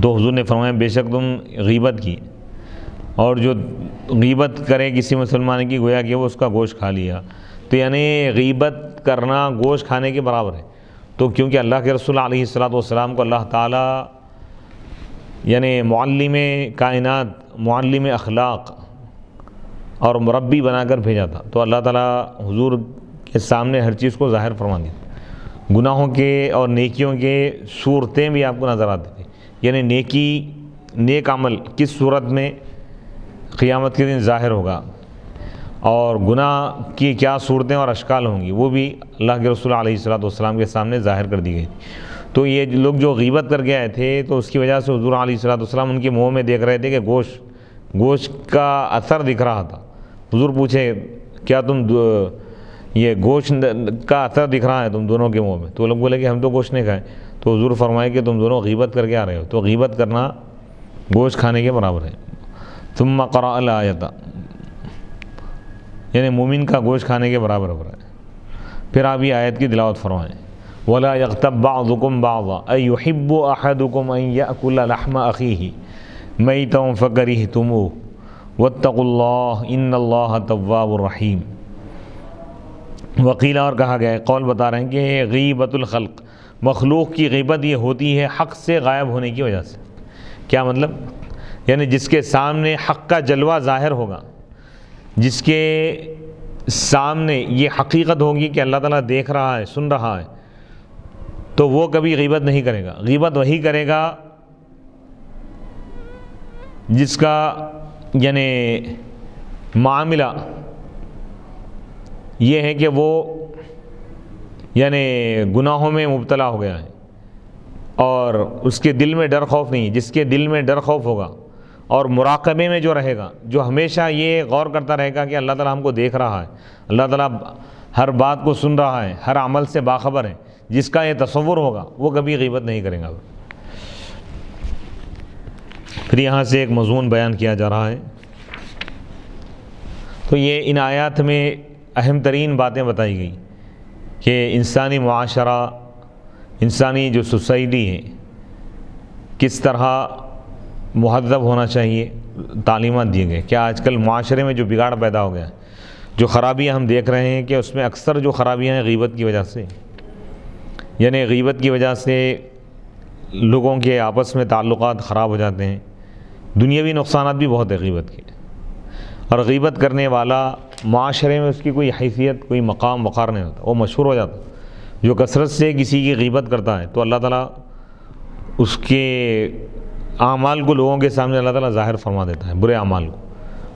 تو حضور نے فرمایا بے شک تم غیبت کی، اور جو غیبت کرے کسی مسلمان کی گویا کہ وہ اس کا گوشت کھا لیا. تو یعنی غیبت کرنا گوشت کھانے کے برابر ہے. تو کیونکہ اللہ کے رسول علیہ الصلوۃ والسلام کو اللہ تعالیٰ یعنی معلم کائنات، معلم اخلاق اور مربی بنا کر بھیجا تھا، تو اللہ تعالیٰ حضور کے سامنے ہر چیز کو ظاہر فرما دی. گناہوں کے اور نیکیوں کے صورتیں بھی آپ کو نظر آتی تھیں، یعنی نیک عمل کس صورت میں قیامت کے دن ظاہر ہوگا، اور گناہ کی کیا صورتیں اور اشکال ہوں گی، وہ بھی اللہ کے رسول علیہ الصلوۃ والسلام کے سامنے ظاہر کر دی گئی. تو یہ لوگ جو غیبت کر کے آئے تھے، تو اس کی وجہ سے حضور علیہ الصلوۃ والسلام ان کے منہ میں دیکھ رہے تھے کہ گوشت کا اثر دکھ رہا تھا. حضور پوچھے کیا تم یہ گوشت کا اثر دکھ رہا ہے تم دونوں کے منہ میں؟ تو لوگ بولے کہ ہم تو گوشت نہیں کھائے. تو حضور فرمائے کہ تم دونوں غیبت کر کے آ رہے ہو. تو غیبت کرنا گوشت کھانے کے برابر ہے. ثم قرأ الآیۃ، یعنی مومن کا گوشت کھانے کے برابر ہے. پھر آپ یہ آیت کی تلاوت فرمائیں، وَلَا يَغْتَبْ بَعْضُكُمْ بَعْضًا أَيُحِبُّ أَحَدُكُمْ أَن يَأْكُلَ لَحْمَ أَخِيهِ مَيْتًا فَكَرِهْتُمُوهُ وَاتَّقُوا اللَّهَ إِنَّ اللَّهَ تَوَّابٌ رَحِيمٌ. وقیل، اور کہا گیا ہے، قول بتا رہے ہیں کہ غیبت الخلق، مخلوق کی غیبت یہ ہوتی ہے حق سے غائب ہونے کی وجہ سے. کیا مطلب؟ یعنی جس کے سامنے حق کا جلوہ ظاہر ہوگا، جس کے سامنے یہ حقیقت ہوگی کہ اللہ تعالیٰ دیکھ رہا ہے، سن رہا ہے، تو وہ کبھی غیبت نہیں کرے گا. غیبت وہی کرے گا جس کا یعنی معاملہ یہ ہے کہ وہ یعنی گناہوں میں مبتلا ہو گیا ہے اور اس کے دل میں ڈر خوف نہیں. جس کے دل میں ڈر خوف ہوگا اور مراقبے میں جو رہے گا، جو ہمیشہ یہ غور کرتا رہے گا کہ اللہ تعالیٰ ہم کو دیکھ رہا ہے، اللہ تعالیٰ ہر بات کو سن رہا ہے، ہر عمل سے باخبر ہے، جس کا یہ تصور ہوگا وہ کبھی غیبت نہیں کرے گا. پھر یہاں سے ایک مضمون بیان کیا جا رہا ہے. تو یہ ان آیات میں اہم ترین باتیں بتائی گئی کہ انسانی معاشرہ، انسانی جو سوسائٹی ہے کس طرح مہذب ہونا چاہیے، تعلیمات دیے گئے. کیا آج کل معاشرے میں جو بگاڑ پیدا ہو گیا ہے، جو خرابیاں ہم دیکھ رہے ہیں، کہ اس میں اکثر جو خرابیاں ہیں غیبت کی وجہ سے، یعنی غیبت کی وجہ سے لوگوں کے آپس میں تعلقات خراب ہو جاتے ہیں. دنیاوی نقصانات بھی بہت ہے غیبت کے. اور غیبت کرنے والا معاشرے میں اس کی کوئی حیثیت، کوئی مقام وقار نہیں ہوتا، وہ مشہور ہو جاتا. جو کثرت سے کسی کی غیبت کرتا ہے تو اللہ تعالیٰ اس کے اعمال کو لوگوں کے سامنے اللہ تعالیٰ ظاہر فرما دیتا ہے، برے اعمال کو،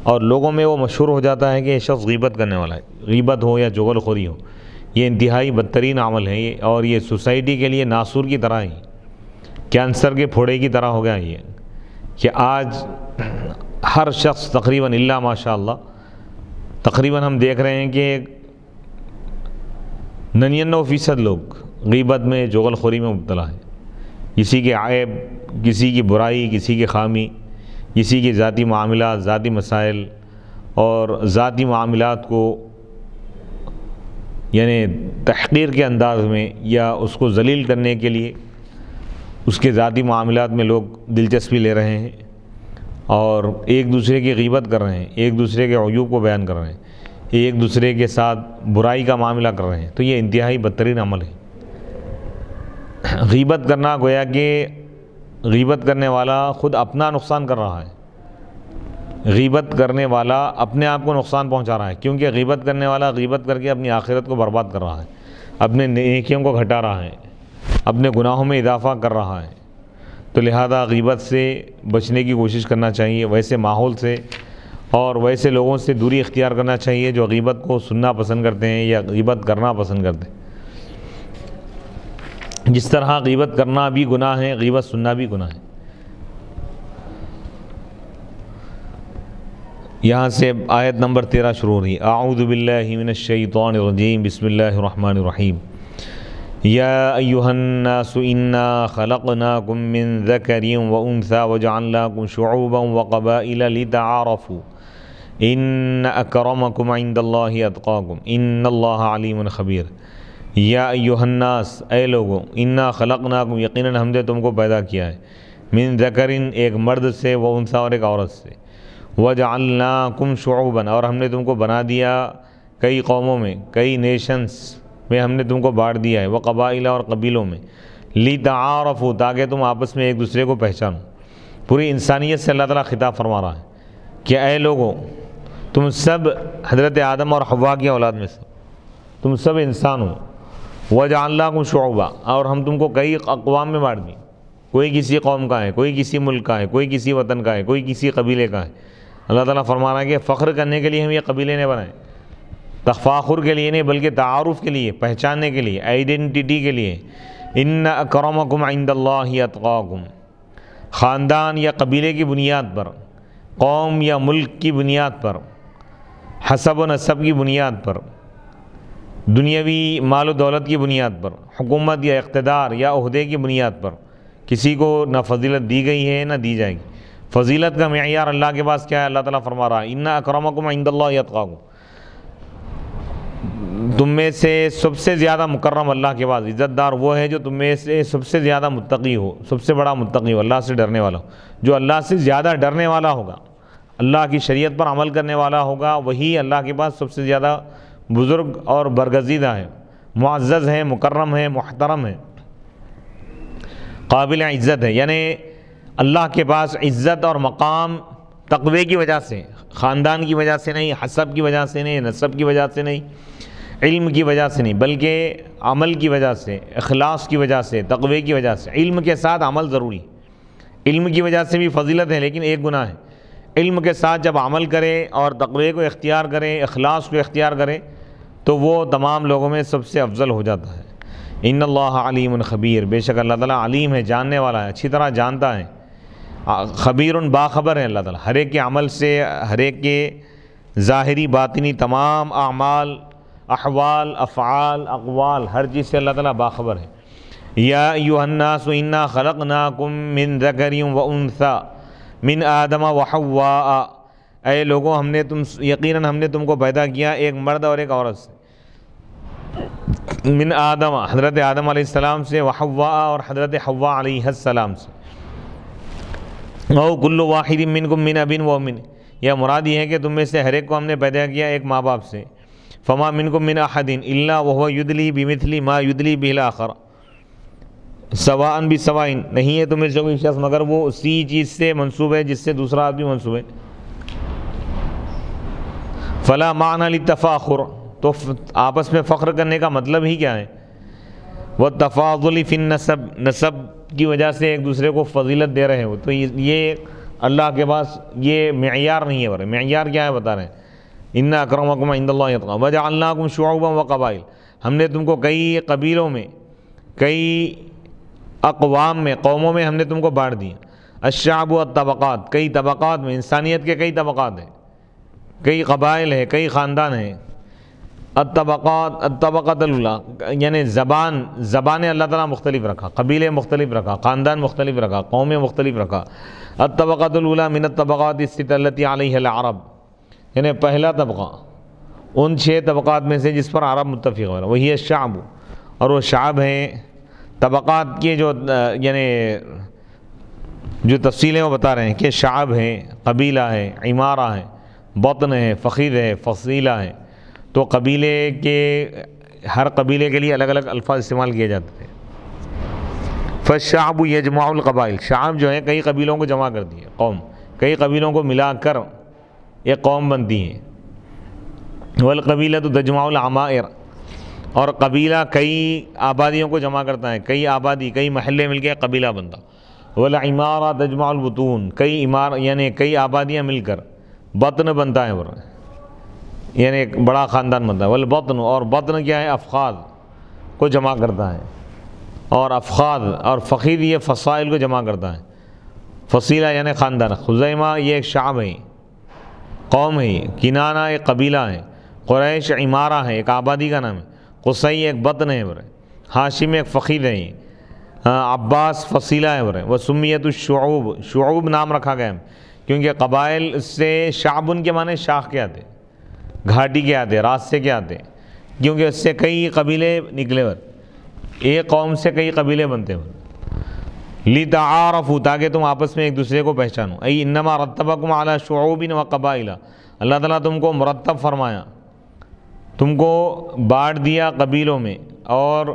اور لوگوں میں وہ مشہور ہو جاتا ہے کہ یہ شخص غیبت کرنے والا ہے. غیبت ہو یا چغل خوری ہو، یہ انتہائی بدترین عمل ہے یہ، اور یہ سوسائٹی کے لیے ناسور کی طرح ہی، کینسر کے پھوڑے کی طرح ہو گیا یہ، کہ آج ہر شخص تقریباً الا ماشاء اللہ تقریباً ہم دیکھ رہے ہیں کہ 99% لوگ غیبت میں، چغل خوری میں مبتلا ہے. کسی کے عیب، کسی کی برائی، کسی کی خامی، کسی کے ذاتی معاملات، ذاتی مسائل اور ذاتی معاملات کو یعنی تحقیر کے انداز میں یا اس کو ذلیل کرنے کے لیے اس کے ذاتی معاملات میں لوگ دلچسپی لے رہے ہیں اور ایک دوسرے کی غیبت کر رہے ہیں، ایک دوسرے کے عیوب کو بیان کر رہے ہیں، ایک دوسرے کے ساتھ برائی کا معاملہ کر رہے ہیں. تو یہ انتہائی بدترین عمل ہے. غیبت کرنا گویا کہ غیبت کرنے والا خود اپنا نقصان کر رہا ہے. غیبت کرنے والا اپنے آپ کو نقصان پہنچا رہا ہے، کیونکہ غیبت کرنے والا غیبت کر کے اپنی آخرت کو برباد کر رہا ہے، اپنے نیکیوں کو گھٹا رہا ہے، اپنے گناہوں میں اضافہ کر رہا ہے. تو لہذا غیبت سے بچنے کی کوشش کرنا چاہیے، ویسے ماحول سے اور ویسے لوگوں سے دوری اختیار کرنا چاہیے جو غیبت کو سننا پسند کرتے ہیں یا غیبت کرنا پسند کرتے ہیں. جس طرح غیبت کرنا بھی گناہ ہے، غیبت سننا بھی گناہ ہے. یہاں سے آیت نمبر 13 شروع ہو رہی ہے. اعوذ باللہ من الشیطان الرجیم، بسم اللہ الرحمن الرحیم. یا ایہا الناس انا خلقناکم من ذکر و انثی وجعلناکم شعوبا وقبائل لتعارفوا ان اکرمکم عند اللہ اتقاکم ان اللہ علیم خبیر۔ یا ایہا الناس، اے لوگوں، انا خلقناکم، یقیناً ہم نے تم کو پیدا کیا ہے، من ذکرن، ایک مرد سے، و انثی، اور ایک عورت سے، وجعلناکم شعوبا، اور ہم نے تم کو بنا دیا کئی قوموں میں، کئی نیشنز میں ہم نے تم کو بانٹ دیا ہے، وقبائل، اور قبیلوں میں، لتعارفوا، تاکہ تم آپس میں ایک دوسرے کو پہچانو۔ پوری انسانیت سے اللہ تعالیٰ خطاب فرما رہا ہے کہ اے لوگوں، تم سب حضرت آدم اور حوا کی اولاد میں سے، تم سب انسان ہو، وجعلناکم شعوبا، اور ہم تم کو کئی اقوام میں بانٹ دیں، کوئی کسی قوم کا ہے، کوئی کسی ملک کا ہے، کوئی کسی وطن کا ہے، کوئی کسی قبیلے کا ہے۔ اللہ تعالیٰ فرما رہا ہے کہ فخر کرنے کے لیے ہم یہ قبیلے نے بنائے، تفاخر کے لیے نہیں بلکہ تعارف کے لیے، پہچاننے کے لیے، آئیڈینٹی کے لیے۔ ان اکرمکم عند اللہ اتقاکم، خاندان یا قبیلے کی بنیاد پر، قوم یا ملک کی بنیاد پر، حسب و نسب کی بنیاد پر، دنیاوی مال و دولت کی بنیاد پر، حکومت یا اقتدار یا عہدے کی بنیاد پر کسی کو نہ فضیلت دی گئی ہے نہ دی جائے گی۔ فضیلت کا معیار اللہ کے پاس کیا ہے؟ اللہ تعالیٰ فرما رہا ہے ان اکرمکم عند اللہ اتقاکم، تم میں سے سب سے زیادہ مکرم اللہ کے پاس، عزت دار وہ ہے جو تم میں سے سب سے زیادہ متقی ہو، سب سے بڑا متقی ہو، اللہ سے ڈرنے والا ہو۔ جو اللہ سے زیادہ ڈرنے والا ہوگا، اللہ کی شریعت پر عمل کرنے والا ہوگا، وہی اللہ کے پاس سب سے زیادہ بزرگ اور برگزیدہ ہے، معزز ہے، مکرم ہے، محترم ہے، قابل عزت ہے۔ یعنی اللہ کے پاس عزت اور مقام تقوی کی وجہ سے، خاندان کی وجہ سے نہیں، حسب کی وجہ سے نہیں، نسب کی وجہ سے نہیں، علم کی وجہ سے نہیں، بلکہ عمل کی وجہ سے، اخلاص کی وجہ سے، تقوی کی وجہ سے۔ علم کے ساتھ عمل ضروری، علم کی وجہ سے بھی فضیلت ہے، لیکن ایک گناہ ہے، علم کے ساتھ جب عمل کرے اور تقوی کو اختیار کرے، اخلاص کو اختیار کرے، تو وہ تمام لوگوں میں سب سے افضل ہو جاتا ہے۔ ان اللہ علیم خبیر، بے شک اللہ تعالیٰ علیم ہے، جاننے والا ہے، اچھی طرح جانتا ہے، خبیر باخبر ہے اللہ تعالیٰ، ہر ایک کے عمل سے، ہر ایک کے ظاہری باطنی تمام اعمال، احوال، افعال، اقوال، ہر چیز سے اللہ تعالیٰ باخبر ہے۔ یا ایھا الناس انا خلقناکم من ذکر و انثی من آدم و حواء، اے لوگوں، یقیناً ہم نے تم کو پیدا کیا ایک مرد اور ایک عورت سے، من آدم، حضرت آدم علیہ السلام سے، و حواء، اور حضرت حواء علیہ السلام سے، او کل واحد منکم من اب و ام، یا مراد یہ ہے کہ تم میں سے ہر ایک کو ہم نے پیدا کیا ایک ماں باپ سے، فما منکم من احد الا وهو یدلی بمثل ما یدلی به الاخر سواء بسواء، نہیں ہے تم میں سے کوئی شخص مگر وہ اسی چیز سے منسوب ہے جس سے دوسرا آدمی منسوب ہے۔ فلا معنی للتفاخر، تو آپس میں فخر کرنے کا مطلب ہی کیا ہے؟ والتفاضل فی النسب، نسب کی وجہ سے ایک دوسرے کو فضیلت دے رہے ہو، تو یہ اللہ کے پاس یہ معیار نہیں ہے۔ معیار کیا ہے بتا رہے ہیں، ان اکرمکم عند اللہ اتقاکم وجعلناکم شعوبا وقبائل، ہم نے تم کو کئی قبیلوں میں، کئی اقوام میں، قوموں میں ہم نے تم کو بانٹ دیا۔ الشعب والطبقات، کئی طبقات میں، انسانیت کے کئی طبقات ہیں، کئی قبائل ہیں، کئی خاندان ہیں۔ الطبقات الاولی، یعنی زبانیں اللہ تعالیٰ مختلف رکھا، قبیلے مختلف رکھا، خاندان مختلف رکھا، قومیں مختلف رکھا۔ الطبقات الاولی من الطبقات الست التي علیہ العرب، یعنی پہلا طبقہ ان 6 طبقات میں سے جس پر عرب متفق ہو رہا، وہی ہے الشعب، اور وہ شعب ہیں۔ طبقات کے یعنی جو تفصیلیں وہ بتا رہے ہیں کہ شعب ہے، قبیلہ ہے، عمارہ ہے، بطن ہے، فخذ ہے، فصیلہ ہے، تو قبیلے کے، ہر قبیلے کے لیے الگ الگ الفاظ استعمال کیے جاتے ہیں۔ فالشعب یجمع القبائل، شعب جو ہے کئی قبیلوں کو جمع کرتی ہے، قوم، کئی قبیلوں کو ملا کر ایک قوم بنتی ہے۔ والقبیلۃ تجمع العمائر، اور قبیلہ کئی آبادیوں کو جمع کرتا ہے، کئی آبادی، کئی محلے مل کے قبیلہ بنتا۔ والعمارہ تجمع البطون، یعنی کئی آبادیاں مل کر بطن بنتا ہے، یعنی ایک بڑا خاندان بنتا ہے۔ والبطن، اور بطن کیا ہے؟ افخاذ کو جمع کرتا ہے، اور افخاذ اور فخید یہ فصائل کو جمع کرتا ہے۔ فصیلہ یعنی خاندان، خزیمہ یہ ایک شعب ہے، قوم ہے، کنانہ ایک قبیلہ ہے، قریش عمارہ ہے، ایک آبادی کا نام ہے، قصی ایک بطن ہے، ہاشم ایک فقید ہیں، عباس فصیلہ ہے، وہ سمیت الشعوب، شعوب نام رکھا گیا ہے کیونکہ قبائل سے شعب ان کے معنی شاخ کے آتے، گھاٹی کے آتے، راستے کے آتے، کیونکہ اس سے کئی قبیلے نکلے ہوئے، ایک قوم سے کئی قبیلے بنتے ہوئے، لِتَعَارَفُوا تاکہ تم آپس میں ایک دوسرے کو پہچانو، ای انما رتبکم علی شعوب و قبائل، اللہ تعالیٰ تم کو مرتب فرمایا، تم کو بانٹ دیا قبیلوں میں اور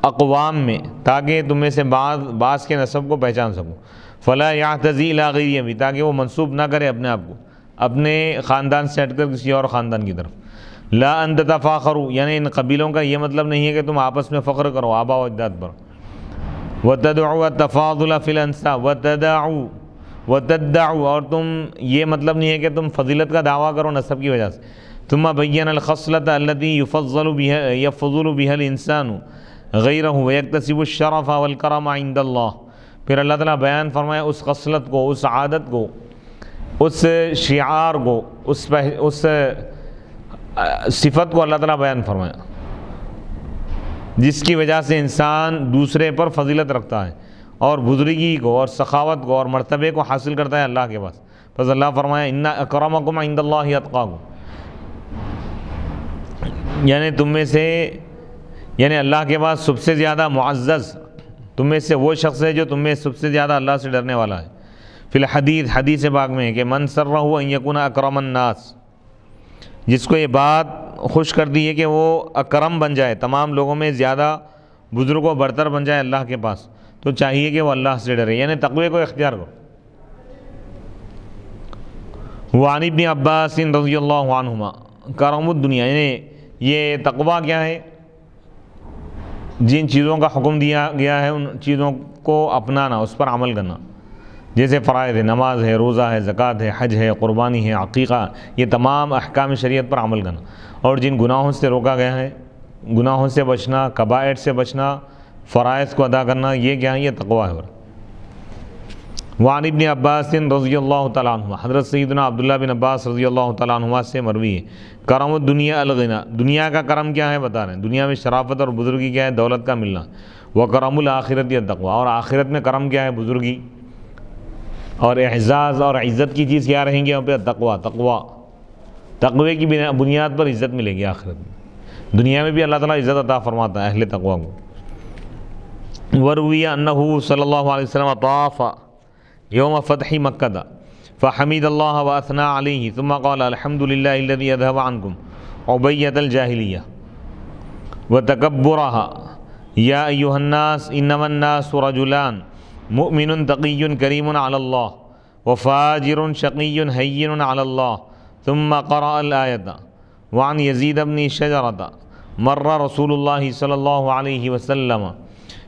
اقوام میں تاکہ تم میں سے بعض کے نسب کو پہچان سکو، فلا یعتزی الی غیرہ تاکہ وہ منسوب نہ کرے اپنے آپ کو اپنے خاندان سے ہٹ کر کسی اور خاندان کی طرف، لا ان تتفاخروا یعنی ان قبیلوں کا یہ مطلب نہیں ہے کہ تم آپس میں فخر کرو آبا و اجداد پر، وتدعوا التفاضل فی الانساب وتدعوا اور تم یہ مطلب نہیں ہے کہ تم فضیلت کا دعویٰ کرو نسب کی وجہ سے، ثم بین الخصلۃ التي يفضل بها الانسان غیرہ ویکتسب الشرف والکرم عند اللہ، پھر اللہ تعالیٰ بیان فرمایا اس خصلت کو، اس عادت کو، اس شعار کو، اس صفت کو اللہ تعالیٰ بیان فرمایا جس کی وجہ سے انسان دوسرے پر فضیلت رکھتا ہے اور بزرگی کو اور سخاوت کو اور مرتبے کو حاصل کرتا ہے اللہ کے پاس، بس اللہ فرمایا ان اکرمکم عند اللہ اتقاکم، یعنی تم میں سے یعنی اللہ کے پاس سب سے زیادہ معزز تم میں سے وہ شخص ہے جو تم میں سب سے زیادہ اللہ سے ڈرنے والا ہے، فی الحدیث حدیث پاک میں ہے کہ من سرہ ان یکون اکرم الناس، جس کو یہ بات خوش کر دی ہے کہ وہ اکرم بن جائے، تمام لوگوں میں زیادہ بزرگ و برتر بن جائے اللہ کے پاس، تو چاہیے کہ وہ اللہ سے ڈرے یعنی تقوی کو اختیار کرو۔ وعن ابن عباس رضی اللہ عنہما کرم الدنیا یعنی یہ تقوی کیا ہے، جن چیزوں کا حکم دیا گیا ہے ان چیزوں کو اپنانا، اس پر عمل کرنا، جیسے فرائض ہے، نماز ہے، روزہ ہے، زکوٰۃ ہے، حج ہے، قربانی ہے، عقیقہ، یہ تمام احکام شریعت پر عمل کرنا، اور جن گناہوں سے روکا گیا ہے، گناہوں سے بچنا، کبائر سے بچنا، فرائض کو ادا کرنا، یہ کیا ہے، یہ تقوی ہے۔ وعن ابن عباس رضی اللہ تعالیٰ عنہ حضرت سیدنا عبداللہ بن عباس رضی اللہ تعالیٰ عنہ سے مروی ہے، کرم الدنیا الغنا، دنیا کا کرم کیا ہے بتا رہے ہیں، دنیا میں شرافت اور بزرگی کیا ہے، دولت کا ملنا، وہ کرم الآخرت التقویٰ، اور آخرت میں کرم کیا ہے، بزرگی اور اعزاز اور عزت کی چیز کیا رہیں گی وہاں پہ، تقوی کی بنیاد پر عزت ملے گی آخرت میں، دنیا میں بھی اللہ تعالیٰ عزت عطا فرماتا ہے اہل تقوی کو۔ وروی انہ صلی اللہ علیہ وسلم طاف یوم فتح مکہ فحمد اللہ واثنى علیہ ثم قال الحمد للہ الذی اذهب عنکم عبیۃ الجاہلیہ وتکبرها یا ایھا الناس انما الناس رجلان مؤمن تقی کریم علی اللہ وفاجر شقی ہین علی اللہ ثم قرأ الآیۃ وعن یزید بن شجرۃ مر رسول اللہ صلی اللہ علیہ وسلم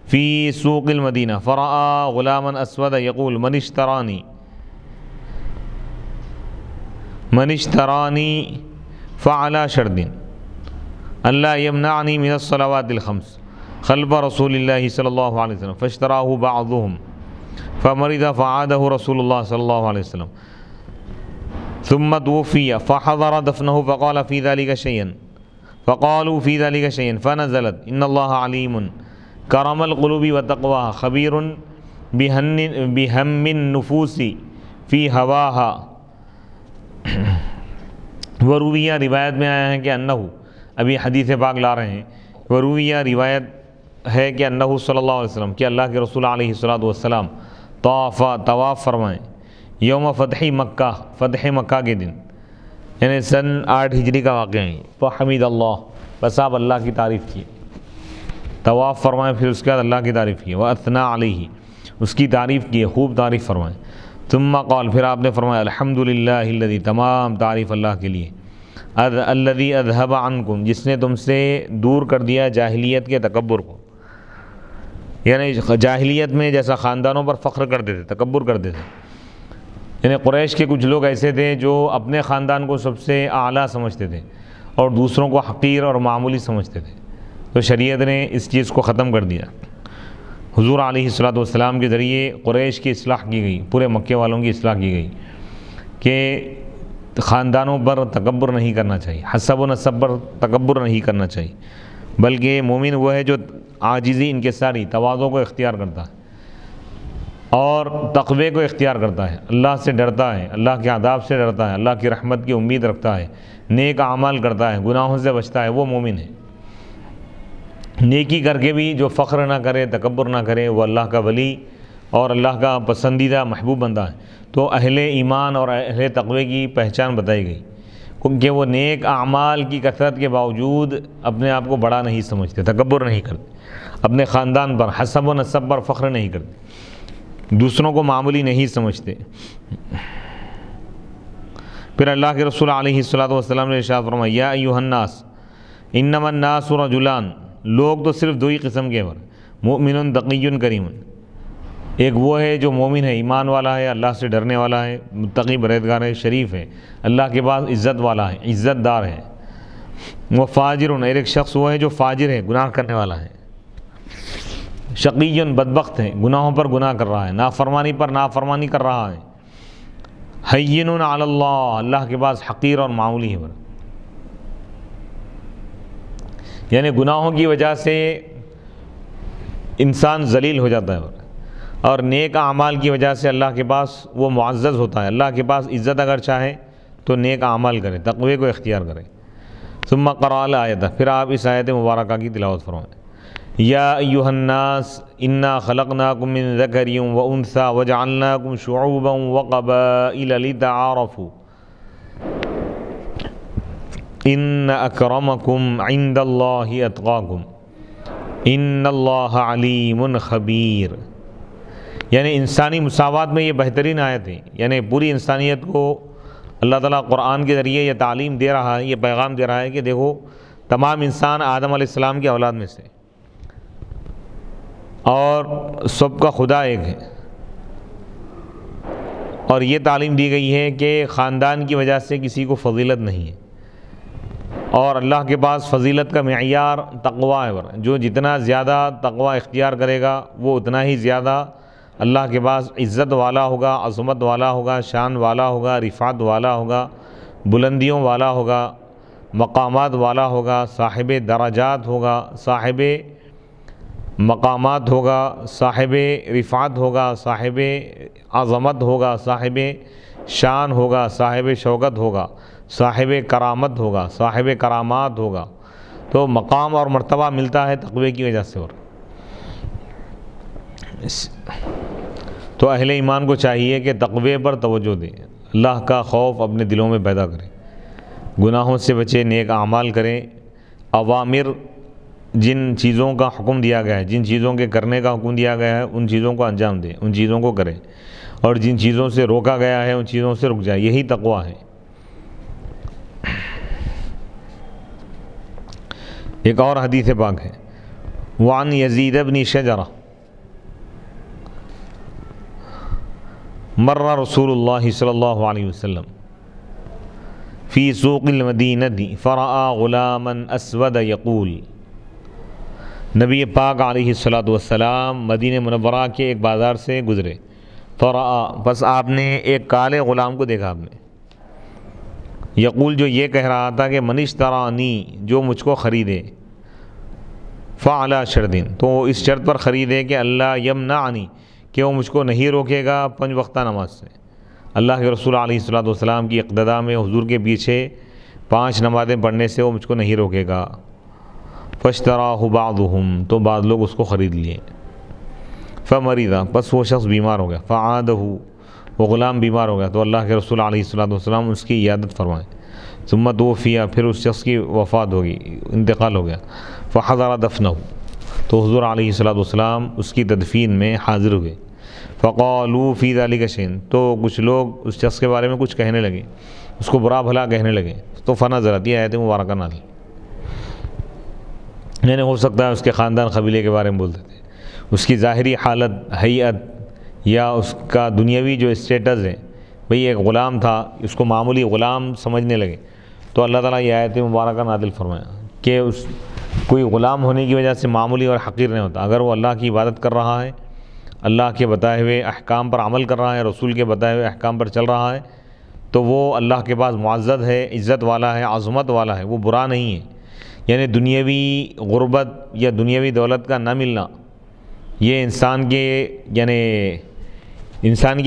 فی سوق المدینہ فرأى غلاما اسود یقول من اشترانی فعلی شرط اللہ یمنعنی من الصلوات الخمس خلف رسول اللہ صلی اللہ علیہ وسلم فاشتراہ بعضهم فمرض فعاده رسول اللہ صلی اللہ علیہ وسلم ثم توفی فحضر دفنه فقال في ذلك شيئا فقالوا في ذلك شيئا فنزلت ان اللہ علیم کرم القلوب وتقواها خبیر بہم النفوس فی ہواها۔ ورویہ روایت میں آیا ہے کہ انہ، ابھی حدیث پاک لا رہے ہیں، ورویہ روایت ہے کہ انہ صلی اللہ علیہ وسلم کہ اللہ کے رسول علیہ السلام طواف فرمائیں یوم فتح مکہ، فتح مکہ کے دن، یعنی سن 8 ہجری کا واقعہ ہے، فحمد اللہ بس آپ اللہ کی تعریف کیے، طواف فرمائیں پھر اس کے بعد اللہ کی تعریف کی، واثنى علیہ اس کی تعریف کی، خوب تعریف فرمائیں، ثم قال پھر آپ نے فرمایا الحمدللہ الذی تمام تعریف اللہ کے لیے، الذی اذهب عنکم جس نے تم سے دور کر دیا جاہلیت کے تکبر کو، یعنی جاہلیت میں جیسا خاندانوں پر فخر کرتے تھے، تکبر کرتے تھے، یعنی قریش کے کچھ لوگ ایسے تھے جو اپنے خاندان کو سب سے اعلیٰ سمجھتے تھے اور دوسروں کو حقیر اور معمولی سمجھتے تھے، تو شریعت نے اس چیز کو ختم کر دیا۔ حضور علیہ السلام کے ذریعے قریش کی اصلاح کی گئی، پورے مکے والوں کی اصلاح کی گئی کہ خاندانوں پر تکبر نہیں کرنا چاہیے، حسب و نسب پر تکبر نہیں کرنا چاہیے، بلکہ مومن وہ ہے جو عاجزی انکساری تواضع کو اختیار کرتا ہے اور تقوی کو اختیار کرتا ہے، اللہ سے ڈرتا ہے، اللہ کے عذاب سے ڈرتا ہے، اللہ کی رحمت کی امید رکھتا ہے، نیک اعمال کرتا ہے، گناہوں سے بچتا ہے، وہ مومن ہے۔ نیکی کر کے بھی جو فخر نہ کرے، تکبر نہ کرے، وہ اللہ کا ولی اور اللہ کا پسندیدہ محبوب بندہ ہے۔ تو اہل ایمان اور اہل تقوی کی پہچان بتائی گئی، کیونکہ وہ نیک اعمال کی کثرت کے باوجود اپنے آپ کو بڑا نہیں سمجھتے، تکبر نہیں کرتے، اپنے خاندان پر، حسب و نسب پر فخر نہیں کرتے، دوسروں کو معمولی نہیں سمجھتے۔ پھر اللہ کے رسول علیہ الصلوۃ والسلام نے ارشاد فرمایا، یا ایھا الناس انما الناس رجلان، لوگ تو صرف دو ہی قسم کے ہیں، مؤمن تقی کریم، ایک وہ ہے جو مومن ہے، ایمان والا ہے، اللہ سے ڈرنے والا ہے، متقی پرہیزگار ہے، شریف ہے، اللہ کے پاس عزت والا ہے، عزت دار ہے۔ وہ فاجر، ایک شخص وہ ہے جو فاجر ہے، گناہ کرنے والا ہے، شقی، بدبخت ہے، گناہوں پر گناہ کر رہا ہے، نافرمانی پر نافرمانی کر رہا ہے، ہین علی اللہ، اللہ کے پاس حقیر اور معمولی ہے، یعنی گناہوں کی وجہ سے انسان ذلیل ہو جاتا ہے، اور نیک اعمال کی وجہ سے اللہ کے پاس وہ معزز ہوتا ہے۔ اللہ کے پاس عزت اگر چاہے تو نیک اعمال کرے، تقوی کو اختیار کرے۔ ثم قرأ الآیۃ، پھر آپ اس آیت مبارکہ کی تلاوت فرمائیں، یا ایھا الناس انا خلقناکم من ذکر وانثی وجعلناکم شعوبا وقبائل لتعارفوا ان اکرمکم عند اللہ اتقاکم ان اللہ علیم خبیر۔ یعنی انسانی مساوات میں یہ بہترین آیت ہے، یعنی پوری انسانیت کو اللہ تعالیٰ قرآن کے ذریعے یہ تعلیم دے رہا ہے، یہ پیغام دے رہا ہے کہ دیکھو تمام انسان آدم علیہ السلام کی اولاد میں سے، اور سب کا خدا ایک ہے، اور یہ تعلیم دی گئی ہے کہ خاندان کی وجہ سے کسی کو فضیلت نہیں ہے، اور اللہ کے پاس فضیلت کا معیار تقویٰ ہے، جو جتنا زیادہ تقویٰ اختیار کرے گا وہ اتنا ہی زیادہ اللہ کے پاس عزت والا ہوگا، عظمت والا ہوگا، شان والا ہوگا، رفعت والا ہوگا، بلندیوں والا ہوگا، مقامات والا ہوگا، صاحب درجات ہوگا، صاحب مقامات ہوگا، صاحب رفعت ہوگا، صاحب عظمت ہوگا، صاحب شان ہوگا، صاحب شوکت ہوگا، صاحب کرامت ہوگا، صاحب کرامات ہوگا۔ تو مقام اور مرتبہ ملتا ہے تقوی کی وجہ سے۔ اور تو اہل ایمان کو چاہیے کہ تقوی پر توجہ دیں، اللہ کا خوف اپنے دلوں میں پیدا کریں، گناہوں سے بچے، نیک اعمال کریں، اوامر جن چیزوں کا حکم دیا گیا ہے، جن چیزوں کے کرنے کا حکم دیا گیا ہے ان چیزوں کو انجام دیں، ان چیزوں کو کریں، اور جن چیزوں سے روکا گیا ہے ان چیزوں سے رک جائیں، یہی تقویٰ ہے۔ ایک اور حدیث پاک ہے، وعن یزید بن شجرہ مر رسول اللہ صلی اللہ علیہ وسلم فی سوق المدینہ فرأى غلاما اسود یقول، نبی پاک علیہ الصلوۃ والسلام مدینہ منورہ کے ایک بازار سے گزرے، فرأى، بس آپ نے ایک کالے غلام کو دیکھا، آپ نے، یقول، جو یہ کہہ رہا تھا کہ من اشترانی، جو مجھ کو خریدے، فعلی شرط، تو اس شرط پر خریدے کہ اللہ یمنعنی، کہ وہ مجھ کو نہیں روکے گا 5 وقتہ نماز سے، اللہ کے رسول علیہ الصلوۃ والسلام کی اقتداء میں حضور کے پیچھے 5 نمازیں پڑھنے سے وہ مجھ کو نہیں روکے گا۔ فاشتراہ بعضهم، تو بعض لوگ اس کو خرید لیے، فمرض، پس وہ شخص بیمار ہو گیا، فعادہ، وہ غلام بیمار ہو گیا، تو اللہ کے رسول علیہ الصلوۃ والسلام اس کی عیادت فرمائے، ثم توفی، پھر اس شخص کی وفات ہوگی، انتقال ہو گیا، فحضر دفنہ، تو حضور علیہ الصلوۃ والسلام اس کی تدفین میں حاضر ہوئے، فقالوا فی ذلک شیء، تو کچھ لوگ اس شخص کے بارے میں کچھ کہنے لگے، اس کو برا بھلا کہنے لگے، تو فنزلت، یہ آیت مبارکہ نازل، یعنی ہو سکتا ہے اس کے خاندان قبیلے کے بارے میں بولتے تھے، اس کی ظاہری حالت، حیت، یا اس کا دنیاوی جو اسٹیٹس ہے، بھئی ایک غلام تھا، اس کو معمولی غلام سمجھنے لگے، تو اللہ تعالیٰ یہ آیت مبارکہ نازل فرمایا کہ کوئی غلام ہونے کی وجہ سے معمولی اور حقیر نہیں ہوتا، اگر وہ اللہ کی عبادت کر رہا ہے، اللہ کے بتائے ہوئے احکام پر عمل کر رہا ہے، رسول کے بتائے ہوئے احکام پر چل رہا ہے، تو وہ اللہ کے پاس معزز ہے، عزت والا ہے، عظمت والا ہے، وہ برا نہیں ہے، یعنی دنیاوی غربت یا دنیاوی دولت کا نہ ملنا یہ انسان کے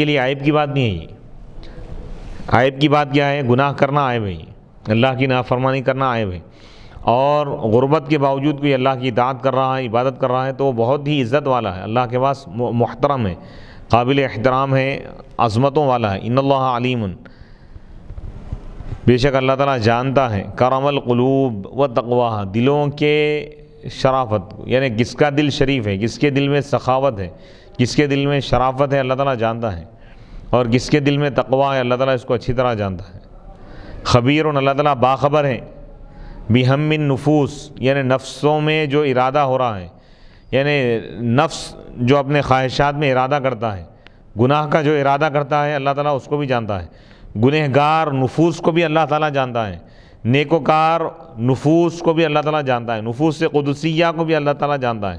لیے عیب کی بات نہیں ہے. یہ عیب کی بات کیا ہے؟ گناہ کرنا عیب ہے، اللہ کی نافرمانی کرنا عیب ہے. اور غربت کے باوجود کوئی اللہ کی اطاعت کر رہا ہے، عبادت کر رہا ہے تو وہ بہت ہی عزت والا ہے، اللہ کے پاس محترم ہے، قابل احترام ہے، عظمتوں والا ہے. ان اللہ علیم، بے شک اللہ تعالیٰ جانتا ہے. کرم القلوب و تقواہ، دلوں کے شرافت، یعنی کس کا دل شریف ہے، کس کے دل میں سخاوت ہے، کس کے دل میں شرافت ہے، اللہ تعالیٰ جانتا ہے. اور کس کے دل میں تقویٰ ہے، اللہ تعالیٰ اس کو اچھی طرح جانتا ہے. خبیر، اللہ تعالیٰ باخبر ہے. بہم النفوس، یعنی نفسوں میں جو ارادہ ہو رہا ہے، یعنی نفس جو اپنے خواہشات میں ارادہ کرتا ہے، گناہ کا جو ارادہ کرتا ہے، اللہ تعالیٰ اس کو بھی جانتا ہے. گنہگار نفوس کو بھی اللہ تعالیٰ جانتا ہے، نیکوکار نفوس کو بھی اللہ تعالیٰ جانتا ہے، نفوس قدسیہ کو بھی اللہ تعالیٰ جانتا ہے،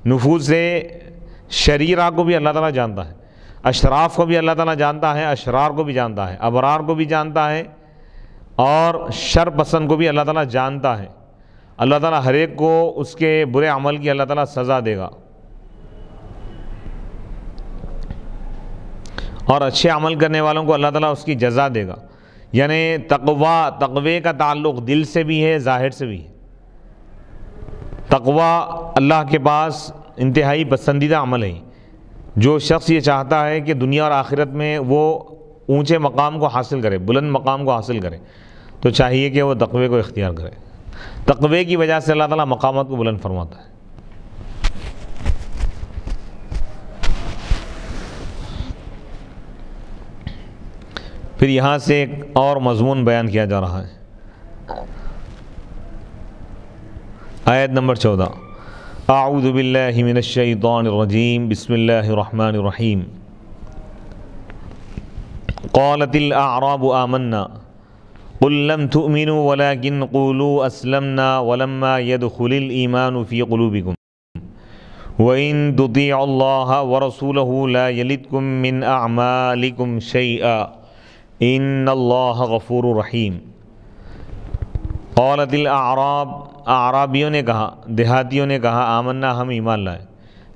نفوس شریرہ کو بھی اللہ تعالیٰ جانتا ہے، اشراف کو بھی اللہ تعالیٰ جانتا ہے، اشرار کو بھی جانتا ہے، ابرار کو بھی جانتا ہے، اور شر پسند کو بھی اللہ تعالیٰ جانتا ہے. اللہ تعالیٰ ہر ایک کو اس کے برے عمل کی اللہ تعالیٰ سزا دے گا، اور اچھے عمل کرنے والوں کو اللہ تعالیٰ اس کی جزا دے گا. یعنی تقوی کا تعلق دل سے بھی ہے، ظاہر سے بھی ہے. تقوی اللہ کے پاس انتہائی پسندیدہ عمل ہے. جو شخص یہ چاہتا ہے کہ دنیا اور آخرت میں وہ اونچے مقام کو حاصل کرے، بلند مقام کو حاصل کرے، تو چاہیے کہ وہ تقوی کو اختیار کرے. تقوی کی وجہ سے اللہ تعالیٰ مقامات کو بلند فرماتا ہے. پھر یہاں سے ایک اور مضمون بیان کیا جا رہا ہے. آیت نمبر 14. اعوذ باللہ من الشیطان الرجیم، بسم اللہ الرحمن الرحیم. قالت الاعراب آمنا قل لم تؤمنوا ولكن قولوا اسلمنا ولما يدخل الايمان في قلوبكم وان تطيعوا الله ورسوله لا يلدكم من اعمالكم شيئا ان اللہ غفور رحیم. قالت الاعراب، اعرابیوں نے کہا، دیہاتیوں نے کہا، آمنا، ہم ایمان لائے.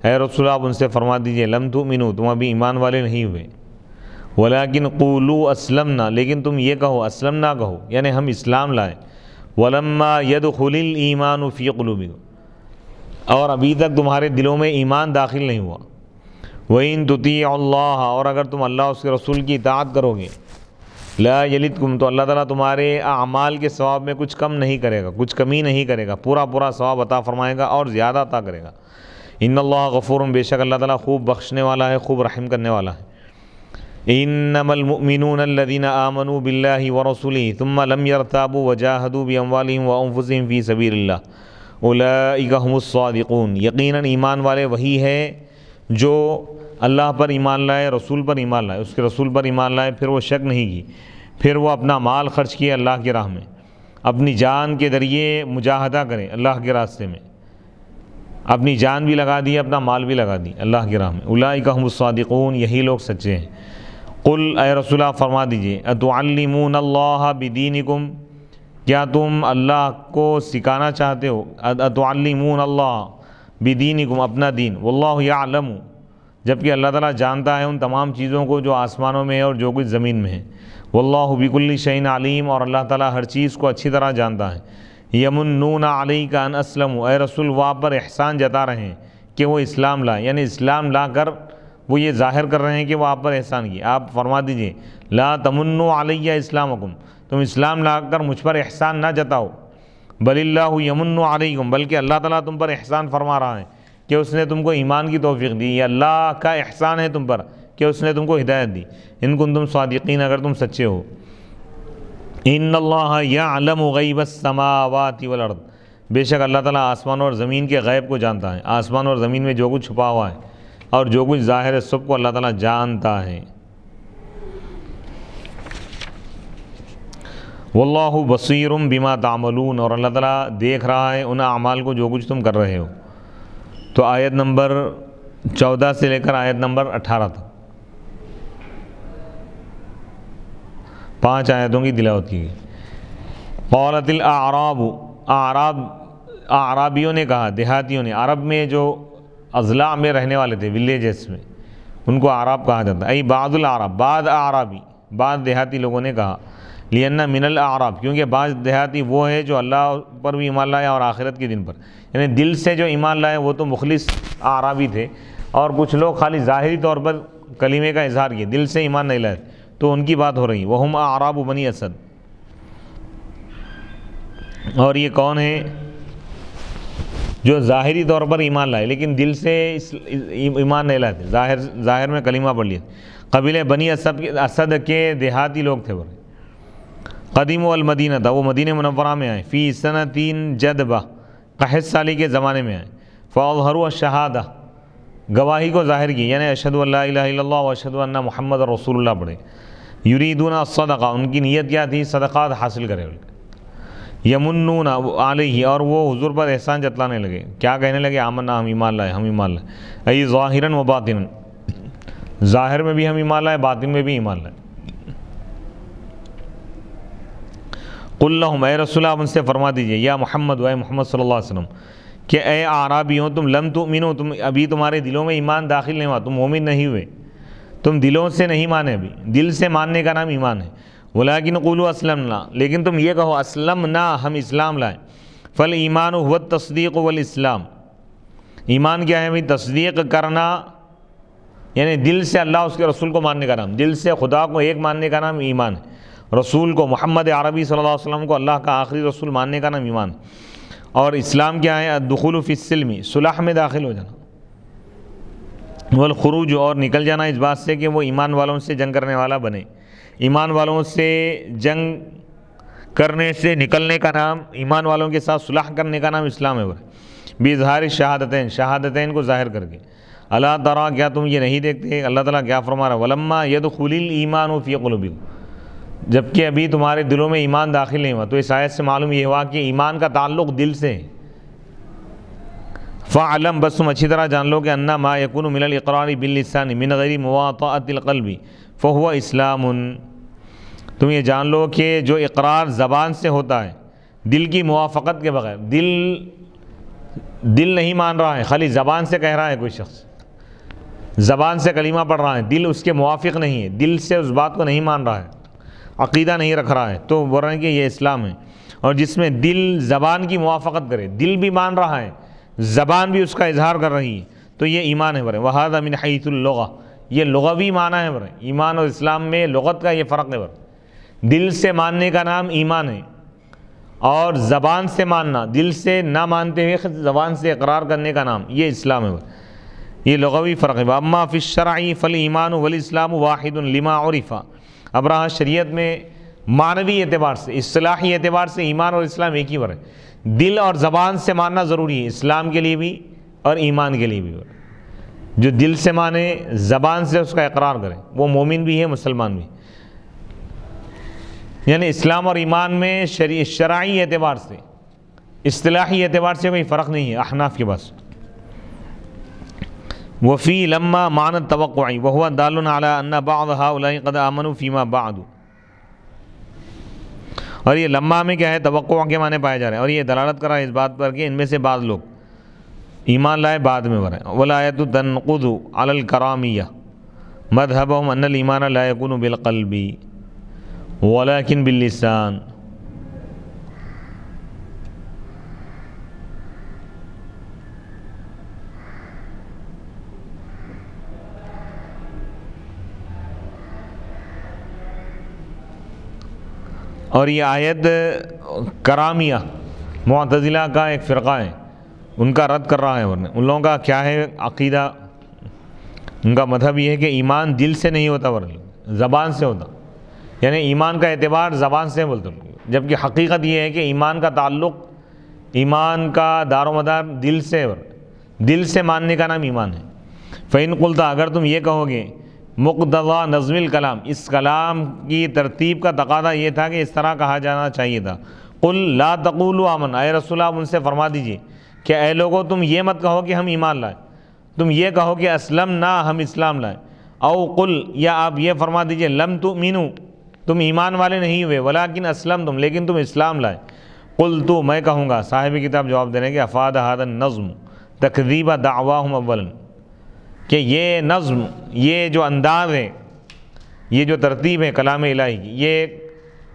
اے رسول آپ ان سے فرما دیجئے، لم تؤمنوا، تم ابھی ایمان والے نہیں ہوئے، ولیکن قولوا اسلمنا، لیکن تم یہ کہو، اسلمنا کہو، یعنی ہم اسلام لائے. ولما يدخل الایمان فی قلوبکم، اور ابھی تک تمہارے دلوں میں ایمان داخل نہیں ہوا. وَإِن تُطِيعُوا اللَّهَ، اور اگر تم اللہ اس کے رسول کی اطاعت کرو گے، لا یلدکم، تو اللہ تعالیٰ تمہارے اعمال کے ثواب میں کچھ کم نہیں کرے گا، کچھ کمی نہیں کرے گا، پورا پورا ثواب عطا فرمائے گا اور زیادہ عطا کرے گا. ان اللہ غفور، بے شک اللہ تعالیٰ خوب بخشنے والا ہے، خوب رحم کرنے والا ہے. انما المؤمنون الذين آمنوا بالله ورسوله ثم لم يرتابوا وجاهدوا باموالهم وانفسهم في سبيل الله اولئك هم الصادقون. یقیناً ایمان والے وہی ہے جو اللہ پر ایمان لائے، رسول پر ایمان لائے، اس کے رسول پر ایمان لائے، پھر وہ شک نہیں کی، پھر وہ اپنا مال خرچ کیے اللہ کی راہ میں، اپنی جان کے ذریعے مجاہدہ کریں اللہ کے راستے میں، اپنی جان بھی لگا دی، اپنا مال بھی لگا دی اللہ کی راہ میں. اولئک هم الصادقون، یہی لوگ سچے ہیں. قل، اے رسول اللہ فرما دیجئے، اتعلمون اللہ بدینکم، کیا تم اللہ کو سکھانا چاہتے ہو؟ اتعلمون اللہ بدینکم، اپنا دین. واللہ یعلم، جبکہ اللہ تعالیٰ جانتا ہے ان تمام چیزوں کو جو آسمانوں میں ہے اور جو کچھ زمین میں ہے. واللہ بکل شیء علیم، اور اللہ تعالیٰ ہر چیز کو اچھی طرح جانتا ہے. یمنون علیک ان اسلموا، اے رسول وہ آپ پر احسان جتا رہے ہیں کہ وہ اسلام لائیں، یعنی اسلام لا کر وہ یہ ظاہر کر رہے ہیں کہ وہ آپ پر احسان کی. آپ فرما دیجئے، لا تمنوا علی اسلامکم، تم اسلام لا کر مجھ پر احسان نہ جتاؤ. بل اللہ یمن علیکم، بلکہ اللہ تعالیٰ تم پر احسان فرما رہا ہے کہ اس نے تم کو ایمان کی توفیق دی. یہ اللہ کا احسان ہے تم پر کہ اس نے تم کو ہدایت دی. ان کنتم صادقین، اگر تم سچے ہو. ان اللہ یعلم غیب السماوات والارض، بے شک اللہ تعالیٰ آسمان اور زمین کے غیب کو جانتا ہے. آسمان اور زمین میں جو کچھ چھپا ہوا ہے اور جو کچھ ظاہر ہے، سب کو اللہ تعالیٰ جانتا ہے. واللہ بصیر بما تعملون، اور اللہ تعالیٰ دیکھ رہا ہے ان اعمال کو جو کچھ تم کر رہے ہو. تو آیت نمبر 14 سے لے کر آیت نمبر 18 تک 5 آیتوں کی تلاوت کی گئی. قالت الاعراب، اعرابیوں نے کہا، دیہاتیوں نے، عرب میں جو اضلاع میں رہنے والے تھے، ولیجز میں، ان کو اعراب کہا جاتا ہے۔ ای بعض العرب، بعض اعرابی، بعض دیہاتی لوگوں نے کہا، لِأَنَّ مِنَ الْأَعْرَاب، کیونکہ بعض دیہاتی وہ ہے جو اللہ پر بھی ایمان لائے اور آخرت کے دن پر، یعنی دل سے جو ایمان لائے وہ تو مخلص اعرابی تھے، اور کچھ لوگ خالی ظاہری طور پر کلمے کا اظہار کیے، دل سے ایمان نہیں لائے، تو ان کی بات ہو رہی ہے۔ وَهُمْ أَعْرَابُ بَنِي أَسَدٍ، اور یہ کون ہیں؟ جو ظاہری طور پر ایمان لائے لیکن دل سے ایمان نہیں لائے تھے، ظاہر میں کلمہ پڑھ لیے۔ قبیلہ بنی اسد کے دیہاتی لوگ تھے وہ۔ قدیموا المدینہ تھا، وہ مدینہ منورہ میں آئے، فی سنتین جدبہ، قحط سالی کے زمانے میں آئے۔ فاظہروا الشہادہ، گواہی کو ظاہر کی، یعنی اشہد ان لا الہ الا اللہ و اشہد ان محمد رسول اللہ پڑھے۔ یریدون الصدقہ، ان کی نیت کیا تھی؟ صدقات حاصل کرے۔ یمنون علیہ، اور وہ حضور پر احسان جتلانے لگے، کیا کہنے لگے؟ آمنا، ہم ایمان لائے، ہم ایمان لائے۔ ای ظاہرا و باطنا، ظاہر میں بھی ہم ایمان لائے، باطن میں بھی ایمان لائے۔ قل لہم، اے رسول اللہ، ان سے فرما دیجئے، یا محمد، اے محمد صلی اللہ علیہ وسلم، کہ اے اعرابیوں، تم لم تؤمنوا، تم ابھی تمہارے دلوں میں ایمان داخل نہیں ہوا، تم مومن نہیں ہوئے، تم دلوں سے نہیں مانے، ابھی دل سے ماننے کا نام ایمان ہے۔ ولیکن قولوا اسلمنا، لیکن تم یہ کہو اسلمنا، ہم اسلام لائے۔ فالایمان هو التصدیق والاسلام، ایمان کیا ہے؟ تصدیق کرنا، یعنی دل سے اللہ اس کے رسول کو ماننے کا نام، دل سے خدا کو ایک ماننے کا نام ایمان ہے، رسول کو، محمد عربی صلی اللہ علیہ وسلم کو اللہ کا آخری رسول ماننے کا نام ایمان ہے۔ اور اسلام کیا ہے؟ الدخول فی السلم، صلح میں داخل ہو جانا، والخروج، اور نکل جانا اس بات سے کہ وہ ایمان والوں سے جنگ کرنے والا بنے۔ ایمان والوں سے جنگ کرنے سے نکلنے کا نام، ایمان والوں کے ساتھ صلح کرنے کا نام اسلام ہے۔ باظہار شہادتین، شہادتین کو ظاہر کر کے۔ اللہ ترى، کیا تم یہ نہیں دیکھتے؟ اللہ تعالیٰ کیا فرما رہا ہے؟ ولما يدخل الایمان فی قلوبکم، جبکہ ابھی تمہارے دلوں میں ایمان داخل نہیں ہوا۔ تو اس آیت سے معلوم یہ ہوا کہ ایمان کا تعلق دل سے ہے۔ فاعلم، بس تم اچھی طرح جان لو کہ انا ما یکون من الاقرار باللسان من غیر مواطأۃ القلب فهو اسلام، تم یہ جان لو کہ جو اقرار زبان سے ہوتا ہے دل کی موافقت کے بغیر، دل نہیں مان رہا ہے، خالی زبان سے کہہ رہا ہے، کوئی شخص زبان سے کلمہ پڑھ رہا ہے، دل اس کے موافق نہیں ہے، دل سے اس بات کو نہیں مان رہا ہے، عقیدہ نہیں رکھ رہا ہے، تو بول رہے ہیں کہ یہ اسلام ہے۔ اور جس میں دل زبان کی موافقت کرے، دل بھی مان رہا ہے، زبان بھی اس کا اظہار کر رہی ہے، تو یہ ایمان ہے۔ برے وَهَذَا مِنْ حَيْثُ اللغة، یہ لغوی معنی ہے۔ برے ایمان اور اسلام میں لغت کا یہ فرق ہے۔ برے دل سے ماننے کا نام ایمان ہے، اور زبان سے ماننا، دل سے نہ مانتے ہوئے زبان سے اقرار کرنے کا نام، یہ اسلام ہے۔ یہ لغوی فرق ہے۔ اما فی الشرع فالایمان والاسلام واحد لما عرف، اب رہا شریعت میں معنوی اعتبار سے، اصطلاحی اعتبار سے ایمان اور اسلام ایک ہی ہے۔ دل اور زبان سے ماننا ضروری ہے، اسلام کے لیے بھی اور ایمان کے لیے بھی۔ جو دل سے مانے، زبان سے اس کا اقرار کرے، وہ مومن بھی ہے، مسلمان بھی۔ یعنی اسلام اور ایمان میں شرعی اعتبار سے، اصطلاحی اعتبار سے کوئی فرق نہیں ہے احناف کے پاس۔ وفی لما معنی التوقعی وهو دال علی ان بعض هؤلاء قد آمنوا فیما بعد، اور یہ لما میں کیا ہے؟ توقع کے معنی پائے جا رہے ہیں، اور یہ دلالت کر رہا ہے اس بات پر کہ ان میں سے بعض لوگ ایمان لائے بعد میں ورائے۔ والآیت تنقض علی الکرامیہ مذہبهم ان الایمان لا یکون بالقلب ولكن باللسان، اور یہ آیت کرامیہ معتزلہ کا ایک فرقہ ہے، ان کا رد کر رہا ہے۔ ورنہ ان لوگوں کا کیا ہے عقیدہ؟ ان کا مذہب یہ ہے کہ ایمان دل سے نہیں ہوتا، ورنہ زبان سے ہوتا، یعنی ایمان کا اعتبار زبان سے بولتے ہیں، جبکہ حقیقت یہ ہے کہ ایمان کا تعلق، ایمان کا دار و مدار دل سے، دل سے ماننے کا نام ایمان ہے۔ فَإِن قُلْتَ، اگر تم یہ کہو گے مقتضى نظم الکلام، اس کلام کی ترتیب کا تقاضا یہ تھا کہ اس طرح کہا جانا چاہیے تھا۔ قل لا تقولوا آمنا، اے رسول اللہ ان سے فرما دیجئے کہ اے لوگو تم یہ مت کہو کہ ہم ایمان لائے، تم یہ کہو کہ اسلمنا، ہم اسلام لائے۔ او قل، یا آپ یہ فرما دیجئے لم تؤمنوا، تم ایمان والے نہیں ہوئے، ولیکن اسلمتم، لیکن تم اسلام لائے۔ قلت میں کہوں گا، صاحب کتاب جواب دے رہے ہیں کہ افاد هذا النظم تکذیب دعواہم اولا، کہ یہ نظم، یہ جو انداز ہے، یہ جو ترتیب ہے کلام الہی کی،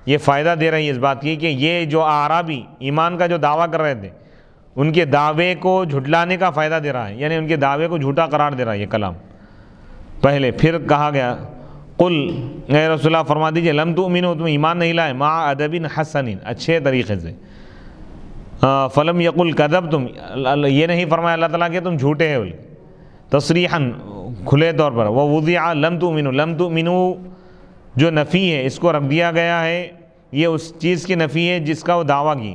یہ فائدہ دے رہی ہے اس بات کی کہ یہ جو اعرابی ایمان کا جو دعویٰ کر رہے تھے ان کے دعوے کو جھٹلانے کا فائدہ دے رہا ہے، یعنی ان کے دعوے کو جھوٹا قرار دے رہا ہے یہ کلام پہلے۔ پھر کہا گیا قل، اے رسول اللہ فرما دیجئے، لم تؤمنوا، تم ایمان نہیں لائے، مع ادب حسن، اچھے طریقے سے، فلم یقل کذبتم، یہ نہیں فرمایا اللہ تعالیٰ کہ تم جھوٹے ہو، تصریحاً کھلے طور پر، ووضع لم تؤمنوا، لم تؤمنوا جو نفی ہے اس کو رکھ دیا گیا ہے، یہ اس چیز کی نفی ہے جس کا وہ دعویٰ کی،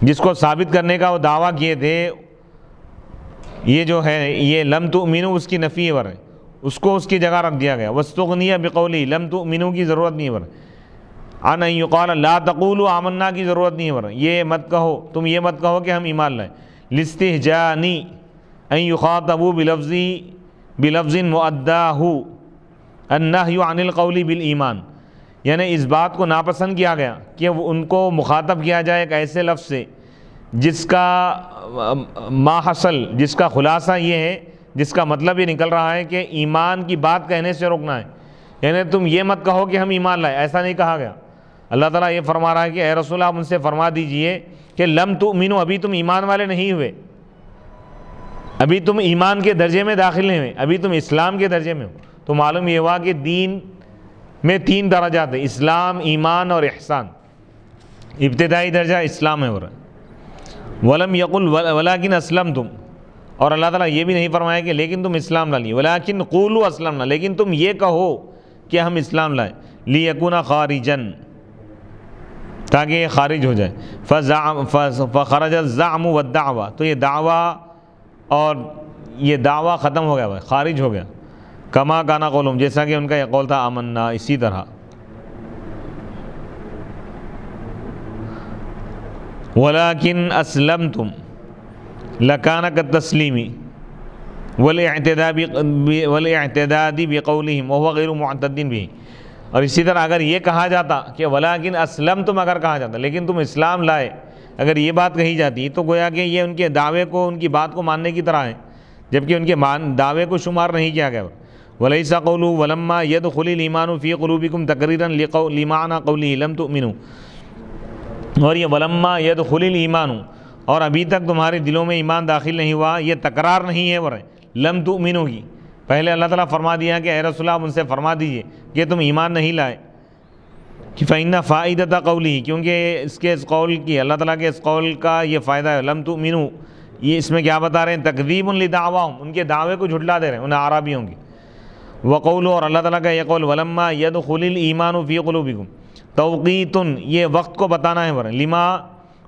جس کو ثابت کرنے کا وہ دعویٰ کیے تھے، یہ جو ہے یہ لم تؤمنوا اس کی نفی ہے، اس کو اس کی جگہ رکھ دیا گیا۔ واستغنی بقولی، لم تؤمنوا کی ضرورت نہیں ہے، عن ان یقال لا تقولوا آمنا کی ضرورت نہیں ہے، یہ مت کہو، تم یہ مت کہو کہ ہم ایمان لائے۔ لاستہجانی ان یخاطبوا بلفظ مؤداہ النہی عن القول بالایمان، یعنی اس بات کو ناپسند کیا گیا کہ ان کو مخاطب کیا جائے ایک ایسے لفظ سے جس کا ماحصل، جس کا خلاصہ یہ ہے، جس کا مطلب یہ نکل رہا ہے کہ ایمان کی بات کہنے سے روکنا ہے، یعنی تم یہ مت کہو کہ ہم ایمان لائے، ایسا نہیں کہا گیا۔ اللہ تعالیٰ یہ فرما رہا ہے کہ اے رسول آپ ان سے فرما دیجئے کہ لم تؤمنوا، ابھی تم ایمان والے نہیں ہوئے، ابھی تم ایمان کے درجے میں داخل نہیں ہوئے، ابھی تم اسلام کے درجے میں ہو۔ تو معلوم یہ ہوا کہ دین میں 3 درجات ہیں، اسلام، ایمان اور احسان۔ ابتدائی درجہ اسلام ہے، ولم یقل ولکن اسلمتم، اور اللہ تعالیٰ یہ بھی نہیں فرمایا کہ لیکن تم اسلام لا لیے، ولکن قولوا اسلمنا، لیکن تم یہ کہو کہ ہم اسلام لائے، لیکون خارجا، تاکہ یہ خارج ہو جائے، فخرج الزعم والدعوہ، تو یہ دعویٰ اور یہ دعویٰ ختم ہو گیا، خارج ہو گیا، کما کانا قولہم، جیسا کہ ان کا یہ قول تھا آمنا، اسی طرح۔ ولیکن اسلمتم لکان کالتسلیم والاعتداد بقولہم وہو غیر معتد بھی، اور اسی طرح اگر یہ کہا جاتا کہ ولیکن اسلمتم، اگر کہا جاتا لیکن تم اسلام لائے، اگر یہ بات کہی جاتی تو گویا کہ یہ ان کے دعوے کو، ان کی بات کو ماننے کی طرح ہے، جبکہ ان کے دعوے کو شمار نہیں کیا گیا۔ وَلَيْسَ قَوْلُهُ وَلَمَّا يَدْخُلِ الْإِيمَانُ فِي قُلُوبِكُمْ تَقْرِيرًا لِمَعْنَى قَوْلِهِ لَمْ تُؤْمِنُوا، اور یہ وَلَمَّا يَدْخُلِ الْإِيمَانُ، اور ابھی تک تمہارے دلوں میں ایمان داخل نہیں ہوا، یہ تکرار نہیں ہے لم تؤمنوا کی۔ پہلے اللہ تعالیٰ فرما دیا کہ اے رسول اللہ ان سے فرما دیجئے کہ تم ایمان نہیں لائے، کہ فَإِنَّ فَائِدَةَ قَوْلِهِ، کیونکہ اس قول کی، اللہ تعالیٰ کے اس قول کا یہ فائدہ ہے، لم تؤمنوا، یہ اس میں کیا بتا رہے ہیں؟ تکذیب لدعواہم، ان کے دعوے کو جھٹلا دے رہے ہیں ان عربیوں کی۔ وقول، اور اللہ تعالیٰ کا یہ قول ولما يدخل الایمان فی قلوبکم، توقیت، یہ وقت کو بتانا ہے، لما،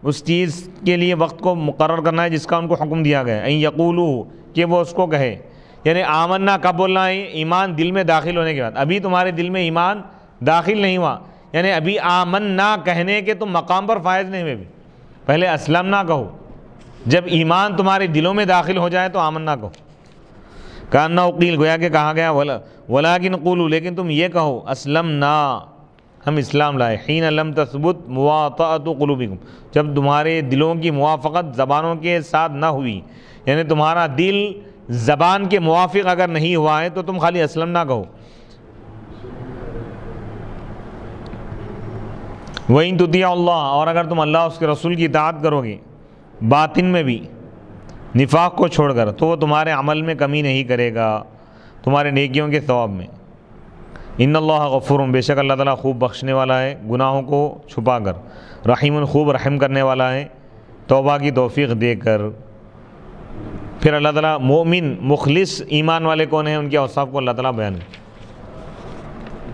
اس چیز کے لیے وقت کو مقرر کرنا ہے جس کا ان کو حکم دیا گیا ہے، ان یقولوا، کہ وہ اس کو کہے، یعنی آمنا کب بولنا ہے؟ ایمان دل میں داخل ہونے کے بعد، ابھی تمہارے دل میں ایمان داخل نہیں ہوا، یعنی ابھی آمنا کہنے کے تم مقام پر فائز نہیں ہوئے، بھی پہلے اسلمنا کہو، جب ایمان تمہارے دلوں میں داخل ہو جائے تو آمنا کہو۔ کأنہ قیل، گویا کہ کہا گیا ولیکن قولوا، لیکن تم یہ کہو اسلمنا، ہم اسلام لائے، حین لم تثبت مواطأۃ قلوبکم، جب تمہارے دلوں کی موافقت زبانوں کے ساتھ نہ ہوئی، یعنی تمہارا دل زبان کے موافق اگر نہیں ہوا ہے تو تم خالی اسلمنا کہو۔ وَإِن تُطِيعُوا اللَّهَ، اور اگر تم اللہ اس کے رسول کی اطاعت کرو گے باطن میں بھی، نفاق کو چھوڑ کر، تو وہ تمہارے عمل میں کمی نہیں کرے گا، تمہارے نیکیوں کے ثواب میں۔ ان اللہ غفور، بے شک اللہ تعالیٰ خوب بخشنے والا ہے گناہوں کو چھپا کر، رحیم، خوب رحم کرنے والا ہے توبہ کی توفیق دے کر۔ پھر اللہ تعالیٰ مومن مخلص ایمان والے کون ہیں، ان کے اوصاف کو اللہ تعالیٰ بیان ہے۔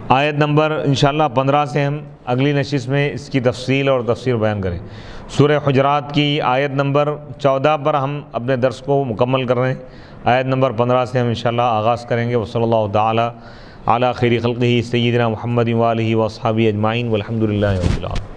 آیت نمبر انشاءاللہ 15 سے ہم اگلی نشست میں اس کی تفصیل اور تفسیر بیان کریں۔ سورہ حجرات کی آیت نمبر 14 پر ہم اپنے درس کو مکمل کر رہے ہیں، آیت نمبر 15 سے ہم انشاءاللہ آغاز کریں گے۔ وصلی اللہ تعالی علی خیر خلقہ سیدنا محمد وآلہ واصحابہ اجمعین والحمد للہ رب العالمین۔